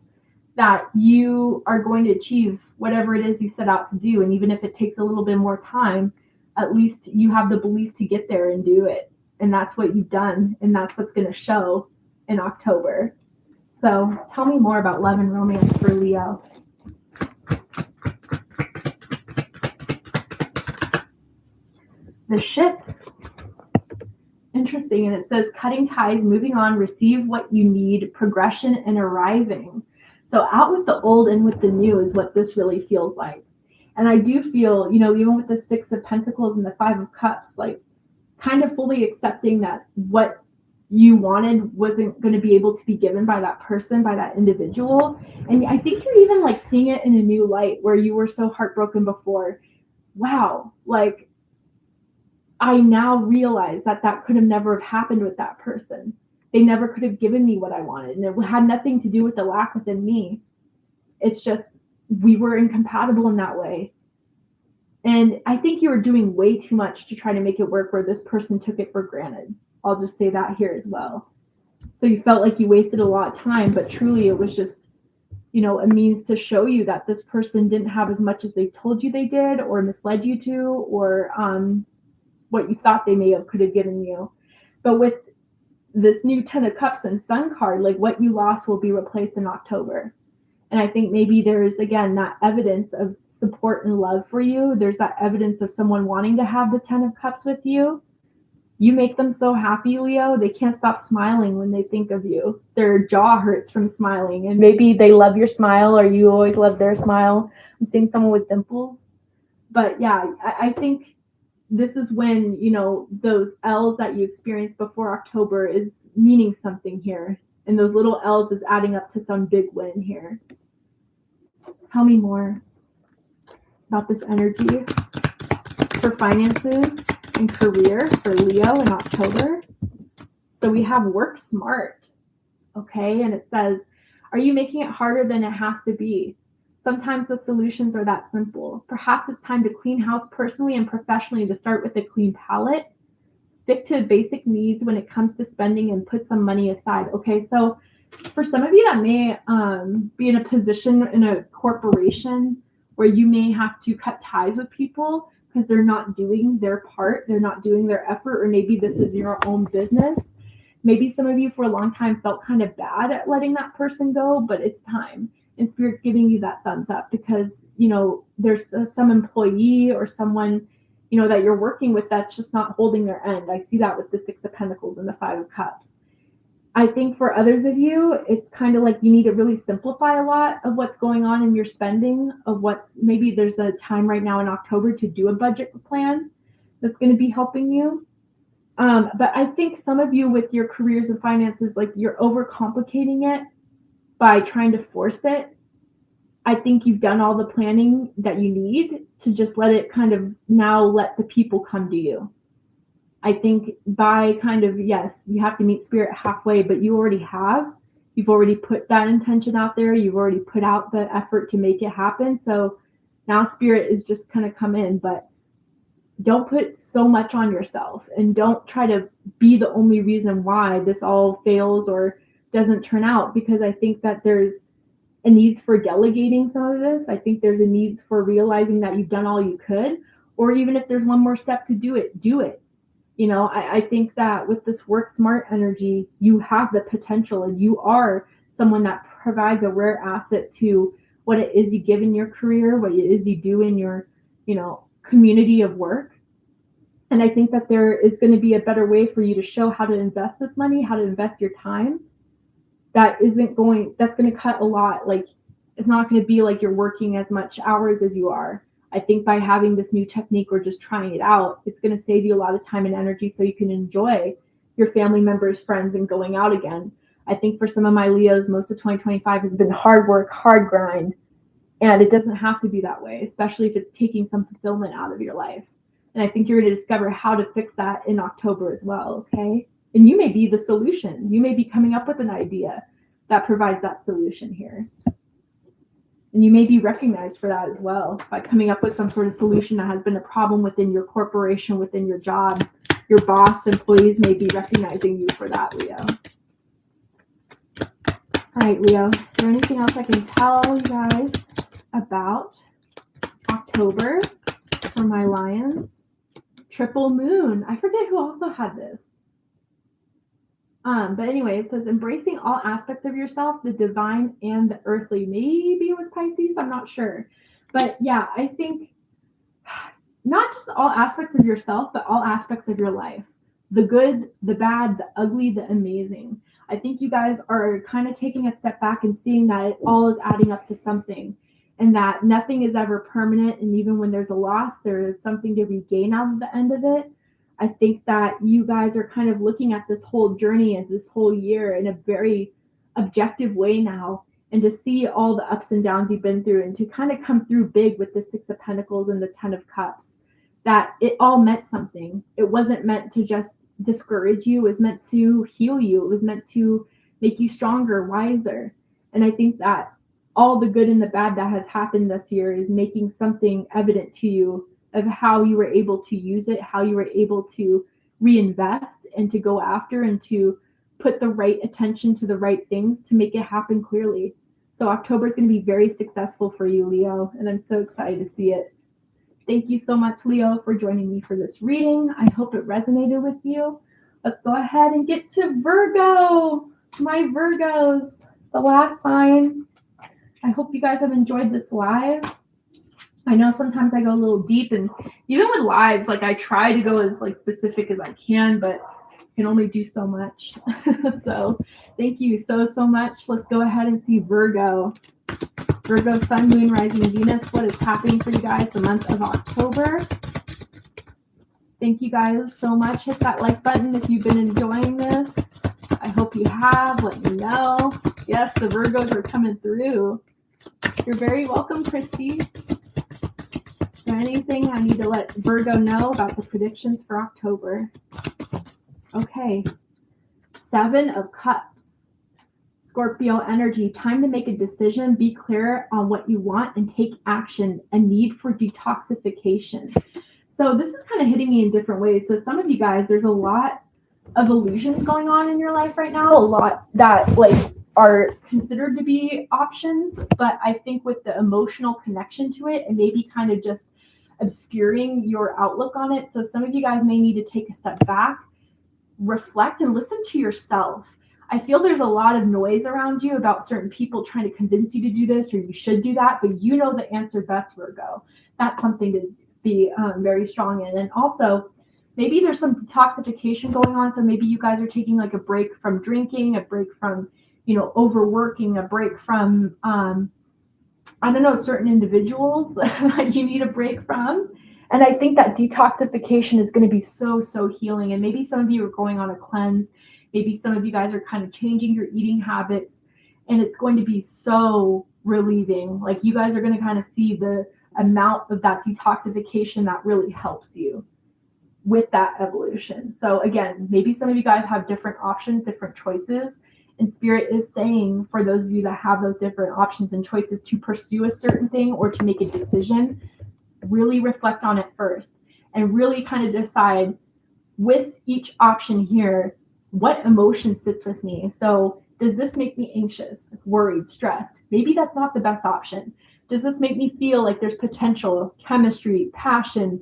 that you are going to achieve whatever it is you set out to do. And even if it takes a little bit more time, at least you have the belief to get there and do it. And that's what you've done. And that's what's going to show in October. So tell me more about love and romance for Leo. The Ship. Interesting. And it says cutting ties, moving on, receive what you need, progression, and arriving. So out with the old and with the new is what this really feels like. And I do feel, even with the Six of Pentacles and the Five of Cups, like kind of fully accepting that what you wanted wasn't going to be able to be given by that person, by that individual. And I think you're even like seeing it in a new light, where you were so heartbroken before. Wow, like I now realize that could have never have happened with that person. They never could have given me what I wanted. And it had nothing to do with the lack within me. It's just we were incompatible in that way. And I think you were doing way too much to try to make it work, where this person took it for granted. I'll just say that here as well. So you felt like you wasted a lot of time, but truly it was just, a means to show you that this person didn't have as much as they told you they did, or misled you to, or what you thought they may have could have given you. But with this new Ten of Cups and Sun card, like what you lost will be replaced in October. And I think maybe there's, again, that evidence of support and love for you. There's that evidence of someone wanting to have the Ten of Cups with you. You make them so happy, Leo, they can't stop smiling when they think of you. Their jaw hurts from smiling. And maybe they love your smile, or you always love their smile. I'm seeing someone with dimples. But yeah, I think this is when, those L's that you experienced before October is meaning something here. And those little L's is adding up to some big win here. Tell me more about this energy for finances and career for Leo in October. So we have work smart. Okay. And it says, are you making it harder than it has to be? Sometimes the solutions are that simple. Perhaps it's time to clean house personally and professionally, to start with a clean palette. Stick to basic needs when it comes to spending and put some money aside. Okay, so For some of you that may be in a position in a corporation where you may have to cut ties with people because they're not doing their part, they're not doing their effort, or maybe this is your own business. Maybe some of you for a long time felt kind of bad at letting that person go, but it's time. And Spirit's giving you that thumbs up because, there's some employee or someone, that you're working with that's just not holding their end. I see that with the Six of Pentacles and the Five of Cups. I think for others of you, it's kind of like you need to really simplify a lot of what's going on in your spending, of maybe there's a time right now in October to do a budget plan that's going to be helping you. But I think some of you with your careers and finances, like you're overcomplicating it by trying to force it. I think you've done all the planning that you need to just let it kind of now let the people come to you. I think by yes, you have to meet Spirit halfway, but you already have. You've already put that intention out there. You've already put out the effort to make it happen. So now Spirit is just kind of come in, but don't put so much on yourself and don't try to be the only reason why this all fails or doesn't turn out, because I think that there's a needs for delegating some of this. I think there's a needs for realizing that you've done all you could, or even if there's one more step to do it, do it. I think that with this work smart energy, you have the potential and you are someone that provides a rare asset to what it is you give in your career, what it is you do in your, community of work. And I think that there is going to be a better way for you to show how to invest this money, how to invest your time. That's going to cut a lot. Like, it's not going to be like you're working as much hours as you are. I think by having this new technique or just trying it out, it's going to save you a lot of time and energy so you can enjoy your family members, friends, and going out again. I think for some of my Leos, most of 2025 has been hard work, hard grind, and it doesn't have to be that way, especially if it's taking some fulfillment out of your life. And I think you're going to discover how to fix that in October as well, okay? And you may be the solution. You may be coming up with an idea that provides that solution here. And you may be recognized for that as well by coming up with some sort of solution that has been a problem within your corporation, within your job. Your boss, employees may be recognizing you for that, Leo. All right, Leo, is there anything else I can tell you guys about October for my Lions? Triple moon. I forget who also had this. But anyway, it says embracing all aspects of yourself, the divine and the earthly. Maybe it was Pisces, I'm not sure. But yeah, I think not just all aspects of yourself, but all aspects of your life. The good, the bad, the ugly, the amazing. I think you guys are kind of taking a step back and seeing that it all is adding up to something, and that nothing is ever permanent. And even when there's a loss, there is something to regain out of the end of it. I think that you guys are kind of looking at this whole journey and this whole year in a very objective way now, and to see all the ups and downs you've been through and to kind of come through big with the Six of Pentacles and the Ten of Cups, that it all meant something. It wasn't meant to just discourage you. It was meant to heal you. It was meant to make you stronger, wiser. And I think that all the good and the bad that has happened this year is making something evident to you of how you were able to use it, how you were able to reinvest and to go after and to put the right attention to the right things to make it happen clearly. So October is going to be very successful for you, Leo, and I'm so excited to see it. Thank you so much, Leo, for joining me for this reading. I hope it resonated with you. Let's go ahead and get to Virgo. My Virgos, the last sign. I hope you guys have enjoyed this live. I know sometimes I go a little deep, and even with lives, like I try to go as specific as I can, but I can only do so much. So thank you so much. Let's go ahead and see Virgo. Virgo, Sun, Moon, Rising, Venus. What is happening for you guys the month of October? Thank you guys so much. Hit that like button if you've been enjoying this. I hope you have. Let me know. Yes, the Virgos are coming through. You're very welcome, Christy. Is there anything I need to let Virgo know about the predictions for October? Okay. 7 of Cups. Scorpio energy. Time to make a decision. Be clear on what you want and take action. A need for detoxification. So this is kind of hitting me in different ways. So some of you guys, there's a lot of illusions going on in your life right now. A lot that are considered to be options, but I think with the emotional connection to it and maybe kind of just obscuring your outlook on it. So some of you guys may need to take a step back, reflect, and listen to yourself. I feel there's a lot of noise around you about certain people trying to convince you to do this or you should do that, but you know the answer best, Virgo. That's something to be very strong in. And also, maybe there's some detoxification going on. So maybe you guys are taking like a break from drinking, a break from, overworking, a break from, I don't know, certain individuals that you need a break from. And I think that detoxification is going to be so, so healing. And maybe some of you are going on a cleanse. Maybe some of you guys are kind of changing your eating habits. And it's going to be so relieving. Like you guys are going to kind of see the amount of that detoxification that really helps you with that evolution. So again, maybe some of you guys have different options, different choices. And Spirit is saying for those of you that have those different options and choices to pursue a certain thing or to make a decision, really reflect on it first and really kind of decide with each option here, what emotion sits with me? So does this make me anxious, worried, stressed? Maybe that's not the best option. Does this make me feel like there's potential, chemistry, passion?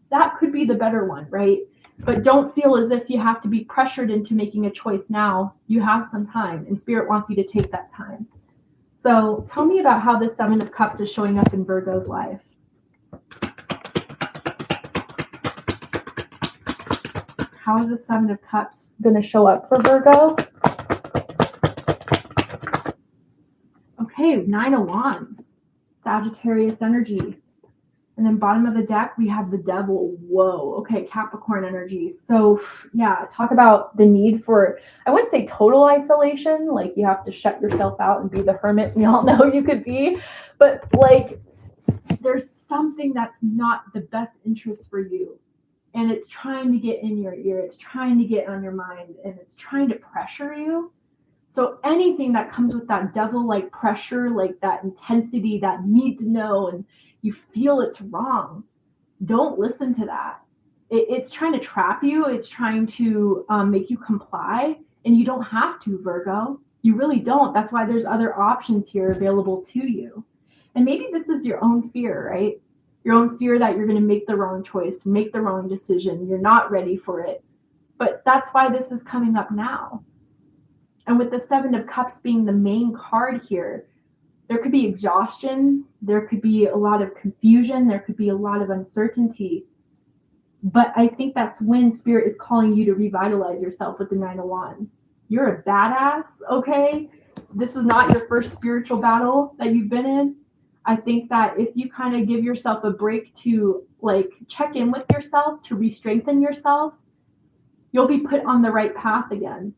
That could be the better one, right? But don't feel as if you have to be pressured into making a choice now. You have some time, and Spirit wants you to take that time. So tell me about how the Seven of Cups is showing up in Virgo's life. How is the Seven of Cups going to show up for Virgo? Okay, Nine of Wands, Sagittarius energy. And then bottom of the deck, we have the Devil. Whoa. Okay, Capricorn energy. So yeah, talk about the need for, I wouldn't say total isolation, like you have to shut yourself out and be the hermit we all know you could be. But like there's something that's not the best interest for you. And it's trying to get in your ear. It's trying to get on your mind. And it's trying to pressure you. So anything that comes with that devil-like pressure, like that intensity, that need to know, and you feel it's wrong, don't listen to that. It's trying to trap you. It's trying to make you comply. And you don't have to, Virgo. You really don't. That's why there's other options here available to you. And maybe this is your own fear, right? Your own fear that you're going to make the wrong choice, make the wrong decision. You're not ready for it. But that's why this is coming up now. And with the Seven of Cups being the main card here, there could be exhaustion. There could be a lot of confusion. There could be a lot of uncertainty. But I think that's when Spirit is calling you to revitalize yourself with the Nine of Wands. You're a badass, okay? This is not your first spiritual battle that you've been in. I think that if you kind of give yourself a break to like check in with yourself, to re-strengthen yourself, you'll be put on the right path again.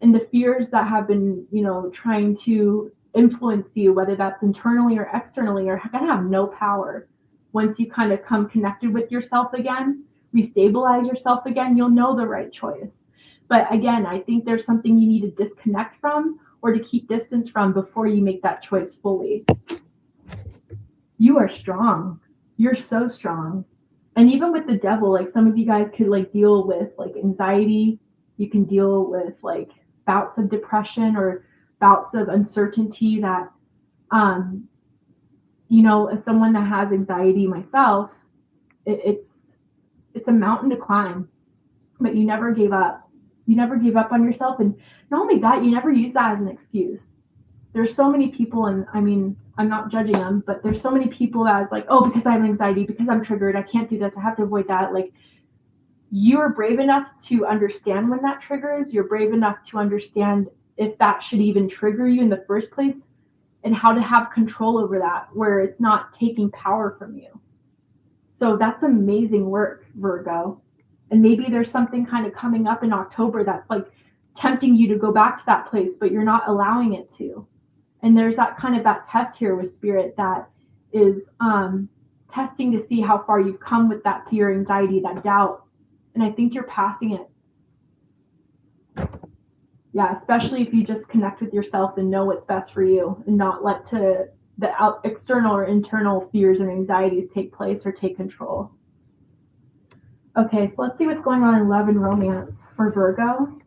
And the fears that have been, trying to influence you, whether that's internally or externally, are going to have no power. Once you kind of come connected with yourself again, restabilize yourself again, you'll know the right choice. But again, I think there's something you need to disconnect from or to keep distance from before you make that choice fully. You are strong. You're so strong. And even with the Devil, like some of you guys could like deal with like anxiety. You can deal with like bouts of depression or bouts of uncertainty that, as someone that has anxiety myself, it's a mountain to climb, but you never gave up. You never gave up on yourself. And not only that, you never use that as an excuse. There's so many people, and I mean, I'm not judging them, but there's so many people that is like, oh, because I have anxiety, because I'm triggered, I can't do this, I have to avoid that. Like, you're brave enough to understand when that triggers. You're brave enough to understand if that should even trigger you in the first place and how to have control over that where it's not taking power from you. So that's amazing work, Virgo. And maybe there's something kind of coming up in October that's like tempting you to go back to that place, but you're not allowing it to. And there's that kind of that test here with Spirit that is testing to see how far you've come with that fear, anxiety, that doubt. And I think you're passing it. Yeah, especially if you just connect with yourself and know what's best for you and not let the external or internal fears and anxieties take place or take control. Okay, so let's see what's going on in love and romance for Virgo.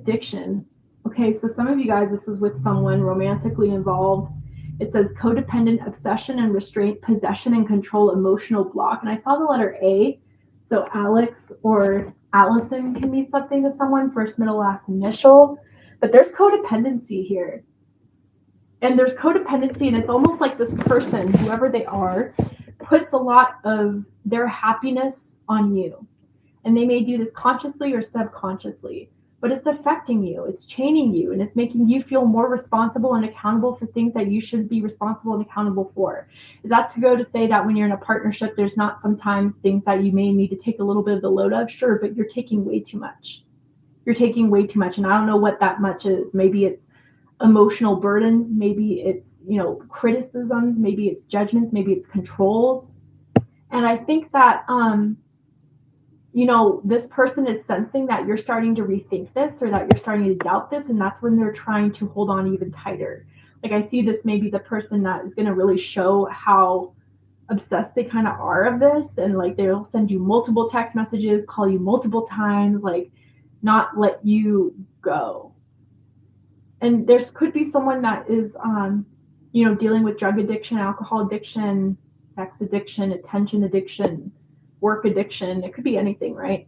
addiction. Okay, so some of you guys, this is with someone romantically involved. It says codependent obsession and restraint, possession and control, emotional block. And I saw the letter A. So Alex or Allison can mean something to someone, first, middle, last initial. But there's codependency here. And there's codependency, and it's almost like this person, whoever they are, puts a lot of their happiness on you. And they may do this consciously or subconsciously, but it's affecting you, it's chaining you, and it's making you feel more responsible and accountable for things that you should be responsible and accountable for. Is that to go to say that when you're in a partnership, there's not sometimes things that you may need to take a little bit of the load of? Sure, but you're taking way too much. You're taking way too much, and I don't know what that much is. Maybe it's emotional burdens, maybe it's, criticisms, maybe it's judgments, maybe it's controls. And I think that this person is sensing that you're starting to rethink this, or that you're starting to doubt this, and that's when they're trying to hold on even tighter. Like, I see this maybe the person that is going to really show how obsessed they kind of are of this, and like they'll send you multiple text messages, call you multiple times, like not let you go. And there could be someone that is, dealing with drug addiction, alcohol addiction, sex addiction, attention addiction, work addiction. It could be anything, right?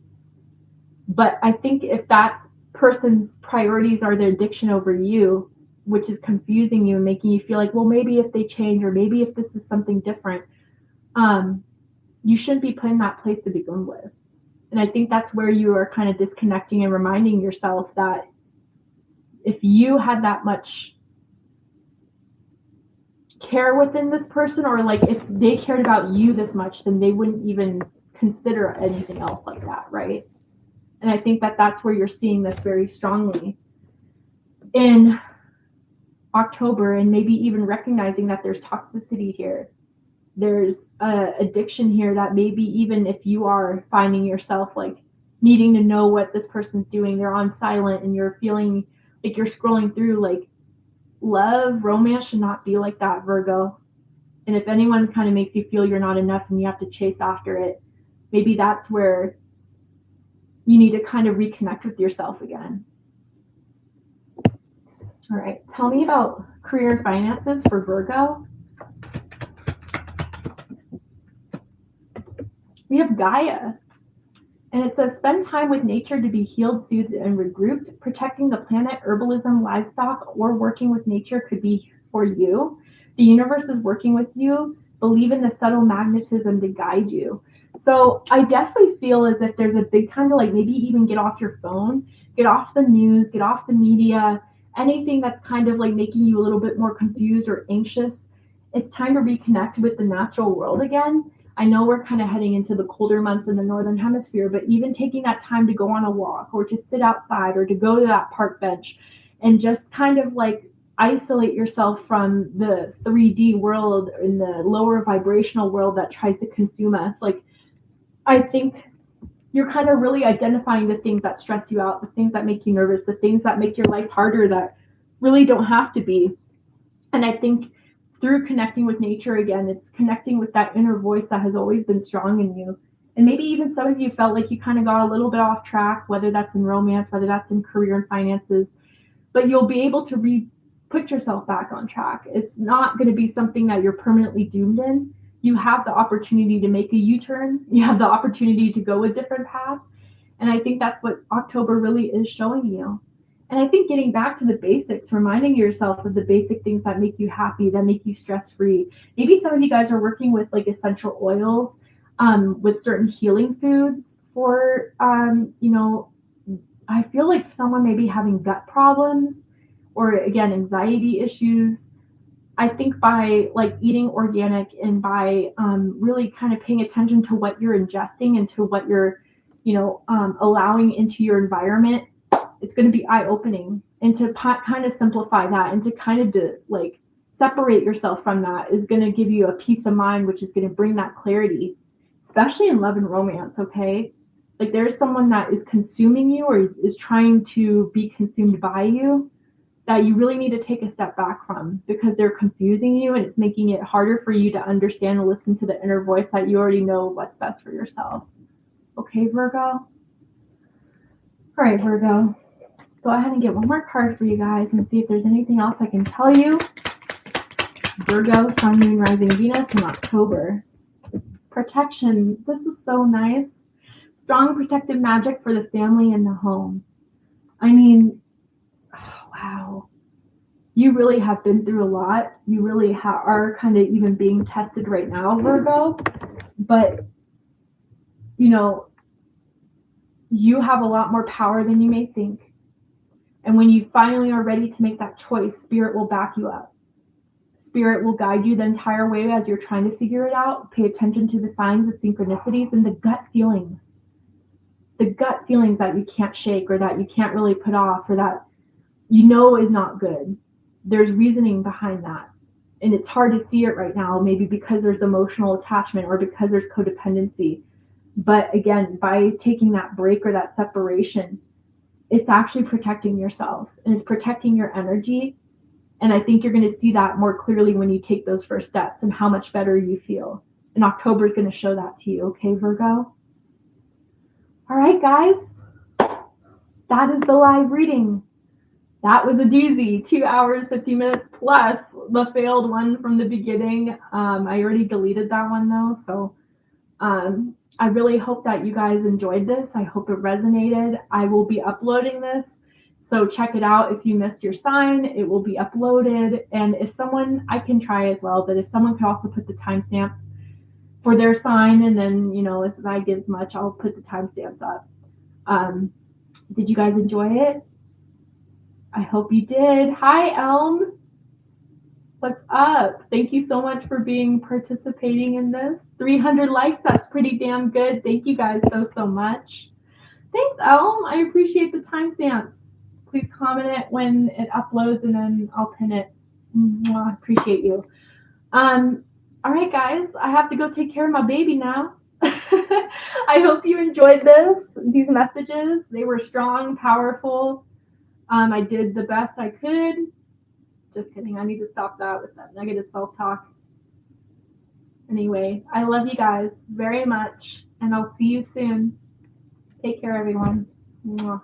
But I think if that person's priorities are their addiction over you, which is confusing you and making you feel like, well, maybe if they change, or maybe if this is something different, you shouldn't be put in that place to begin with. And I think that's where you are kind of disconnecting and reminding yourself that if you had that much care within this person, or like if they cared about you this much, then they wouldn't even consider anything else like that, right? And I think that that's where you're seeing this very strongly in October, and maybe even recognizing that there's toxicity here. There's addiction here that maybe even if you are finding yourself like needing to know what this person's doing, they're on silent, and you're feeling like you're scrolling through, like, love, romance should not be like that, Virgo. And if anyone kind of makes you feel you're not enough and you have to chase after it, maybe that's where you need to kind of reconnect with yourself again. All right, tell me about career and finances for Virgo. We have Gaia. And it says, spend time with nature to be healed, soothed, and regrouped. Protecting the planet, herbalism, livestock, or working with nature could be for you. The universe is working with you. Believe in the subtle magnetism to guide you. So I definitely feel as if there's a big time to like maybe even get off your phone, get off the news, get off the media, anything that's kind of like making you a little bit more confused or anxious. It's time to reconnect with the natural world again. I know we're kind of heading into the colder months in the Northern Hemisphere, but even taking that time to go on a walk, or to sit outside, or to go to that park bench and just kind of like isolate yourself from the 3D world and the lower vibrational world that tries to consume us. Like, I think you're kind of really identifying the things that stress you out, the things that make you nervous, the things that make your life harder that really don't have to be. And I think through connecting with nature again, it's connecting with that inner voice that has always been strong in you. And maybe even some of you felt like you kind of got a little bit off track, whether that's in romance, whether that's in career and finances, but you'll be able to put yourself back on track. It's not going to be something that you're permanently doomed in. You have the opportunity to make a U-turn. You have the opportunity to go a different path. And I think that's what October really is showing you. And I think getting back to the basics, reminding yourself of the basic things that make you happy, that make you stress-free. Maybe some of you guys are working with like essential oils, with certain healing foods for, I feel like someone may be having gut problems, or again, anxiety issues. I think by like eating organic and by really kind of paying attention to what you're ingesting and to what you're, allowing into your environment, it's going to be eye-opening. And to kind of simplify that and to kind of separate yourself from that is going to give you a peace of mind, which is going to bring that clarity, especially in love and romance, okay? Like, there's someone that is consuming you or is trying to be consumed by you that you really need to take a step back from, because they're confusing you and it's making it harder for you to understand and listen to the inner voice that you already know what's best for yourself. Okay, Virgo? All right, Virgo. go ahead and get one more card for you guys and see if there's anything else I can tell you. Virgo, Sun, Moon, Rising, Venus in October. Protection. This is so nice. Strong protective magic for the family and the home. I mean, oh, wow. You really have been through a lot. You really are kind of even being tested right now, Virgo. But, you know, you have a lot more power than you may think. And when you finally are ready to make that choice, Spirit will back you up. Spirit will guide you the entire way as you're trying to figure it out. Pay attention to the signs, the synchronicities, and the gut feelings. The gut feelings that you can't shake or that you can't really put off or that you know is not good. There's reasoning behind that. And it's hard to see it right now, maybe because there's emotional attachment or because there's codependency. But again, by taking that break or that separation, it's actually protecting yourself and it's protecting your energy. And I think you're going to see that more clearly when you take those first steps and how much better you feel. And October is going to show that to you. Okay, Virgo? All right, guys. That is the live reading. That was a doozy. 2 hours, 50 minutes plus the failed one from the beginning. I already deleted that one though. So I really hope that you guys enjoyed this. I hope it resonated. I will be uploading this. So check it out. If you missed your sign, it will be uploaded. And if someone, I can try as well, but if someone could also put the timestamps for their sign, and then, you know, if I get as much, I'll put the timestamps up. Did you guys enjoy it? I hope you did. Hi, Elm. What's up? Thank you so much for participating in this. 300 likes. That's pretty damn good. Thank you guys so much. Thanks, Elm. I appreciate the timestamps. Please comment it when it uploads and then I'll pin it. I appreciate you. All right, guys. I have to go take care of my baby now. I hope you enjoyed these messages. They were strong, powerful. I did the best I could. Just kidding. I need to stop that with that negative self-talk. Anyway, I love you guys very much, and I'll see you soon. Take care, everyone. Mwah.